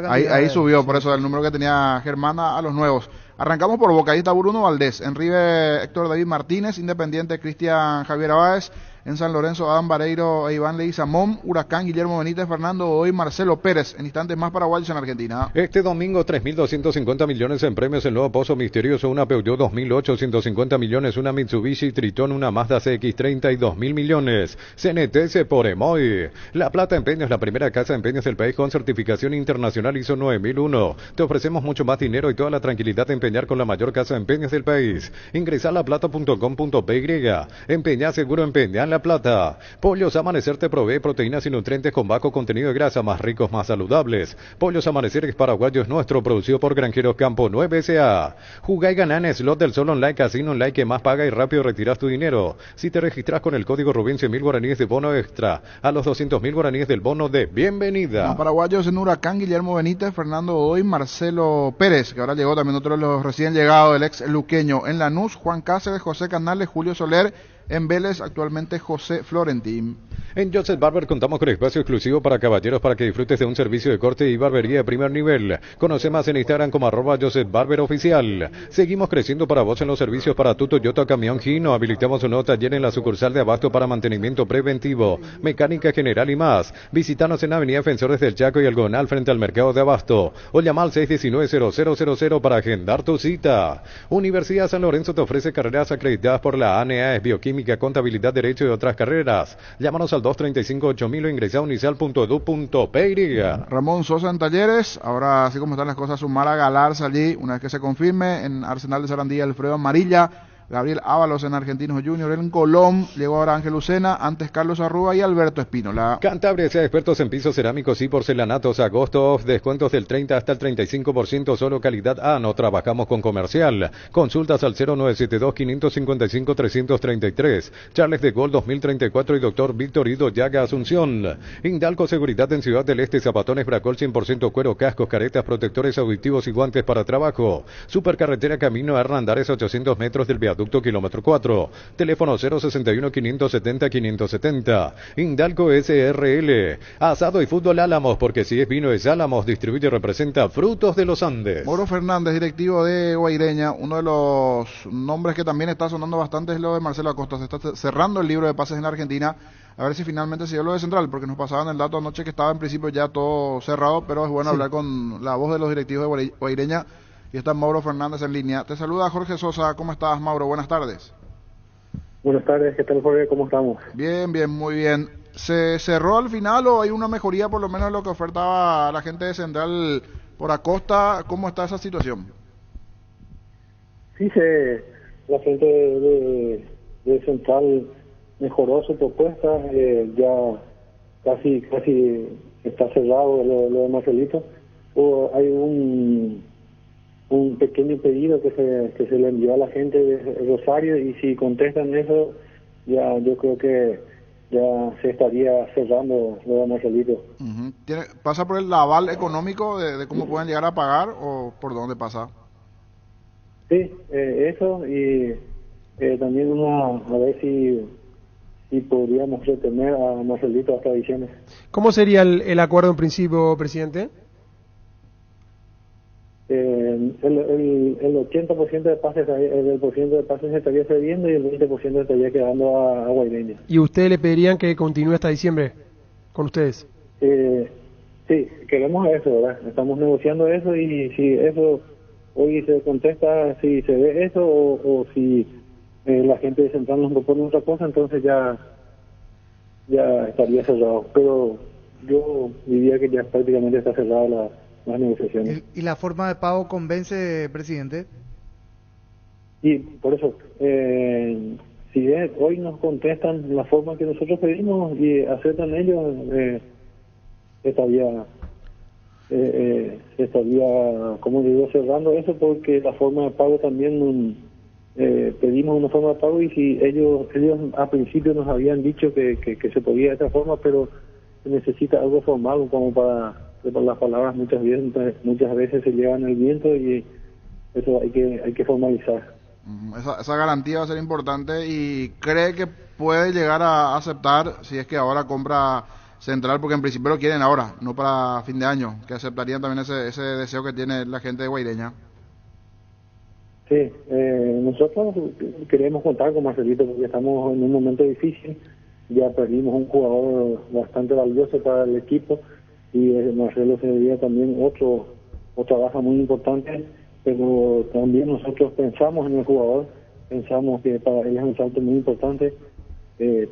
ahí subió, por eso el número que tenía Germana a los nuevos. Arrancamos por Boca, ahí está Bruno Valdés, en River Héctor David Martínez, Independiente Cristian Javier Abáez, en San Lorenzo Adán Vareiro e Iván Leguizamón, Huracán Guillermo Benítez, Fernando Godoy, Marcelo Pérez, en instantes más paraguayos en Argentina. Este domingo 3.250 millones en premios, el nuevo Pozo Misterioso, una Peugeot 2008, 150 millones, una Mitsubishi Triton, una Mazda CX-30 y 2.000 millones. CNTS por Emoy. La Plata Empeños, la primera casa de empeños del país con certificación internacional ISO 9001. Te ofrecemos mucho más dinero y toda la tranquilidad de empeñar con la mayor casa de empeños del país. Ingresa a laplata.com.py. Empeñar seguro, empeñar La Plata. Pollos Amanecer te provee proteínas y nutrientes con bajo contenido de grasa, más ricos, más saludables. Pollos Amanecer es paraguayo, es nuestro, producido por Granjeros Campo 9 S.A. Jugá y ganá en Slot del Sol Online, casino online que más paga y rápido retiras tu dinero. Si te registras con el código Rubén, 100.000 guaraníes de bono extra, a los 200.000 guaraníes del bono de bienvenida. Los paraguayos en Huracán, Guillermo Benítez, Fernando Godoy, Marcelo Pérez, que ahora llegó también otro de los recién llegados, el ex luqueño. En Lanús, Juan Cáceres, José Canales, Julio Soler. En Vélez, actualmente José Florentín. En Joseph Barber contamos con espacio exclusivo para caballeros para que disfrutes de un servicio de corte y barbería de primer nivel. Conoce más en Instagram como @JosephBarberOficial. Seguimos creciendo para vos en los servicios para tu Toyota Camión Gino. Habilitamos un nuevo taller en la sucursal de Abasto para mantenimiento preventivo, mecánica general y más. Visítanos en Avenida Defensores del Chaco y Algonal frente al mercado de Abasto. O llama al 619-0000 para agendar tu cita. Universidad San Lorenzo te ofrece carreras acreditadas por la ANEA, Bioquímica, Contabilidad, Derecho y otras carreras. Llámanos al 235-8000 o ingresa a unicel.edu.py. Ramón Sosa en Talleres. Ahora, así como están las cosas, sumar a Galarza allí, una vez que se confirme. En Arsenal de Sarandía, Alfredo Amarilla. Gabriel Ábalos en Argentinos Juniors. En Colón llegó ahora Ángel Lucena, antes Carlos Arrúa y Alberto Espínola. Cantabria sea expertos en pisos cerámicos y porcelanatos. Agosto, descuentos del 30 hasta el 35%, solo calidad A. No trabajamos con comercial. Consultas al 0972-555-333. Charles de Gaulle 2034 y Dr. Víctor Ido Llaga Asunción. Indalco Seguridad en Ciudad del Este, zapatones Bracol 100% cuero, cascos, caretas, protectores auditivos y guantes para trabajo. Supercarretera Camino a Hernandares, 800 metros del viaducto kilómetro 4. Teléfono 061-570-570. Indalco SRL. Asado y fútbol Álamos, porque si es vino es Álamos. Distribuye y representa Frutos de los Andes. Mauro Fernández, directivo de Guaireña. Uno de los nombres que también está sonando bastante es lo de Marcelo Acosta. Se está cerrando el libro de pases en Argentina. A ver si finalmente se dio lo de Central, porque nos pasaban el dato anoche que estaba en principio ya todo cerrado, pero es bueno hablar con la voz de los directivos de Guaireña. Y está Mauro Fernández en línea. Te saluda Jorge Sosa. ¿Cómo estás, Mauro? Buenas tardes. Buenas tardes. ¿Qué tal, Jorge? ¿Cómo estamos? Bien, muy bien. ¿Se cerró al final o hay una mejoría por lo menos de lo que ofertaba la gente de Central por Acosta? ¿Cómo está esa situación? Sí, la gente de Central mejoró su propuesta. Ya casi está cerrado lo de Marcelito. Hay un pequeño pedido que se le envió a la gente de Rosario, y si contestan eso ya yo creo que ya se estaría cerrando lo de Marcelito. ¿Pasa por el aval económico de cómo pueden llegar a pagar o por dónde pasa? Sí, eso y también a ver si podríamos retener a Marcelito hasta diciembre. ¿Cómo sería el acuerdo en principio, presidente? El 80% de pases, el porcentaje de pases se estaría cediendo y el 20% estaría quedando a Guaireña. ¿Y ustedes le pedirían que continúe hasta diciembre con ustedes? Sí, queremos eso, ¿verdad? Estamos negociando eso y si eso hoy se contesta, si se ve eso o si la gente de Central nos propone otra cosa, entonces ya estaría cerrado. Pero yo diría que ya prácticamente está cerrada las negociaciones. ¿Y la forma de pago convence, presidente? Y por eso, si hoy nos contestan la forma que nosotros pedimos y aceptan ellos, estaría, como digo, cerrando eso, porque la forma de pago también pedimos una forma de pago y si ellos a principio nos habían dicho que se podía de esta forma, pero se necesita algo formal como para las palabras muchas veces se llevan el viento y eso hay que formalizar. Esa garantía va a ser importante y cree que puede llegar a aceptar si es que ahora compra Central, porque en principio lo quieren ahora, no para fin de año, que aceptarían también ese deseo que tiene la gente de Guaireña. Sí, nosotros queremos contar con Marcelito porque estamos en un momento difícil, ya perdimos un jugador bastante valioso para el equipo y Marcelo sería también otra baja muy importante, pero también nosotros pensamos en el jugador, pensamos que para él es un salto muy importante,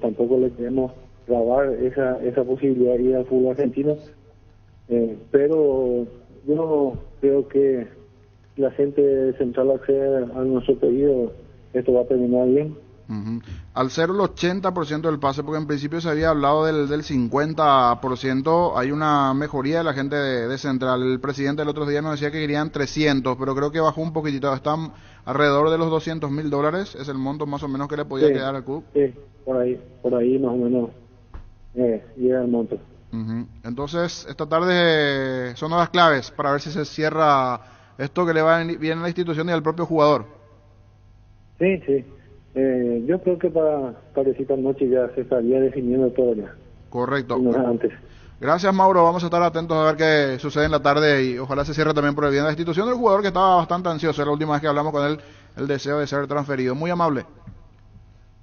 tampoco le queremos grabar esa posibilidad de ir al fútbol argentino, pero yo creo que la gente de Central accede a nuestro pedido, esto va a terminar bien. Al ser el 80% del pase, porque en principio se había hablado del 50%, hay una mejoría de la gente de Central. El presidente el otro día nos decía que querían 300, pero creo que bajó un poquitito, están alrededor de los $200,000, es el monto más o menos que le podía quedar al club. Sí, por ahí más o menos llega el monto. Entonces, esta tarde son horas claves para ver si se cierra esto que le va bien a la institución y al propio jugador. Sí. Yo creo que para esta noche ya se estaría definiendo todo ya. Correcto. No antes. Gracias, Mauro. Vamos a estar atentos a ver qué sucede en la tarde y ojalá se cierre también por el bien de la institución del jugador, que estaba bastante ansioso. La última vez que hablamos con él, el deseo de ser transferido. Muy amable.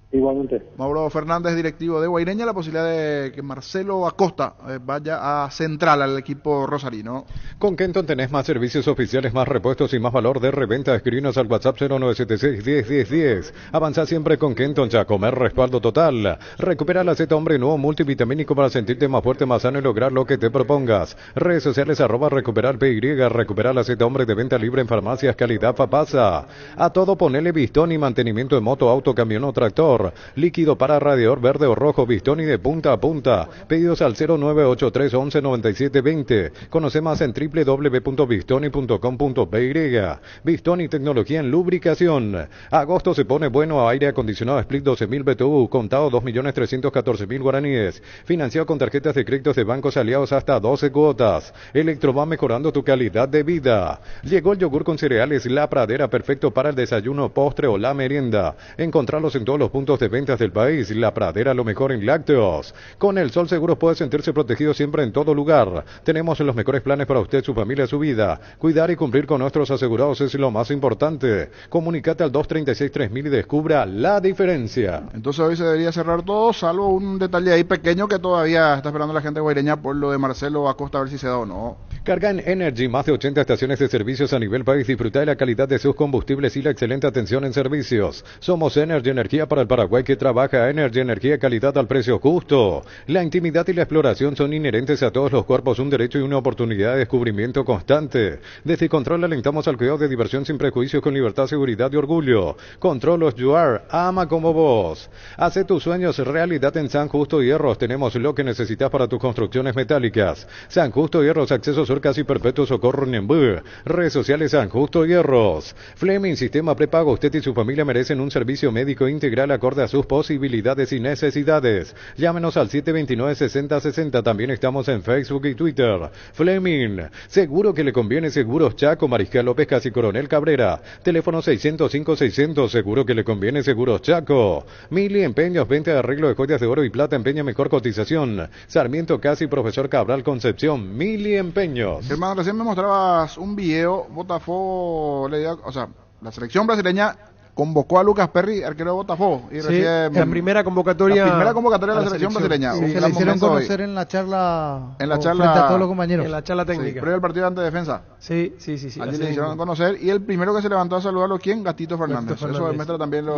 Igualmente. Mauro Fernández, directivo de Guaireña, la posibilidad de que Marcelo Acosta vaya a Central, al equipo rosarino. Con Kenton tenés más servicios oficiales, más repuestos y más valor de reventa. Escribinos al WhatsApp 0976-101010. Avanza siempre con Kenton, ya comer respaldo total. Recupera la Z Hombre Nuevo multivitamínico para sentirte más fuerte, más sano y lograr lo que te propongas. Redes sociales @recuperar PY. Recupera la Z Hombre de venta libre en farmacias, calidad Fapasa. A todo ponele Bistón y mantenimiento de moto, auto, camión o tractor. Líquido para radiador verde o rojo, Bistoni de punta a punta. Pedidos al 0983119720. Conoce más en www.bistoni.com.py. Bistoni, tecnología en lubricación. Agosto se pone bueno. Aire acondicionado Split 12.000 BTU, contado 2.314.000 guaraníes. Financiado con tarjetas de créditos de bancos aliados hasta 12 cuotas. Electro va mejorando tu calidad de vida. Llegó el yogur con cereales La Pradera, perfecto para el desayuno, postre o la merienda. Encontrarlos en todos los puntos de ventas del país. La Pradera, lo mejor en lácteos. Con el Sol Seguros puede sentirse protegido siempre en todo lugar. Tenemos los mejores planes para usted, su familia, su vida. Cuidar y cumplir con nuestros asegurados es lo más importante. Comunicate al 236-3000 y descubra la diferencia. Entonces hoy se debería cerrar todo, salvo un detalle ahí pequeño que todavía está esperando la gente de Guaireña por lo de Marcelo Acosta, a ver si se da o no. Carga en Energy, más de 80 estaciones de servicios a nivel país. Disfruta de la calidad de sus combustibles y la excelente atención en servicios. Somos Energy, energía para el Paraguay que trabaja. Energy, energía, calidad al precio justo. La intimidad y la exploración son inherentes a todos los cuerpos, un derecho y una oportunidad de descubrimiento constante. Desde Control alentamos al cuidado de diversión sin prejuicios, con libertad, seguridad y orgullo. Controlos Yuar, ama como vos. Hace tus sueños realidad en San Justo Hierros. Tenemos lo que necesitas para tus construcciones metálicas. San Justo Hierros, acceso solo Defensor Casi Perpetuo Socorro Ñembú. Redes sociales San Justo Hierros. Fleming Sistema Prepago. Usted y su familia merecen un servicio médico integral acorde a sus posibilidades y necesidades. Llámenos al 729-6060. También estamos en Facebook y Twitter. Fleming, seguro que le conviene. Seguros Chaco, Mariscal López, Casi Coronel Cabrera. Teléfono 605-600. Seguro que le conviene. Seguros Chaco. Mili Empeños, venta de arreglo de joyas de oro y plata. Empeña mejor cotización. Sarmiento Casi, Profesor Cabral Concepción. Mili Empeños. Hermano, recién me mostrabas un video. Botafogo, la selección brasileña convocó a Lucas Perry, arquero de Botafogo. Y recién, la primera convocatoria de la selección brasileña. Sí, se le hicieron conocer en la charla frente a todos los compañeros. En la charla técnica. Previo al partido ante defensa. Sí. Allí le hicieron conocer. Y el primero que se levantó a saludarlo, ¿quién? Gatito Fernández. Eso demuestra también lo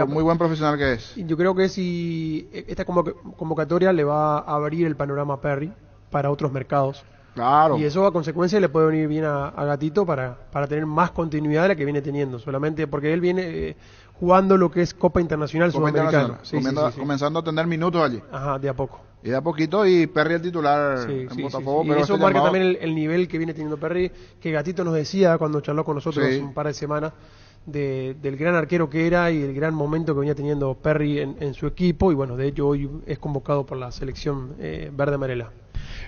muy buen profesional que es. Yo creo que si esta convocatoria le va a abrir el panorama a Perry para otros mercados. Claro. Y eso a consecuencia le puede venir bien a Gatito para tener más continuidad de la que viene teniendo, solamente porque él viene jugando lo que es Copa Internacional Sudamericana. Comenzando a tener minutos allí. Ajá, de a poco. Y de a poquito, y Perry el titular en Botafogo. Pero y eso marca también el nivel que viene teniendo Perry, que Gatito nos decía cuando charló con nosotros hace un par de semanas, del gran arquero que era y el gran momento que venía teniendo Perry en su equipo, y bueno, de hecho hoy es convocado por la selección verde amarela.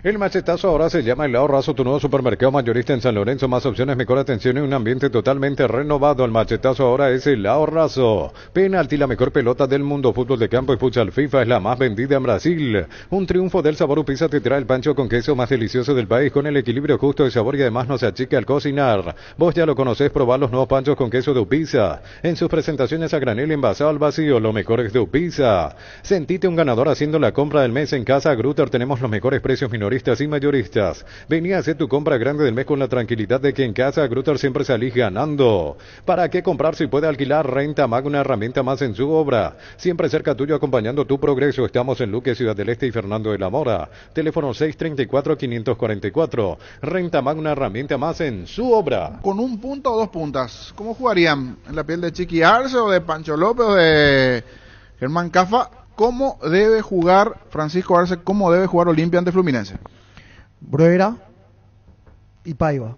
El machetazo ahora se llama El Ahorrazo, tu nuevo supermercado mayorista en San Lorenzo. Más opciones, mejor atención y un ambiente totalmente renovado. El machetazo ahora es El Ahorrazo. Penalti, la mejor pelota del mundo. Fútbol de campo y futsal FIFA es la más vendida en Brasil. Un triunfo del Sabor Upisa te trae el pancho con queso más delicioso del país, con el equilibrio justo de sabor y además no se achica al cocinar. Vos ya lo conocés, probá los nuevos panchos con queso de Upisa. En sus presentaciones a granel envasado al vacío, lo mejor es de Upisa. Sentite un ganador haciendo la compra del mes en casa. Grutter, tenemos los mejores precios minoristas y mayoristas. Vení a hacer tu compra grande del mes con la tranquilidad de que en casa Grutter siempre salís ganando. ¿Para qué comprar si puede alquilar? Renta Mag, una herramienta más en su obra. Siempre cerca tuyo acompañando tu progreso. Estamos en Luque, Ciudad del Este y Fernando de la Mora. Teléfono 634-544. Renta Mag, una herramienta más en su obra. ¿Con un punto o dos puntas? ¿Cómo jugarían? ¿En la piel de Chiqui Arce o de Pancho López o de Germán Cafa? ¿Cómo debe jugar Francisco Arce? ¿Cómo debe jugar Olimpia ante Fluminense? Bruera y Paiva.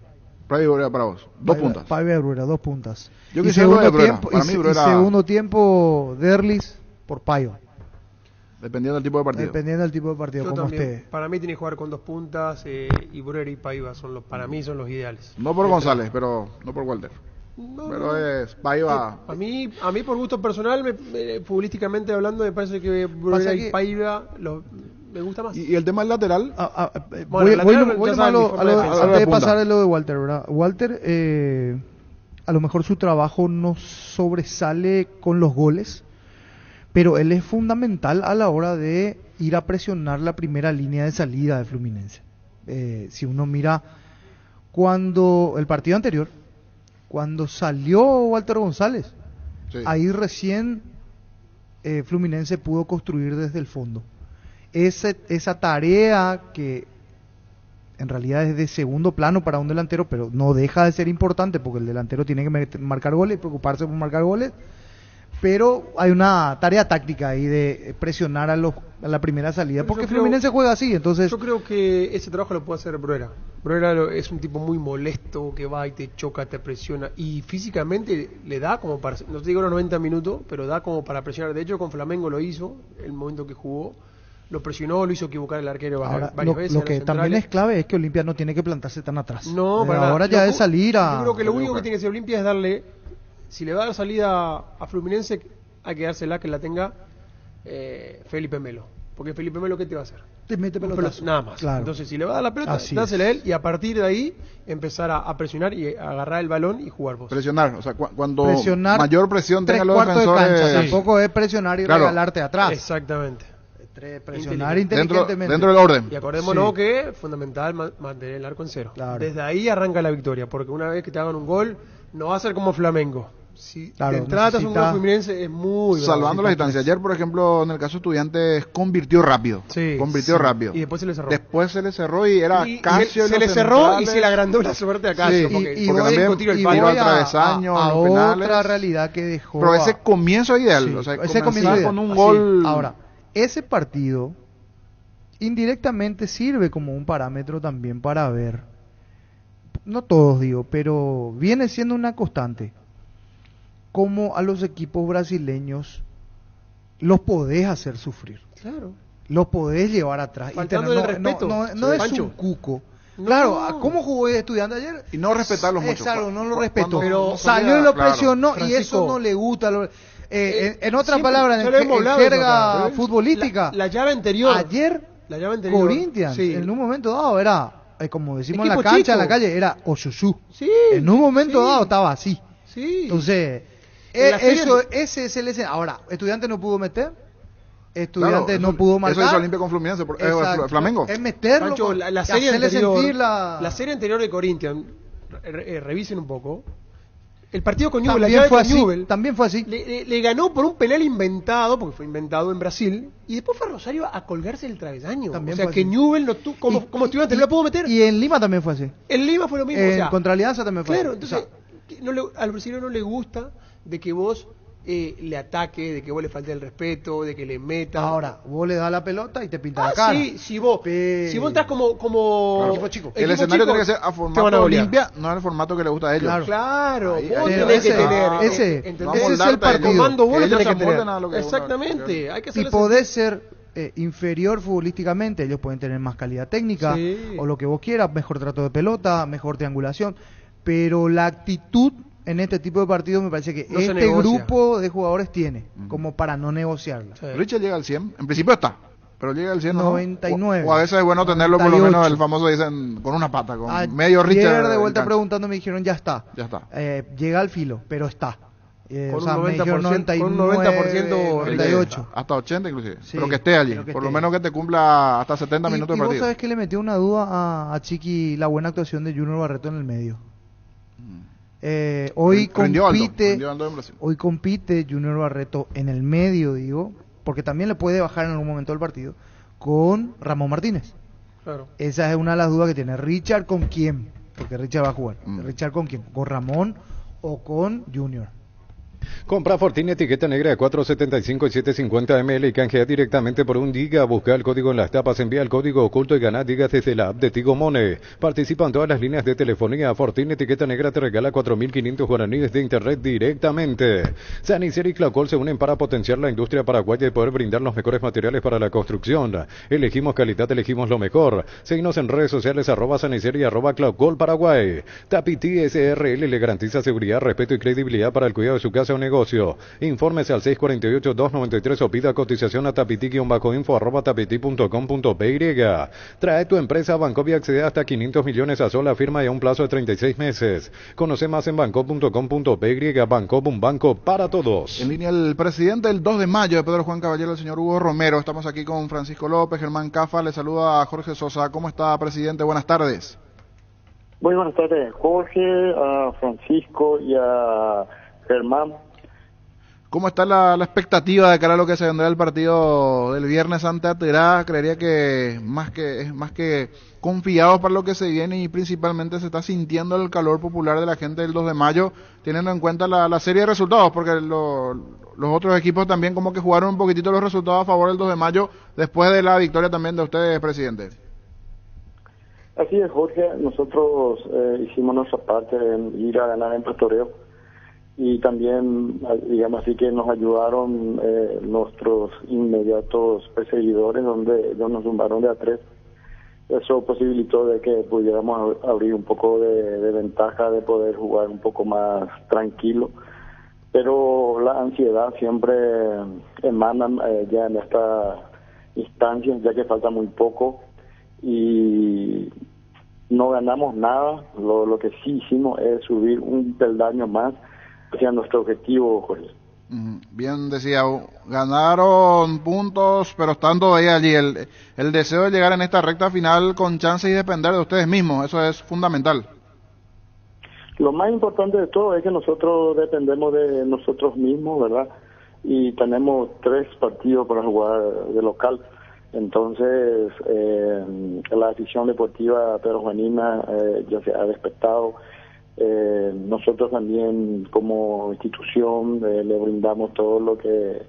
Paiva y Bruera para vos. Dos puntas. Paiva y Bruera, dos puntas. Yo quisiera de Bruera. Para mí Bruera... Y segundo tiempo, Derlis por Paiva. Dependiendo del tipo de partido. Yo como esté. Para mí tiene que jugar con dos puntas y Bruera y Paiva para mí son los ideales. No por González, pero no por Walter. Pero es Paiva. A mí por gusto personal, futbolísticamente hablando, me parece que Bruera y Paiva me gusta más. ¿Y el tema del lateral? Voy a pasar a lo de Walter, ¿verdad? Walter, a lo mejor su trabajo no sobresale con los goles, pero él es fundamental a la hora de ir a presionar la primera línea de salida de Fluminense. Si uno mira cuando el partido anterior, cuando salió Walter González, ahí recién Fluminense pudo construir desde el fondo. Esa tarea que en realidad es de segundo plano para un delantero, pero no deja de ser importante porque el delantero tiene que marcar goles y preocuparse por marcar goles, pero hay una tarea táctica ahí de presionar a la primera salida, porque Fluminense juega así, entonces... Yo creo que ese trabajo lo puede hacer Bruera. Bruera es un tipo muy molesto, que va y te choca, te presiona, y físicamente le da como para, no te digo los 90 minutos, pero da como para presionar. De hecho con Flamengo lo hizo, el momento que jugó, lo presionó, lo hizo equivocar el arquero varias veces. Lo que también es clave es que Olimpia no tiene que plantarse tan atrás. No, ahora ya es salir a... Yo creo que lo único que tiene que hacer Olimpia es darle... Si le va a dar salida a Fluminense, hay que dársela que la tenga Felipe Melo. Porque Felipe Melo, ¿qué te va a hacer? Te mete pelotas. Nada más. Claro. Entonces, si le va a dar la pelota, dásela a él y a partir de ahí empezar a presionar y a agarrar el balón y jugar vos. Presionar, o sea, cuando mayor presión tenga los defensores... de cancha, tampoco es presionar y regalarte atrás. Exactamente. Presionar inteligentemente. Dentro del orden. Y acordémonos que es fundamental mantener el arco en cero. Claro. Desde ahí arranca la victoria, porque una vez que te hagan un gol, no va a ser como Flamengo. Si te tratas un gol Fluminense es muy salvando la distancia. Ayer, por ejemplo, en el caso de Estudiantes, convirtió rápido. Rápido. Y después se le cerró. Y era Casio. Se le cerró y se le agrandó la suerte a Casio. Porque también iba al travesaño. A otra realidad que dejó. Pero ese comienzo ideal. O sea, ese comienzo con un gol. Ahora, ese partido indirectamente sirve como un parámetro también para ver, no todos digo, pero viene siendo una constante, cómo a los equipos brasileños los podés hacer sufrir. Claro. Los podés llevar atrás. Faltando el respeto. No es un cuco. No. Claro, ¿cómo jugó el Estudiante ayer? Y no respetarlos mucho. Claro, no lo respetó. Pero salió y lo presionó, claro. y eso no le gusta. En otras palabras, en jerga futbolística, la llave anterior. Ayer, Corinthians, sí. en un momento dado era, como decimos equipo en la cancha, chico. en la calle, era Oshushu. Sí, en un momento dado estaba así. Sí. Entonces, ese es el escenario. Ahora, Estudiante no pudo meter. Estudiantes no pudo marcar. Eso hizo Olimpia con Fluminense, Flamengo. Es meterlo, Pancho, la serie anterior de Corinthians, revisen un poco. El partido con Newell, también fue así. Le ganó por un penal inventado, porque fue inventado en Brasil, y después fue a Rosario a colgarse el travesaño. También o sea que así. Newell como Estudiante no la pudo meter. Y en Lima también fue así. En Lima fue lo mismo. Contra Alianza también fue claro, así. Entonces, al brasileño no le gusta de que vos le ataque, de que vos le falte el respeto, de que le metas. Ahora, vos le das la pelota y te pinta la cara. Sí, si vos entras como claro. chico. El escenario tiene que ser a formato de Olimpia, no el formato que le gusta a ellos. Claro. Vos tenés que tener. Ese es el partido. Comando vos ellos tenés que tener. Exactamente. Hay que si podés ser inferior futbolísticamente, ellos pueden tener más calidad técnica, o lo que vos quieras, mejor trato de pelota, mejor triangulación, pero la actitud en este tipo de partidos me parece que este grupo de jugadores tiene como para no negociarla. Richard llega al 100, en principio está, pero llega al 100 99. O a veces es bueno tenerlo 98. Por lo menos el famoso dicen con una pata, con medio Richard. Ayer de vuelta preguntando me dijeron ya está. Llega al filo, pero está. Con un 90%, 98. Hasta 80 inclusive. Sí, pero que esté allí, por lo menos que te cumpla hasta 70 minutos de partido. ¿Y vos sabés que le metió una duda a Chiqui la buena actuación de Junior Barreto en el medio? Hoy compite Junior Barreto en el medio, digo, porque también le puede bajar en algún momento del partido, con Ramón Martínez. Claro. Esa es una de las dudas que tiene. ¿Richard con quién? Porque Richard va a jugar. ¿Richard con quién? ¿Con Ramón o con Junior? Compra Fortini etiqueta negra de 4.75 y 7.50 ml y canjea directamente por 1 giga. Busca el código en las tapas, envía el código oculto y gana gigas desde la app de Tigo Money. Participa en todas las líneas de telefonía. Fortini etiqueta negra te regala 4.500 guaraníes de internet directamente. Sanicer y Claucol se unen para potenciar la industria paraguaya y poder brindar los mejores materiales para la construcción. Elegimos calidad, elegimos lo mejor. Seguinos en redes sociales @Sanicer y @Claucol Paraguay. Tapiti SRL le garantiza seguridad, respeto y credibilidad para el cuidado de su casa o negocio. Infórmese al 648-293 o pida cotización a tapiti-info@tapiti.com.py. Trae tu empresa a Bancop y accede hasta 500 millones a sola firma y a un plazo de 36 meses. Conoce más en bancop.com.py. Bancop, un banco para todos. En línea el presidente del 2 de mayo de Pedro Juan Caballero, el señor Hugo Romero. Estamos aquí con Francisco López, Germán Cafa. Le saluda a Jorge Sosa. ¿Cómo está, presidente? Buenas tardes. Muy buenas tardes, Jorge, a Francisco y a Germán. ¿Cómo está la expectativa de cara a lo que se vendrá el partido del viernes ante Aterá? Creería que es más que confiados para lo que se viene y principalmente se está sintiendo el calor popular de la gente del 2 de mayo, teniendo en cuenta la serie de resultados, porque los otros equipos también como que jugaron un poquitito los resultados a favor del 2 de mayo después de la victoria también de ustedes, presidente. Así es, Jorge, nosotros hicimos nuestra parte en ir a ganar en Pastoreo. Y también, digamos así, que nos ayudaron nuestros inmediatos perseguidores, donde nos zumbaron de a 3. Eso posibilitó de que pudiéramos abrir un poco de ventaja, de poder jugar un poco más tranquilo. Pero la ansiedad siempre emana ya en esta instancia, ya que falta muy poco. Y no ganamos nada, lo que sí hicimos es subir un peldaño más hacia nuestro objetivo, Jorge. Bien decía, ganaron puntos, pero estando ahí allí, el deseo de llegar en esta recta final con chances y depender de ustedes mismos, eso es fundamental. Lo más importante de todo es que nosotros dependemos de nosotros mismos, ¿verdad? Y tenemos 3 partidos para jugar de local. Entonces, la afición deportiva peruanina ya se ha despertado. Nosotros también como institución le brindamos todo lo que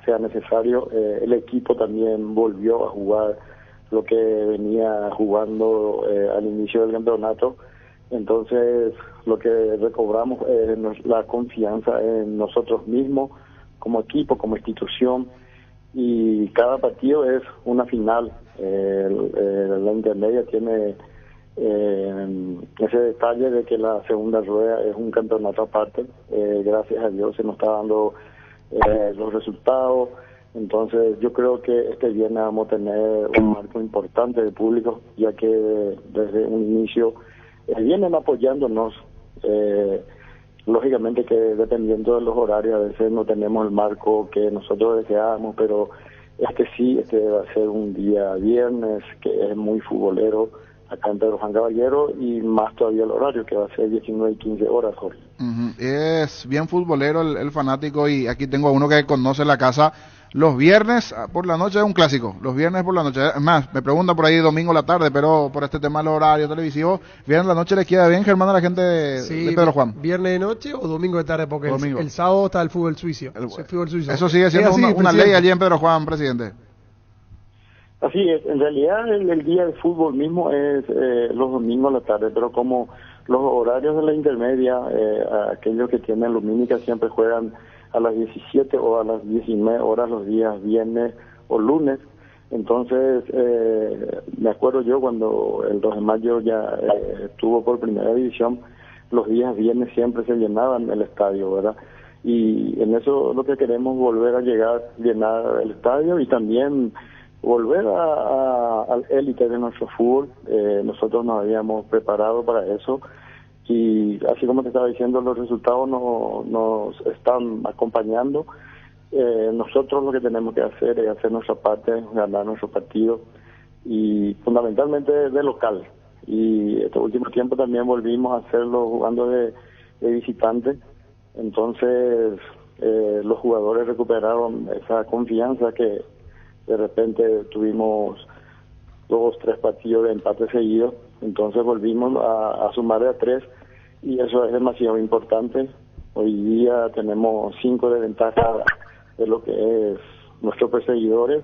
sea necesario. El equipo también volvió a jugar lo que venía jugando al inicio del campeonato. Entonces, lo que recobramos es la confianza en nosotros mismos, como equipo, como institución, y cada partido es una final. La intermedia tiene ese detalle de que la segunda rueda es un campeonato aparte. Gracias a Dios se nos está dando los resultados. Entonces yo creo que este viernes vamos a tener un marco importante de público, ya que desde un inicio vienen apoyándonos. Lógicamente que dependiendo de los horarios a veces no tenemos el marco que nosotros deseábamos, pero este va a ser un día viernes que es muy futbolero acá en Pedro Juan Caballero, y más todavía el horario que va a ser 19 y 15 horas, Jorge. Es bien futbolero el fanático, y aquí tengo a uno que conoce la casa. Los viernes por la noche es un clásico, los viernes por la noche. Es más, me preguntan por ahí domingo la tarde, pero por este tema del horario televisivo, viernes la noche le queda bien, Germán, a la gente de Pedro Juan. ¿Viernes de noche o domingo de tarde? Porque el sábado está el fútbol suizo. Eso sigue siendo una ley allí en Pedro Juan, presidente. Así es, en realidad el día de fútbol mismo es los domingos a la tarde, pero como los horarios de la intermedia, aquellos que tienen lumínica siempre juegan a las 17 o a las 19 horas los días viernes o lunes. Entonces, me acuerdo yo cuando el 2 de mayo ya estuvo por primera división, los días viernes siempre se llenaban el estadio, ¿verdad? Y en eso lo que queremos volver a llenar el estadio, y también volver al élite de nuestro fútbol. Nosotros nos habíamos preparado para eso, y así como te estaba diciendo, los resultados nos están acompañando. Nosotros lo que tenemos que hacer es hacer nuestra parte, ganar nuestro partido, y fundamentalmente de local. Y este último tiempo también volvimos a hacerlo jugando de visitante. Entonces los jugadores recuperaron esa confianza que de repente tuvimos 2, 3 partidos de empate seguidos. Entonces volvimos a sumar de a 3, y eso es demasiado importante. Hoy día tenemos 5 de ventaja de lo que es nuestros perseguidores,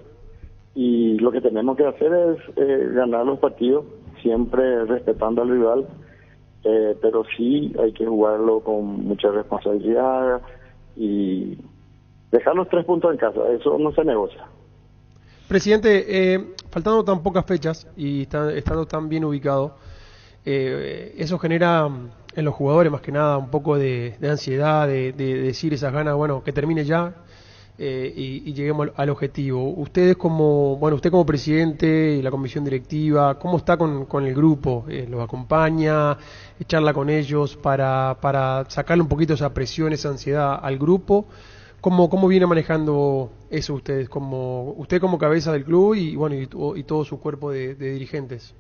y lo que tenemos que hacer es ganar los partidos, siempre respetando al rival, pero sí hay que jugarlo con mucha responsabilidad y dejar los 3 puntos en casa. Eso no se negocia. Presidente, faltando tan pocas fechas y estando tan bien ubicado, eso genera en los jugadores más que nada un poco de ansiedad, de decir esas ganas, bueno, que termine ya y lleguemos al objetivo. Usted como presidente y la comisión directiva, ¿cómo está con el grupo? ¿Los acompaña? ¿Charla con ellos para sacarle un poquito esa presión, esa ansiedad al grupo? ¿Cómo viene manejando eso usted como cabeza del club y todo su cuerpo de dirigentes?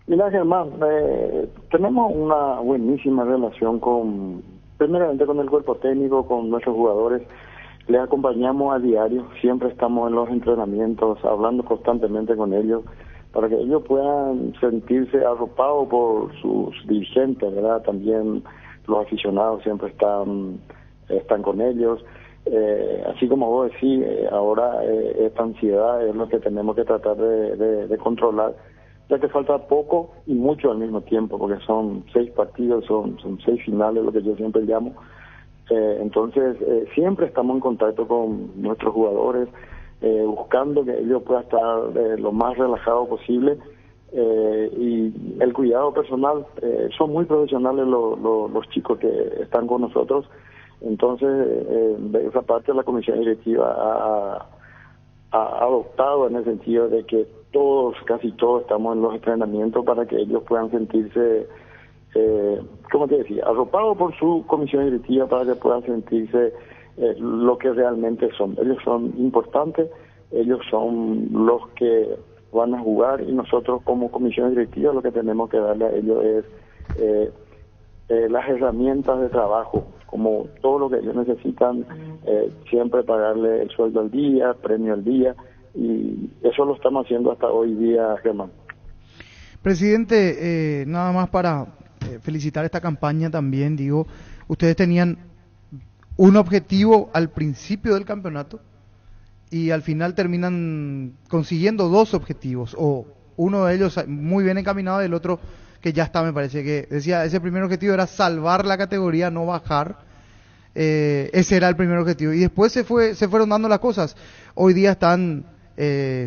Mira, Germán, tenemos una buenísima relación primeramente con el cuerpo técnico, con nuestros jugadores. Les acompañamos a diario, siempre estamos en los entrenamientos, hablando constantemente con ellos, para que ellos puedan sentirse arropados por sus dirigentes, ¿verdad? También los aficionados siempre están con ellos. Así como vos decís, ahora esta ansiedad es lo que tenemos que tratar de controlar, ya que falta poco y mucho al mismo tiempo, porque son 6 partidos, son 6 finales, lo que yo siempre llamo. Entonces siempre estamos en contacto con nuestros jugadores, buscando que ellos puedan estar lo más relajados posible, y el cuidado personal. Son muy profesionales los chicos que están con nosotros. Entonces, de esa parte la comisión directiva ha adoptado en el sentido de que casi todos estamos en los entrenamientos para que ellos puedan sentirse, como te decía, arropados por su comisión directiva, para que puedan sentirse lo que realmente son. Ellos son importantes, ellos son los que van a jugar, y nosotros como comisión directiva lo que tenemos que darle a ellos es las herramientas de trabajo, como todo lo que ellos necesitan, siempre pagarle el sueldo al día, premio al día, y eso lo estamos haciendo hasta hoy día, Germán. Presidente, nada más para felicitar esta campaña también, digo, ustedes tenían un objetivo al principio del campeonato y al final terminan consiguiendo 2 objetivos, o uno de ellos muy bien encaminado y el otro que ya está, me parece que decía, ese primer objetivo era salvar la categoría, no bajar. Ese era el primer objetivo, y después se fueron dando las cosas. Hoy día están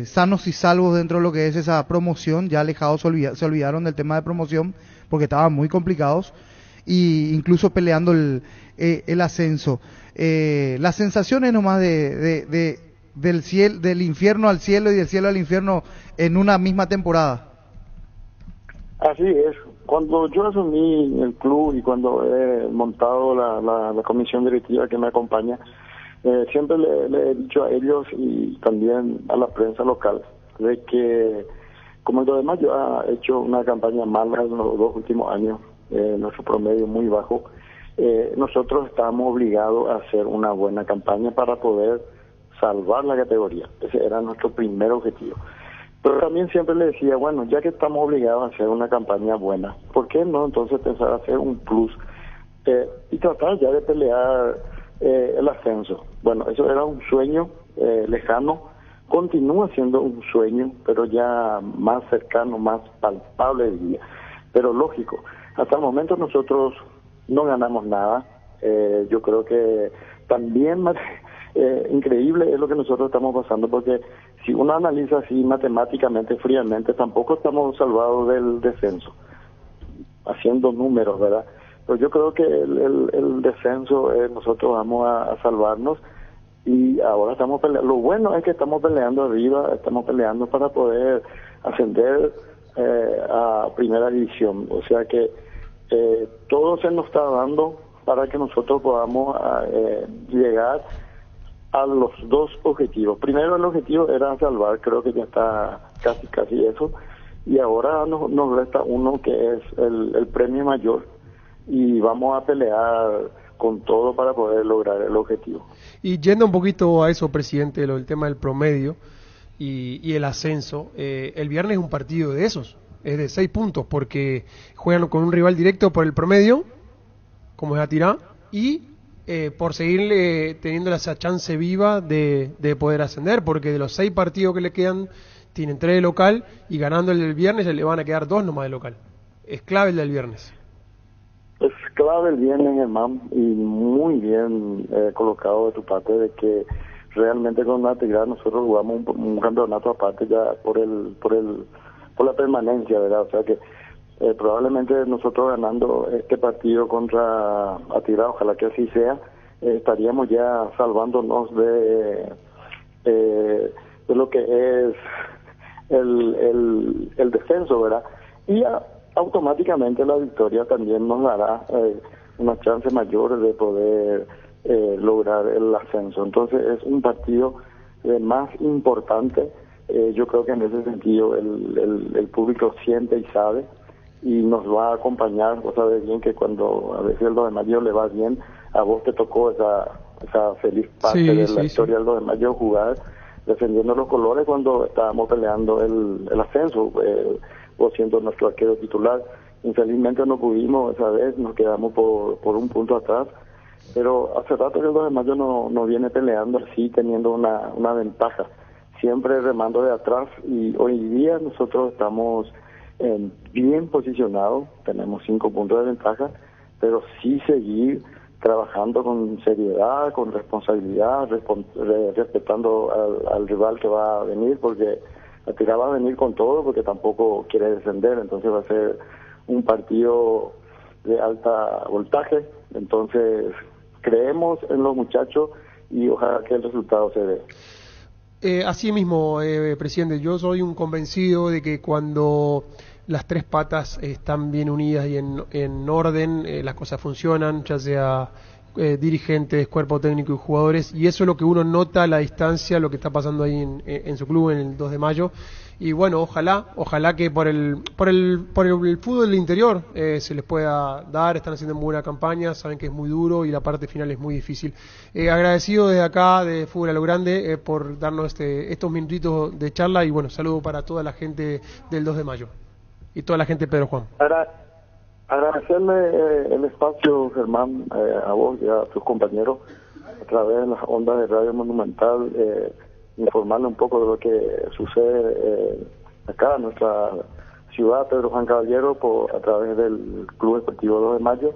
sanos y salvos dentro de lo que es esa promoción, ya alejados, se olvidaron del tema de promoción porque estaban muy complicados, y incluso peleando el ascenso. Las sensaciones nomás del infierno al cielo y del cielo al infierno en una misma temporada. Así es. Cuando yo asumí el club y cuando he montado la comisión directiva que me acompaña, siempre le he dicho a ellos y también a la prensa local de que, como el 2 de mayo ha hecho una campaña mala en los 2 últimos años, nuestro promedio muy bajo, nosotros estamos obligados a hacer una buena campaña para poder salvar la categoría. Ese era nuestro primer objetivo. Pero también siempre le decía, bueno, ya que estamos obligados a hacer una campaña buena, ¿por qué no entonces pensar hacer un plus y tratar ya de pelear el ascenso? Bueno, eso era un sueño lejano, continúa siendo un sueño, pero ya más cercano, más palpable diría. Pero lógico, hasta el momento nosotros no ganamos nada. Yo creo que también increíble es lo que nosotros estamos pasando, porque si uno analiza así matemáticamente, fríamente, tampoco estamos salvados del descenso, haciendo números, ¿verdad? Pero yo creo que el descenso, nosotros vamos a salvarnos, y ahora estamos peleando. Lo bueno es que estamos peleando arriba, estamos peleando para poder ascender a primera división, o sea que todo se nos está dando para que nosotros podamos llegar a los 2 objetivos. Primero el objetivo era salvar, creo que ya está casi eso, y ahora nos resta uno que es el premio mayor, y vamos a pelear con todo para poder lograr el objetivo. Y yendo un poquito a eso, presidente, el tema del promedio y el ascenso, el viernes es un partido de esos, es de 6 puntos, porque juegan con un rival directo por el promedio, como es Atirá, y por seguir teniendo esa chance viva de poder ascender, porque de los 6 partidos que le quedan, tienen 3 de local, y ganando el del viernes le van a quedar 2 nomás de local. Es clave el del viernes. Es clave el viernes, Germán, y muy bien colocado de tu parte, de que realmente con Atirá nosotros jugamos un campeonato aparte ya por la permanencia, ¿verdad? O sea que probablemente nosotros ganando este partido contra Atirá, ojalá que así sea, estaríamos ya salvándonos de lo que es el descenso, ¿verdad? Y automáticamente la victoria también nos dará una chance mayor de poder lograr el ascenso. Entonces es un partido más importante. Yo creo que en ese sentido el público siente y sabe, y nos va a acompañar. Vos sabés bien que cuando a veces el 2 de mayo le va bien, a vos te tocó esa feliz parte de la historia del 2 de mayo, jugar defendiendo los colores cuando estábamos peleando el ascenso, vos siendo nuestro arquero titular. Infelizmente no pudimos esa vez, nos quedamos por un punto atrás, pero hace rato que el 2 de mayo no viene peleando así, teniendo una ventaja, siempre remando de atrás, y hoy día nosotros estamos bien posicionados, tenemos 5 puntos de ventaja, pero sí seguir trabajando con seriedad, con responsabilidad, respetando al rival que va a venir, porque Atirá va a venir con todo, porque tampoco quiere descender, entonces va a ser un partido de alta voltaje. Entonces creemos en los muchachos y ojalá que el resultado se dé. Así mismo, presidente, yo soy un convencido de que cuando las 3 patas están bien unidas y en orden, las cosas funcionan, ya sea dirigentes, cuerpo técnico y jugadores, y eso es lo que uno nota a la distancia, lo que está pasando ahí en su club en el 2 de mayo. Y bueno, ojalá que por el fútbol del interior se les pueda dar. Están haciendo muy buena campaña, saben que es muy duro y la parte final es muy difícil. Agradecido desde acá de Fútbol a lo Grande por darnos estos minutitos de charla, y bueno, saludo para toda la gente del 2 de mayo y toda la gente de Pedro Juan. Agradecerle el espacio, Germán, a vos y a tus compañeros a través de las ondas de Radio Monumental. informarle un poco de lo que sucede acá en nuestra ciudad, Pedro Juan Caballero, a través del Club Deportivo 2 de Mayo.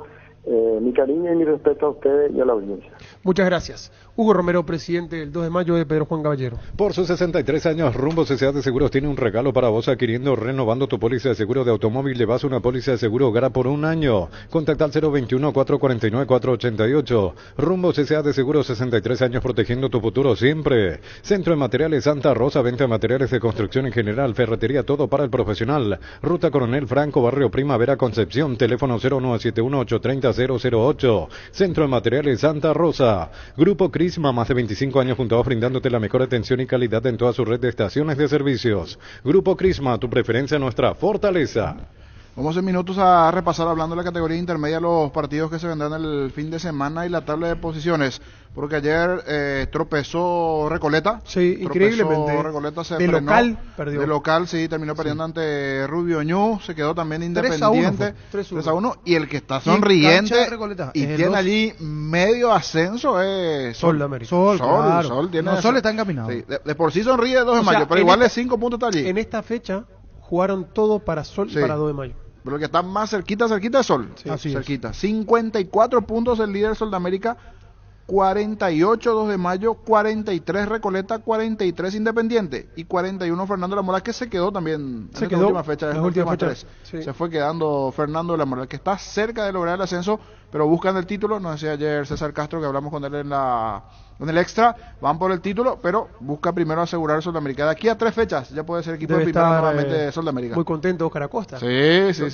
Mi cariño y mi respeto a ustedes y a la audiencia. Muchas gracias. Hugo Romero, presidente del 2 de Mayo de Pedro Juan Caballero. Por sus 63 años, Rumbo CCA de Seguros tiene un regalo para vos adquiriendo, renovando tu póliza de seguro de automóvil. Llevas una póliza de seguro Gara por un año. Contacta al 021-449-488. Rumbo CCA de Seguros, 63 años protegiendo tu futuro siempre. Centro de Materiales Santa Rosa, venta de materiales de construcción en general, ferretería, todo para el profesional. Ruta Coronel Franco, Barrio Primavera, Concepción. Teléfono 0971-830-008. Centro de Materiales Santa Rosa. Grupo Crisma, más de 25 años juntos brindándote la mejor atención y calidad en toda su red de estaciones de servicios. Grupo Crisma, tu preferencia, nuestra fortaleza. Vamos en minutos a repasar, hablando de la categoría intermedia, los partidos que se vendrán el fin de semana y la tabla de posiciones. Porque ayer tropezó Recoleta. Sí, increíblemente. Recoleta se de frenó. Local perdió. De local, sí, terminó perdiendo ante Rubio Ñu. Se quedó también Independiente. 3-1. Y el que está sonriente y tiene allí medio ascenso es Sol de América. Sol tiene Sol está encaminado. Sí, de por sí sonríe 2 de mayo, pero igual de 5 puntos está allí. En esta fecha jugaron todo para Sol, para 2 de mayo. Pero el que está más cerquita es Sol. Sí, así cerquita. 54 puntos el líder Sol de América, 48 2 de mayo, 43 Recoleta, 43 Independiente y 41 Fernando de la Mora, que se quedó también en la última fecha. En las últimas 3. Sí. Se fue quedando Fernando de la Mora, que está cerca de lograr el ascenso, pero buscan el título. Nos decía ayer César Castro, que hablamos con él en el extra, van por el título, pero busca primero asegurar Sol de América. De aquí a 3 fechas ya puede ser equipo de primera nuevamente Sol de América. Muy contento Oscar Acosta. Sí.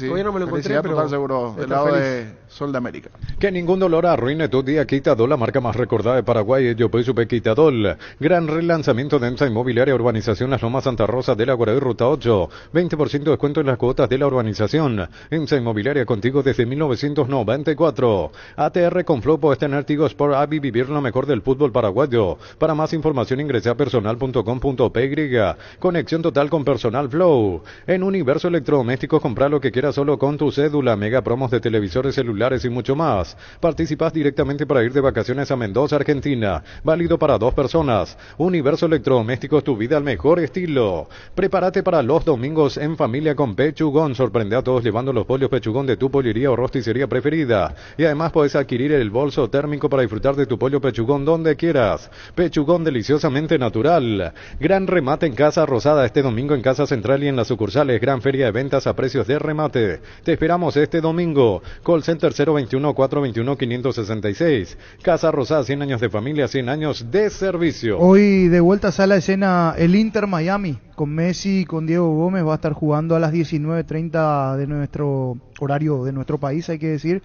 Todavía no me lo encontré, pero total seguro del lado de Sol de América. Que ningún dolor arruine tu día. Quitadol, la marca más recordada de Paraguay, Yo Soy Super Quitadol. Gran relanzamiento de EMSA Inmobiliaria, Urbanización Las Lomas Santa Rosa de la Guaraí, Ruta 8. 20% de descuento en las cuotas de la urbanización. EMSA Inmobiliaria, contigo desde 1994. ATR con Flow, puedes tener Tigo Sport Avi, vivir lo mejor del fútbol paraguayo. Para más información ingrese a personal.com.py. Conexión total con Personal Flow. En Universo Electrodomésticos, compra lo que quieras solo con tu cédula. Mega promos de televisores, celulares y mucho más. Participas directamente para ir de vacaciones a Mendoza, Argentina. Válido para 2 personas. Universo Electrodomésticos, tu vida al mejor estilo. Prepárate para los domingos en familia con Pechugón. Sorprende a todos llevando los pollos Pechugón de tu pollería o rosticería preferida. Y además puedes adquirir el bolso térmico para disfrutar de tu pollo Pechugón donde quieras. Pechugón, deliciosamente natural. Gran remate en Casa Rosada este domingo en Casa Central y en las sucursales. Gran feria de ventas a precios de remate. Te esperamos este domingo. Call Center 021-421-566. Casa Rosada, 100 años de familia, 100 años de servicio. Hoy de vuelta a la escena el Inter Miami con Messi y con Diego Gómez. Va a estar jugando a las 19:30 de nuestro horario de nuestro país, hay que decir,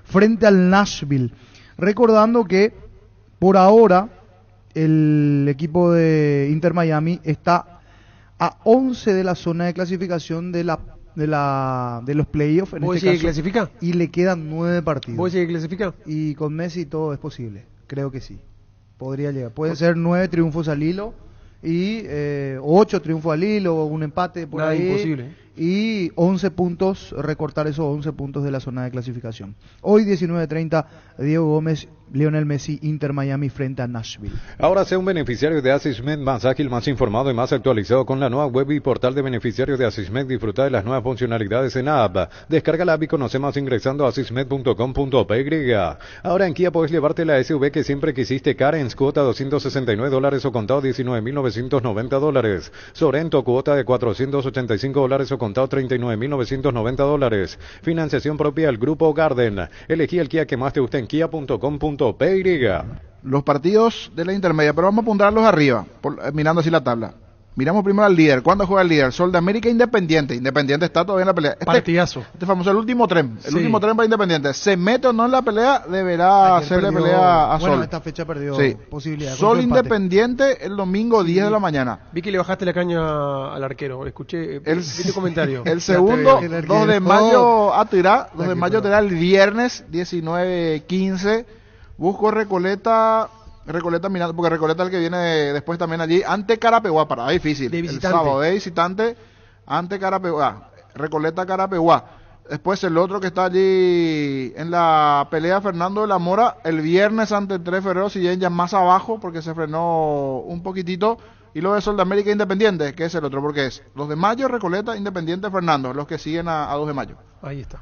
frente al Nashville. Recordando que por ahora el equipo de Inter Miami está a 11 de la zona de clasificación de los playoffs. ¿Vos decís que clasifica? Y le quedan 9 partidos. ¿Vos decís que clasifica? Y con Messi todo es posible. Creo que sí. Podría llegar. Pueden ser 9 triunfos al hilo y 8 triunfos al hilo, un empate por ahí. Imposible. Y 11 puntos, recortar esos 11 puntos de la zona de clasificación. Hoy 19:30, Diego Gómez, Lionel Messi, Inter Miami frente a Nashville. Ahora sea un beneficiario de Asismed más ágil, más informado y más actualizado con la nueva web y portal de beneficiarios de Asismed. Disfruta de las nuevas funcionalidades en app. Descarga la app y conoce más ingresando a asismed.com.py. Ahora en Kia puedes llevarte la SUV que siempre quisiste, Carens, cuota $269 o contado $19,990. Sorento, cuota de $485 o contado $39,990. Financiación propia del Grupo Garden. Elegí el Kia que más te guste en kia.com.py. Los partidos de la intermedia, pero vamos a apuntarlos arriba, mirando así la tabla. Miramos primero al líder. ¿Cuándo juega el líder? Sol de América, Independiente. Independiente está todavía en la pelea. Partidazo. Este famoso, el último tren. El último tren para Independiente. ¿Se mete o no en la pelea? Deberá hacerle pelea a Sol. Bueno, esta fecha perdió posibilidad. Sol Independiente el domingo 10 de la mañana. Vi que le bajaste la caña al arquero. Escuché vi tu comentario. El segundo, 2 de mayo a Tirá. 2 de mayo Tirá el viernes 19:15. Busco Recoleta mirando, porque Recoleta el que viene después también allí, ante Carapeguá, para difícil. De visitante. El sábado de visitante, ante Carapeguá, Recoleta Carapeguá. Después el otro que está allí en la pelea, Fernando de la Mora, el viernes ante 3 Febrero, si ya más abajo, porque se frenó un poquitito. Y lo de Sol de América Independiente, que es el otro, porque es 2 de mayo, Recoleta, Independiente, Fernando, los que siguen a 2 de mayo. Ahí está.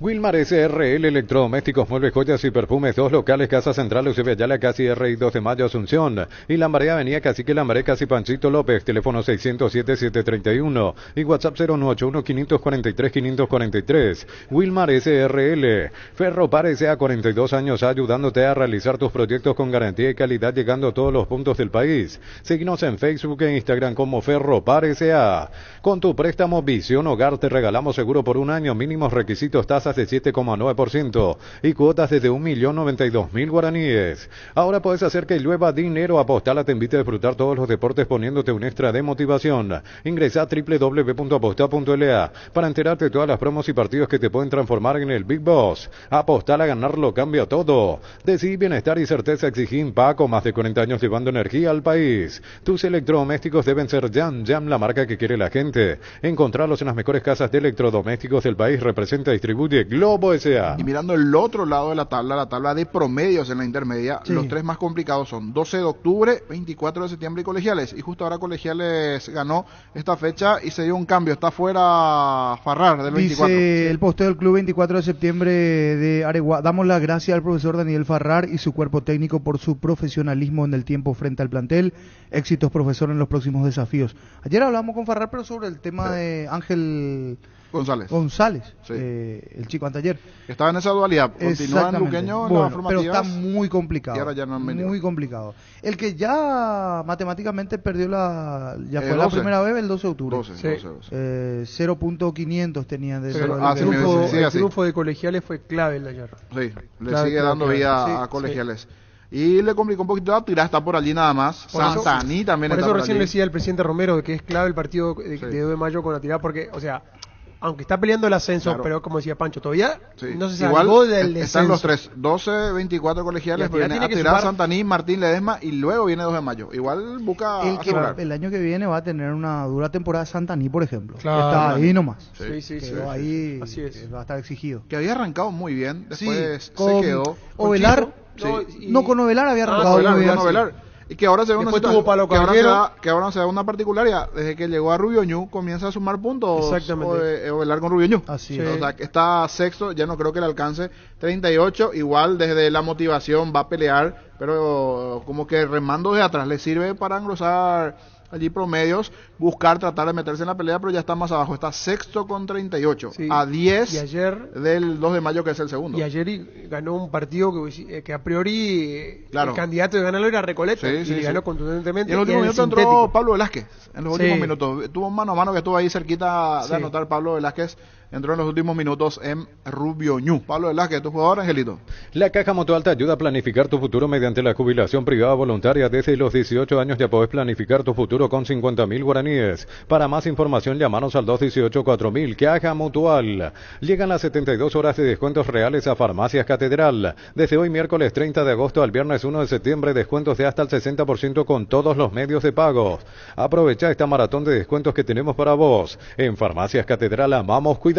Wilmar SRL, electrodomésticos, muebles, joyas y perfumes, 2 locales, Casa Central, Eusebio Ayala, Casi R y 2 de mayo, Asunción. Y Lambaré, Avenida Cacique Lambaré, Casi Panchito López, teléfono 607-731 y WhatsApp 098-543-543. Wilmar SRL, Ferropar S.A. 42 años ayudándote a realizar tus proyectos con garantía y calidad, llegando a todos los puntos del país. Síguenos en Facebook e Instagram como Ferropar S.A. Con tu préstamo Visión Hogar te regalamos seguro por un año, mínimos requisitos, tasas de 7,9% y cuotas desde 1.092.000 guaraníes. Ahora puedes hacer que llueva dinero. Apostala te invita a disfrutar todos los deportes poniéndote un extra de motivación. Ingresa a www.apostar.la para enterarte de todas las promos y partidos que te pueden transformar en el Big Boss. Apostar a ganarlo cambia todo. Decidí bienestar y certeza, exigí Paco, más de 40 años llevando energía al país. Tus electrodomésticos deben ser Jam, la marca que quiere la gente. Encontrarlos en las mejores casas de electrodomésticos del país. Representa y distribuye Globo S.A. Y mirando el otro lado de la tabla de promedios en la intermedia, Sí. los 3 más complicados son 12 de octubre, 24 de septiembre y Colegiales. Y justo ahora Colegiales ganó esta fecha y se dio un cambio. Está fuera Farrar del 24. Dice el posteo del club 24 de septiembre de Areguá. Damos las gracias al profesor Daniel Farrar y su cuerpo técnico por su profesionalismo en el tiempo frente al plantel. Éxitos, profesor, en los próximos desafíos. Ayer hablamos con Farrar, pero sobre el tema de Ángel González, sí. El chico anteayer. Estaba en esa dualidad. Continúa en Luqueño en las pero está formativas. muy complicado. Y ahora ya no han venido. Muy complicado. El que ya matemáticamente perdió ya fue 12. la primera vez el 12 de octubre. 12. 0.500 tenía de Pero el triunfo de Colegiales fue clave el de ayer. Sí, le sigue dando vida a Colegiales. Y le complicó un poquito la tirada, está por allí nada más. Santaní también por está eso por recién allí. decía el presidente Romero de que es clave el partido de 2 de mayo con la tirada, porque, o sea, aunque está peleando el ascenso, Claro. pero como decía Pancho, todavía no se Igual salvó del descenso. están los 3, 12, 24 Colegiales, Y pero viene tiene a que tirar sumar- Santaní, Martín Ledesma y luego viene 2 de mayo. Igual busca asegurar. El año que viene va a tener una dura temporada Santaní, por ejemplo. Claro. Que está ahí nomás. Sí. Quedó ahí, Así es. va a estar exigido. Que había arrancado muy bien, después se con quedó. Ovelar. No, con Ovelar había arrancado muy bien. Con Ovelar. Y que ahora se ve una Después situación, tuvo Palo que ahora Caballero. que ahora se da una particularidad. Desde que llegó a Rubio Ñu, comienza a sumar puntos. Exactamente. Ovelar con Rubio Ñu. Así O sea, que está sexto, ya no creo que le alcance 38. Igual desde la motivación va a pelear, pero como que remando de atrás le sirve para engrosar allí promedios, buscar tratar de meterse en la pelea, pero ya está más abajo. Está sexto con 38. A 10 Y ayer, del 2 de mayo, que es el segundo. y ayer ganó un partido que a priori Claro. el candidato de ganarlo era Recoleta, Sí, y sí, ganó sí. contundentemente. Y en el último el minuto entró sintético. Pablo Velázquez, en los Sí. últimos minutos. Tuvo un mano a mano que estuvo ahí cerquita de Sí. anotar Pablo Velázquez. Entró en los últimos minutos en Rubio Ñu. Pablo Velázquez, tu jugador, Angelito. La Caja Mutual te ayuda a planificar tu futuro mediante la jubilación privada voluntaria. Desde los 18 años ya podés planificar tu futuro con 50.000 guaraníes. Para más información, llamanos al 218-4000. Caja Mutual. Llegan las 72 horas de descuentos reales a Farmacias Catedral. Desde hoy, miércoles 30 de agosto al viernes 1 de septiembre, descuentos de hasta el 60% con todos los medios de pago. Aprovecha esta maratón de descuentos que tenemos para vos. En Farmacias Catedral amamos cuidarte.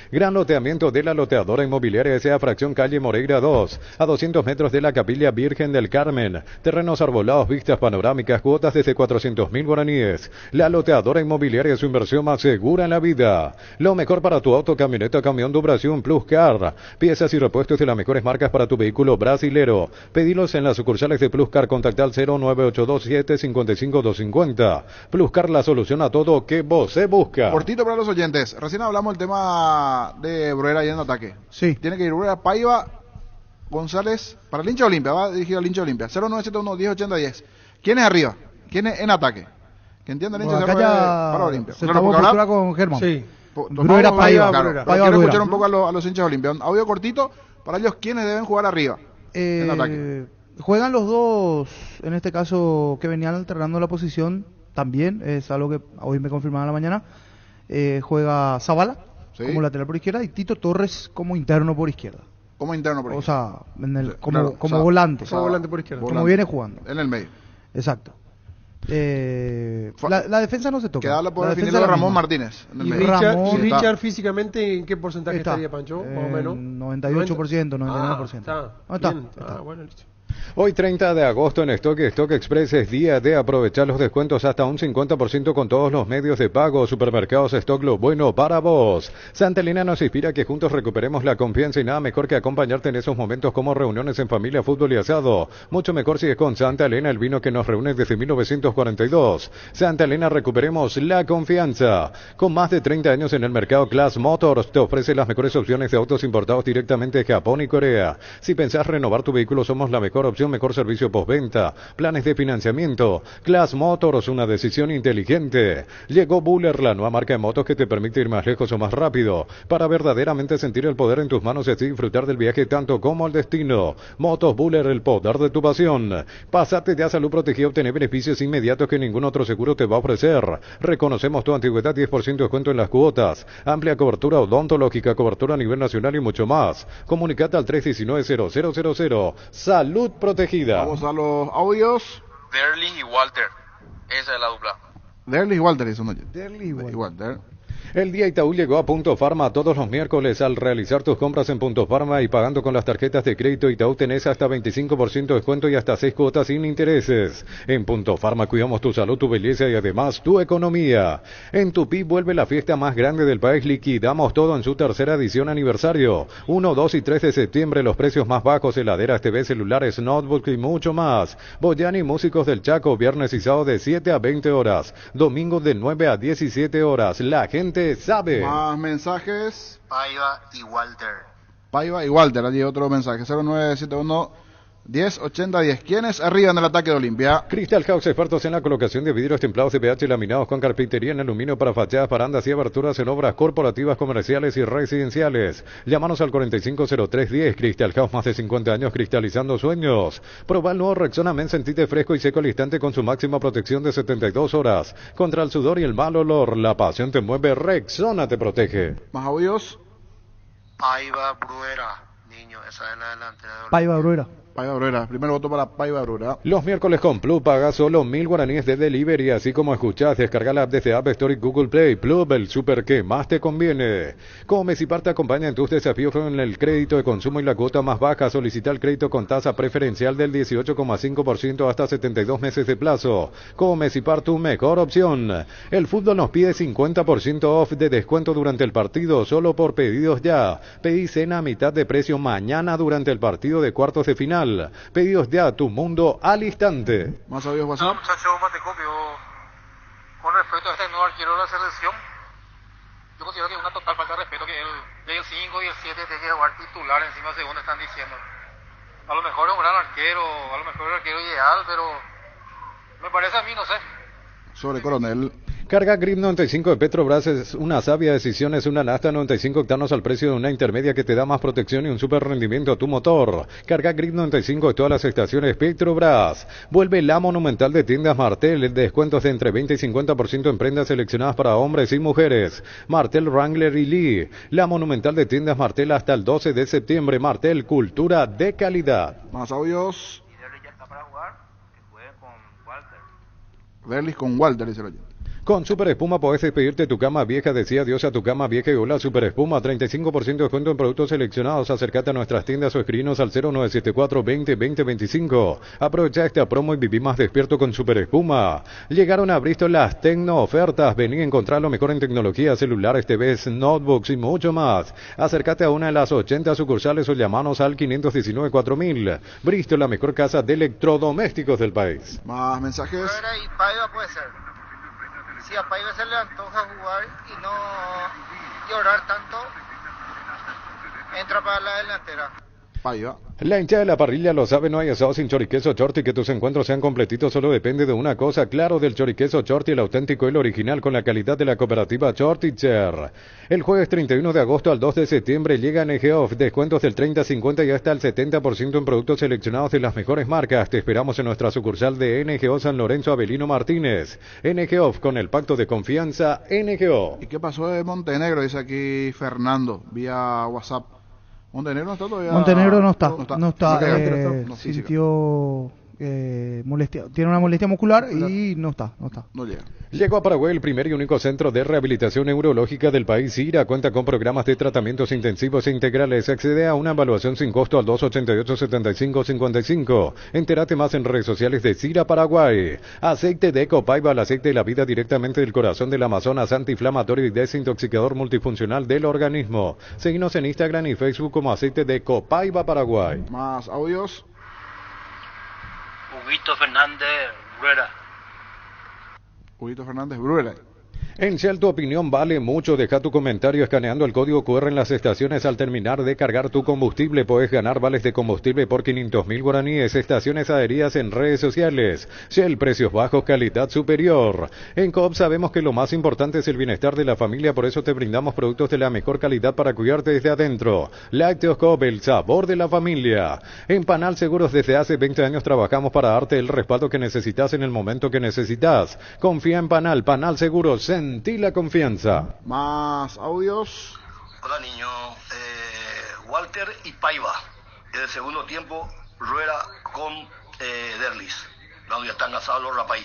Gran loteamiento de la loteadora inmobiliaria S.A. Fracción Calle Moreira 2, a 200 metros de la Capilla Virgen del Carmen. Terrenos arbolados, vistas panorámicas, cuotas desde 400.000 guaraníes. La loteadora inmobiliaria es su inversión más segura en la vida. Lo mejor para tu auto, camioneta, camión de Brasil Plus Car. Piezas y repuestos de las mejores marcas para tu vehículo brasilero. Pedilos en las sucursales de Plus Car. Contacta al 09827-55250. Plus Car, la solución a todo que vos se busca. Cortito para los oyentes. Recién hablamos del tema de Bruera y en ataque. Sí. Tiene que ir Bruera, Paiva, González, para el hincha Olimpia. Va dirigido al hincha Olimpia. 0971-1080-10. ¿Quién es arriba? ¿Quién es en ataque? Que entienda el hincha Bueno, acá para ya Olimpia. se tomó postura con Germán. Sí. Bruera, Paiva, Claro, Bruera. pero Paiva, quiero Bruera. escuchar un poco a los hinchas de Olimpia. Un audio cortito para ellos, ¿quiénes deben jugar arriba en ataque? Juegan los dos, en este caso, que venían alternando la posición también. Es algo que hoy me confirmaron en la mañana. Juega Zavala como lateral por izquierda y Tito Torres como interno por izquierda. Como interno por O izquierda. sea, como Claro, como o sea, volante. Como volante por izquierda. Como viene jugando. En el medio. Exacto. La defensa no se toca. Queda la por La definir defensa es la Ramón misma. Martínez. En el ¿Y medio. Richard físicamente en qué porcentaje estaría, Pancho? Más o menos. 98%, 99%. Está. ¿Dónde está? Bien. Bueno, listo. Hoy 30 de agosto en Stock Express es día de aprovechar los descuentos hasta un 50% con todos los medios de pago. Supermercados Stock, lo bueno para vos. Santa Elena nos inspira que juntos recuperemos la confianza y nada mejor que acompañarte en esos momentos como reuniones en familia, fútbol y asado. Mucho mejor si es con Santa Elena, el vino que nos reúne desde 1942. Santa Elena, recuperemos la confianza. Con más de 30 años en el mercado, Class Motors te ofrece las mejores opciones de autos importados directamente de Japón y Corea. Si pensás renovar tu vehículo, somos la mejor opción, mejor servicio postventa, planes de financiamiento. Class Motors, una decisión inteligente. Llegó Buller, la nueva marca de motos que te permite ir más lejos o más rápido, para verdaderamente sentir el poder en tus manos y así disfrutar del viaje tanto como el destino. Motos Buller, el poder de tu pasión. Pásate ya a Salud Protegida y obtener beneficios inmediatos que ningún otro seguro te va a ofrecer. Reconocemos tu antigüedad, 10% de descuento en las cuotas, amplia cobertura odontológica, cobertura a nivel nacional y mucho más. Comunicate al 319-0000. Salud Protegida. Vamos a los audios. Derlich y Walter. Esa es la dupla. Derlich y Walter, eso no. Derlich y Walter. El día Itaú llegó a Punto Farma todos los miércoles. Al realizar tus compras en Punto Farma y pagando con las tarjetas de crédito Itaú, tenés hasta 25% de descuento y hasta 6 cuotas sin intereses. En Punto Farma cuidamos tu salud, tu belleza y además tu economía. En Tupí vuelve la fiesta más grande del país. Liquidamos todo en su tercera edición aniversario. 1, 2 y 3 de septiembre, los precios más bajos, heladeras, TV, celulares, notebook y mucho más. Boyani Músicos del Chaco, viernes y sábado de 7 a 20 horas. Domingo de 9 a 17 horas. La gente sabe. Más mensajes. Paiva y Walter. Paiva y Walter, allí otro mensaje. 0971 108010. ¿Quiénes arriba en el ataque de Olimpia? Crystal House, expertos en la colocación de vidrios templados de pH laminados con carpintería en aluminio para fachadas, barandas y aberturas en obras corporativas, comerciales y residenciales. Llámanos al 450310. Crystal House, más de 50 años cristalizando sueños. Proba el nuevo Rexona Men, sentite fresco y seco al instante con su máxima protección de 72 horas. Contra el sudor y el mal olor. La pasión te mueve, Rexona te protege. Más audios. Paiva Bruera. Niño, esa es la delantera de Paiva Bruera. Paiva Bruera, primer voto para Paiva Bruera. Los miércoles con Plus paga solo 1.000 guaraníes de delivery, así como escuchás, descarga la app desde App Store y Google Play. Plus, el super que más te conviene. Como Mesipar te acompaña en tus desafíos con el crédito de consumo y la cuota más baja. Solicita el crédito con tasa preferencial del 18,5% hasta 72 meses de plazo. Como Mesipar, tu mejor opción. El fútbol nos pide 50% off de descuento durante el partido, solo por pedidos ya. Pedí cena a mitad de precio mañana durante el partido de cuartos de final. Pedidos ya, tu mundo al instante. Más audios, WhatsApp. Muchacho Matecopio, con respecto a este nuevo arquero de la selección, yo considero que es una total falta de respeto que el 5 y el 7 tiene que jugar titular encima según están diciendo. A lo mejor es un gran arquero, a lo mejor es el arquero ideal, pero me parece a mí, no sé. Sobre Coronel. Carga Grip 95 de Petrobras es una sabia decisión, es una nafta 95 octanos al precio de una intermedia que te da más protección y un super rendimiento a tu motor. Carga Grip 95 de todas las estaciones Petrobras. Vuelve la monumental de tiendas Martel, descuentos de entre 20 y 50% en prendas seleccionadas para hombres y mujeres. Martel, Wrangler y Lee. La monumental de tiendas Martel hasta el 12 de septiembre. Martel, cultura de calidad. Más audios. Y Derlich ya está para jugar, que juegue con Walter. Derlich con Walter, dice el oyente. Con Super Espuma podés despedirte tu cama vieja, decía adiós a tu cama vieja y hola Super Espuma, 35% de descuento en productos seleccionados. Acércate a nuestras tiendas o escribinos al 0974 20 20 25. Aprovecha esta promo y viví más despierto con Super Espuma. Llegaron a Bristol las tecno ofertas. Vení a encontrar lo mejor en tecnología, celulares, TVs, notebooks y mucho más. Acércate a una de las 80 sucursales o llamanos al 519 4000. Bristol, la mejor casa de electrodomésticos del país. Más mensajes. Y Paiva puede ser. Si a Paiva se le antoja jugar y no llorar tanto, entra para la delantera. Paiva. La hinchada de la parrilla lo sabe, no hay asado sin choriqueso Chorti. Que tus encuentros sean completitos solo depende de una cosa, claro, del choriqueso Chorti, el auténtico y el original con la calidad de la cooperativa Chorticher. El jueves 31 de agosto al 2 de septiembre llega NG Off, descuentos del 30, 50 y hasta el 70% en productos seleccionados de las mejores marcas. Te esperamos en nuestra sucursal de NGO San Lorenzo Avelino Martínez. NG Off, con el pacto de confianza NGO. ¿Y qué pasó de Montenegro? Dice aquí Fernando, vía WhatsApp. Montenegro no está todavía. Montenegro no está. Sintió tiene una molestia muscular y no está. No llega. Llegó a Paraguay el primer y único centro de rehabilitación neurológica del país. IRA cuenta con programas de tratamientos intensivos e integrales. Accede a una evaluación sin costo al 288-7555. Entérate más en redes sociales de CIRA Paraguay. Aceite de Copaiba, el aceite de la vida directamente del corazón del Amazonas, antiinflamatorio y desintoxicador multifuncional del organismo. Seguinos en Instagram y Facebook como Aceite de Copaiba Paraguay. Más audios. Huguito Fernández Rueda. Huguito Fernández Bruera. En Shell tu opinión vale mucho. Deja tu comentario escaneando el código QR en las estaciones. Al terminar de cargar tu combustible puedes ganar vales de combustible por 500.000 guaraníes. Estaciones adheridas en redes sociales. Shell, precios bajos, calidad superior. En Coop sabemos que lo más importante es el bienestar de la familia, por eso te brindamos productos de la mejor calidad para cuidarte desde adentro. Lácteos Coop, el sabor de la familia. En Panal Seguros desde hace 20 años trabajamos para darte el respaldo que necesitas en el momento que necesitas. Confía en Panal. Panal Seguros, sentí la confianza. Más audios. Hola niño, Walter y Paiva. En el segundo tiempo, Rueda con Derlis. Donde están casados los Rapay.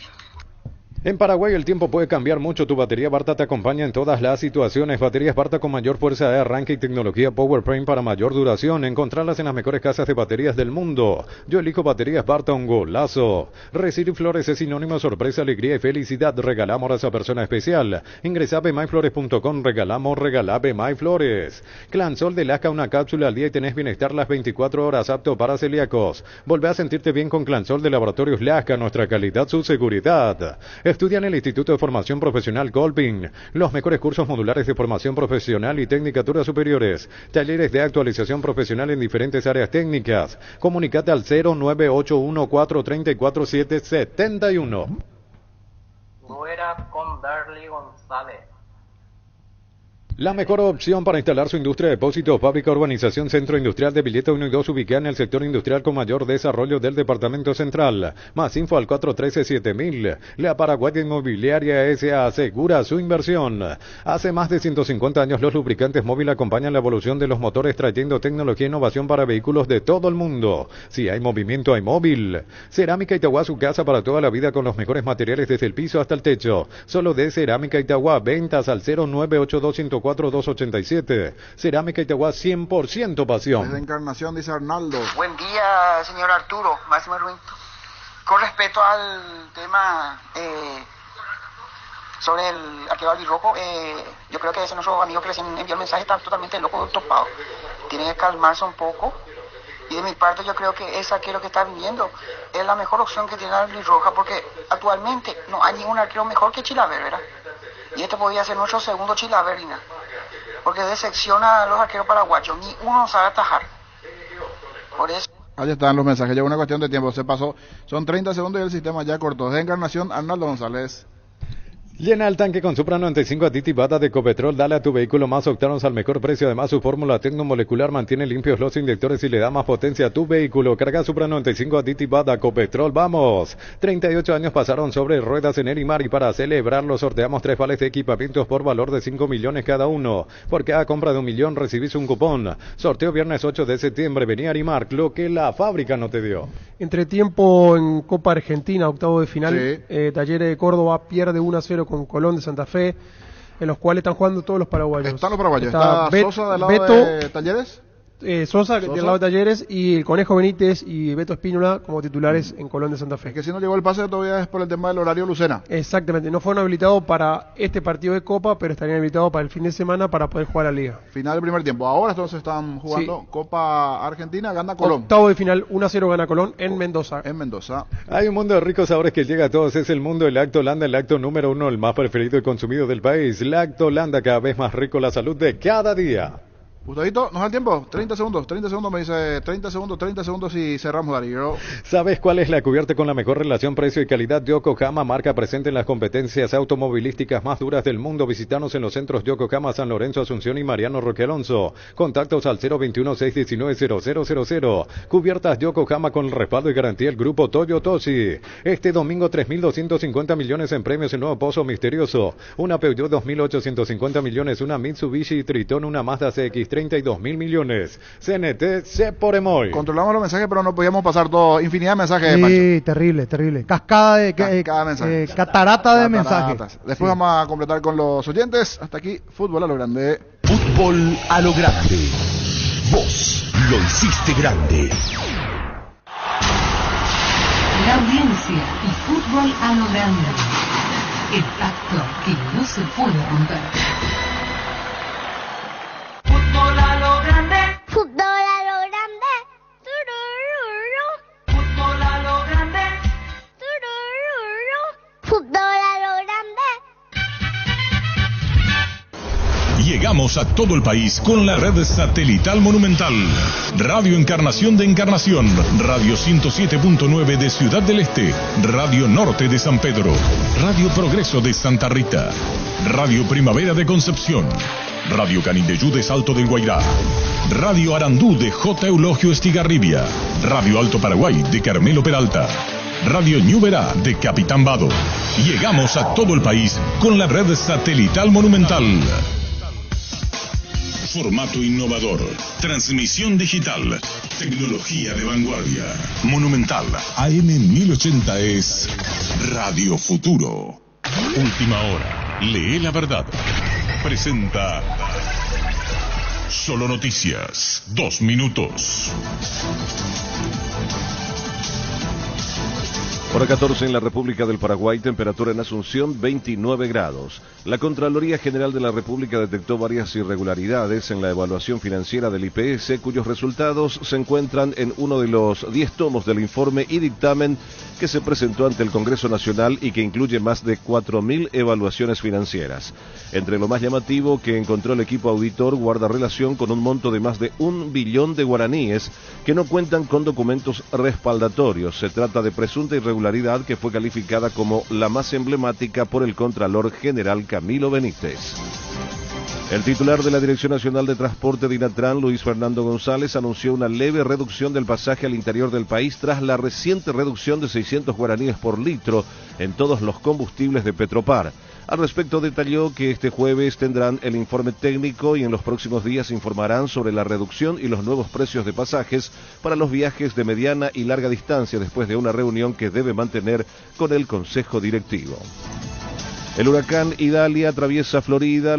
En Paraguay el tiempo puede cambiar mucho. Tu batería Barta te acompaña en todas las situaciones. Baterías Barta con mayor fuerza de arranque y tecnología PowerPrime para mayor duración. Encontrarlas en las mejores casas de baterías del mundo. Yo elijo baterías Barta, un golazo. Recibir flores es sinónimo de sorpresa, alegría y felicidad. Regalamos a esa persona especial. Ingresa a bemyflores.com. Regala Bemyflores. Clansol de Lasca, una cápsula al día y tenés bienestar las 24 horas, apto para celíacos. Volvé a sentirte bien con Clansol de Laboratorios Lasca. Nuestra calidad, su seguridad. Estudia en el Instituto de Formación Profesional Colping. Los mejores cursos modulares de formación profesional y tecnicaturas superiores. Talleres de actualización profesional en diferentes áreas técnicas. Comunicate al 0981434771. Rueda con Darly González. La mejor opción para instalar su industria de depósitos, fábrica, urbanización, centro industrial de Villeta 1 y 2 ubicada en el sector industrial con mayor desarrollo del departamento central. Más info al 413-7000. La Paraguaya Inmobiliaria S.A. asegura su inversión. Hace más de 150 años los lubricantes móvil acompañan la evolución de los motores trayendo tecnología e innovación para vehículos de todo el mundo. Si hay movimiento, hay móvil. Cerámica Itagua, su casa para toda la vida con los mejores materiales desde el piso hasta el techo. Solo de Cerámica Itagua, ventas al 0982 4287. Cerámica Itagua, 100% pasión. Desde Encarnación, dice Arnaldo. Buen día, señor Arturo. Máximo Ruin. Con respecto al tema sobre el arquero albirrojo, yo creo que ese nuestro amigo que recién envió el mensaje está totalmente loco, topado. Tiene que calmarse un poco. Y de mi parte yo creo que ese arquero que está viniendo es la mejor opción que tiene la albirroja, porque actualmente no hay ningún arquero mejor que Chilaver, ¿verdad? Y este podría ser nuestro segundo Chilaverina, porque decepciona a los arqueros paraguayos, ni uno sabe atajar. Por eso. Ahí están los mensajes, ya una cuestión de tiempo, se pasó, son 30 segundos y el sistema ya cortó. De Encarnación, Arnaldo González. Llena el tanque con Supra 95 aditivada de Copetrol. Dale a tu vehículo más octanos al mejor precio. Además, su fórmula tecnomolecular mantiene limpios los inyectores y le da más potencia a tu vehículo. Carga Supra 95 aditivada Copetrol. ¡Vamos! 38 años pasaron sobre ruedas en Erimar y para celebrarlo sorteamos 3 vales de equipamientos por valor de 5 millones cada uno. Por cada compra de 1 millón recibís un cupón. Sorteo viernes 8 de septiembre. Vení a Erimar, lo que la fábrica no te dio. Entretiempo en Copa Argentina, octavo de final. Sí. Talleres de Córdoba pierde 1-0 con Colón de Santa Fe, en los cuales están jugando todos los paraguayos. Están los paraguayos. Está Sosa del lado Beto, de Talleres. Sosa del lado de Talleres y el Conejo Benítez y Beto Espínola como titulares en Colón de Santa Fe. Es que si no llegó el pase todavía es por el tema del horario Lucena. Exactamente, no fueron habilitados para este partido de Copa, pero estarían habilitados para el fin de semana para poder jugar la Liga. Final del primer tiempo. Ahora entonces están jugando Copa Argentina, gana Colón. Octavo de final, 1-0 gana Colón en Mendoza. En Mendoza. Hay un mundo de ricos sabores que llega a todos. Es el mundo del Lactolanda, el lácteo número 1, el más preferido y consumido del país. Lactolanda, cada vez más rico, la salud de cada día. Gustadito, ¿nos da el tiempo? 30 segundos me dice 30 segundos y cerramos, Darío. ¿Sabes cuál es la cubierta con la mejor relación precio y calidad? Yokohama, marca presente en las competencias automovilísticas más duras del mundo. Visítanos en los centros Yokohama, San Lorenzo, Asunción y Mariano Roque Alonso. Contactos al 021-619-0000. Cubiertas Yokohama con el respaldo y garantía del grupo Toyotoshi. Este domingo 3.250 millones en premios, el nuevo Pozo Misterioso. Una Peugeot 2.850 millones, una Mitsubishi Triton, una Mazda CX-3 32.000 millones. CNT se por emoy. Controlamos los mensajes, pero no podíamos pasar todo. Infinidad de mensajes, Sí, Pancho. terrible, terrible. Cascada de mensajes. catarata de mensajes. Después Sí. vamos a completar con los oyentes. Hasta aquí, fútbol a lo grande. Fútbol a lo grande. Vos lo hiciste grande. La audiencia y fútbol a lo grande. El pacto que no se puede romper. Fútbol a lo grande. Fútbol a lo grande. Turururu. Fútbol a lo grande. Turururu. Fútbol a lo grande. Llegamos a todo el país con la red satelital Monumental. Radio Encarnación de Encarnación, Radio 107.9 de Ciudad del Este, Radio Norte de San Pedro, Radio Progreso de Santa Rita, Radio Primavera de Concepción, Radio Canindeyú de Salto del Guairá, Radio Arandú de J. Eulogio Estigarribia, Radio Alto Paraguay de Carmelo Peralta, Radio Ñuberá de Capitán Vado. Llegamos a todo el país con la red satelital Monumental. Formato innovador, transmisión digital, tecnología de vanguardia. Monumental AM 1080 es Radio Futuro. Última hora, lee la verdad. Presenta Solo Noticias, 2 minutos. Hora 14 en la República del Paraguay, temperatura en Asunción 29 grados. La Contraloría General de la República detectó varias irregularidades en la evaluación financiera del IPS, cuyos resultados se encuentran en uno de los 10 tomos del informe y dictamen que se presentó ante el Congreso Nacional y que incluye más de 4.000 evaluaciones financieras. Entre lo más llamativo que encontró el equipo auditor guarda relación con un monto de más de 1 billón de guaraníes que no cuentan con documentos respaldatorios. Se trata de presunta irregularidad que fue calificada como la más emblemática por el Contralor General Camilo Benítez. El titular de la Dirección Nacional de Transporte de Inatran, Luis Fernando González, anunció una leve reducción del pasaje al interior del país tras la reciente reducción de 600 guaraníes por litro en todos los combustibles de Petropar. Al respecto detalló que este jueves tendrán el informe técnico y en los próximos días informarán sobre la reducción y los nuevos precios de pasajes para los viajes de mediana y larga distancia después de una reunión que debe mantener con el Consejo Directivo. El huracán Idalia atraviesa Florida.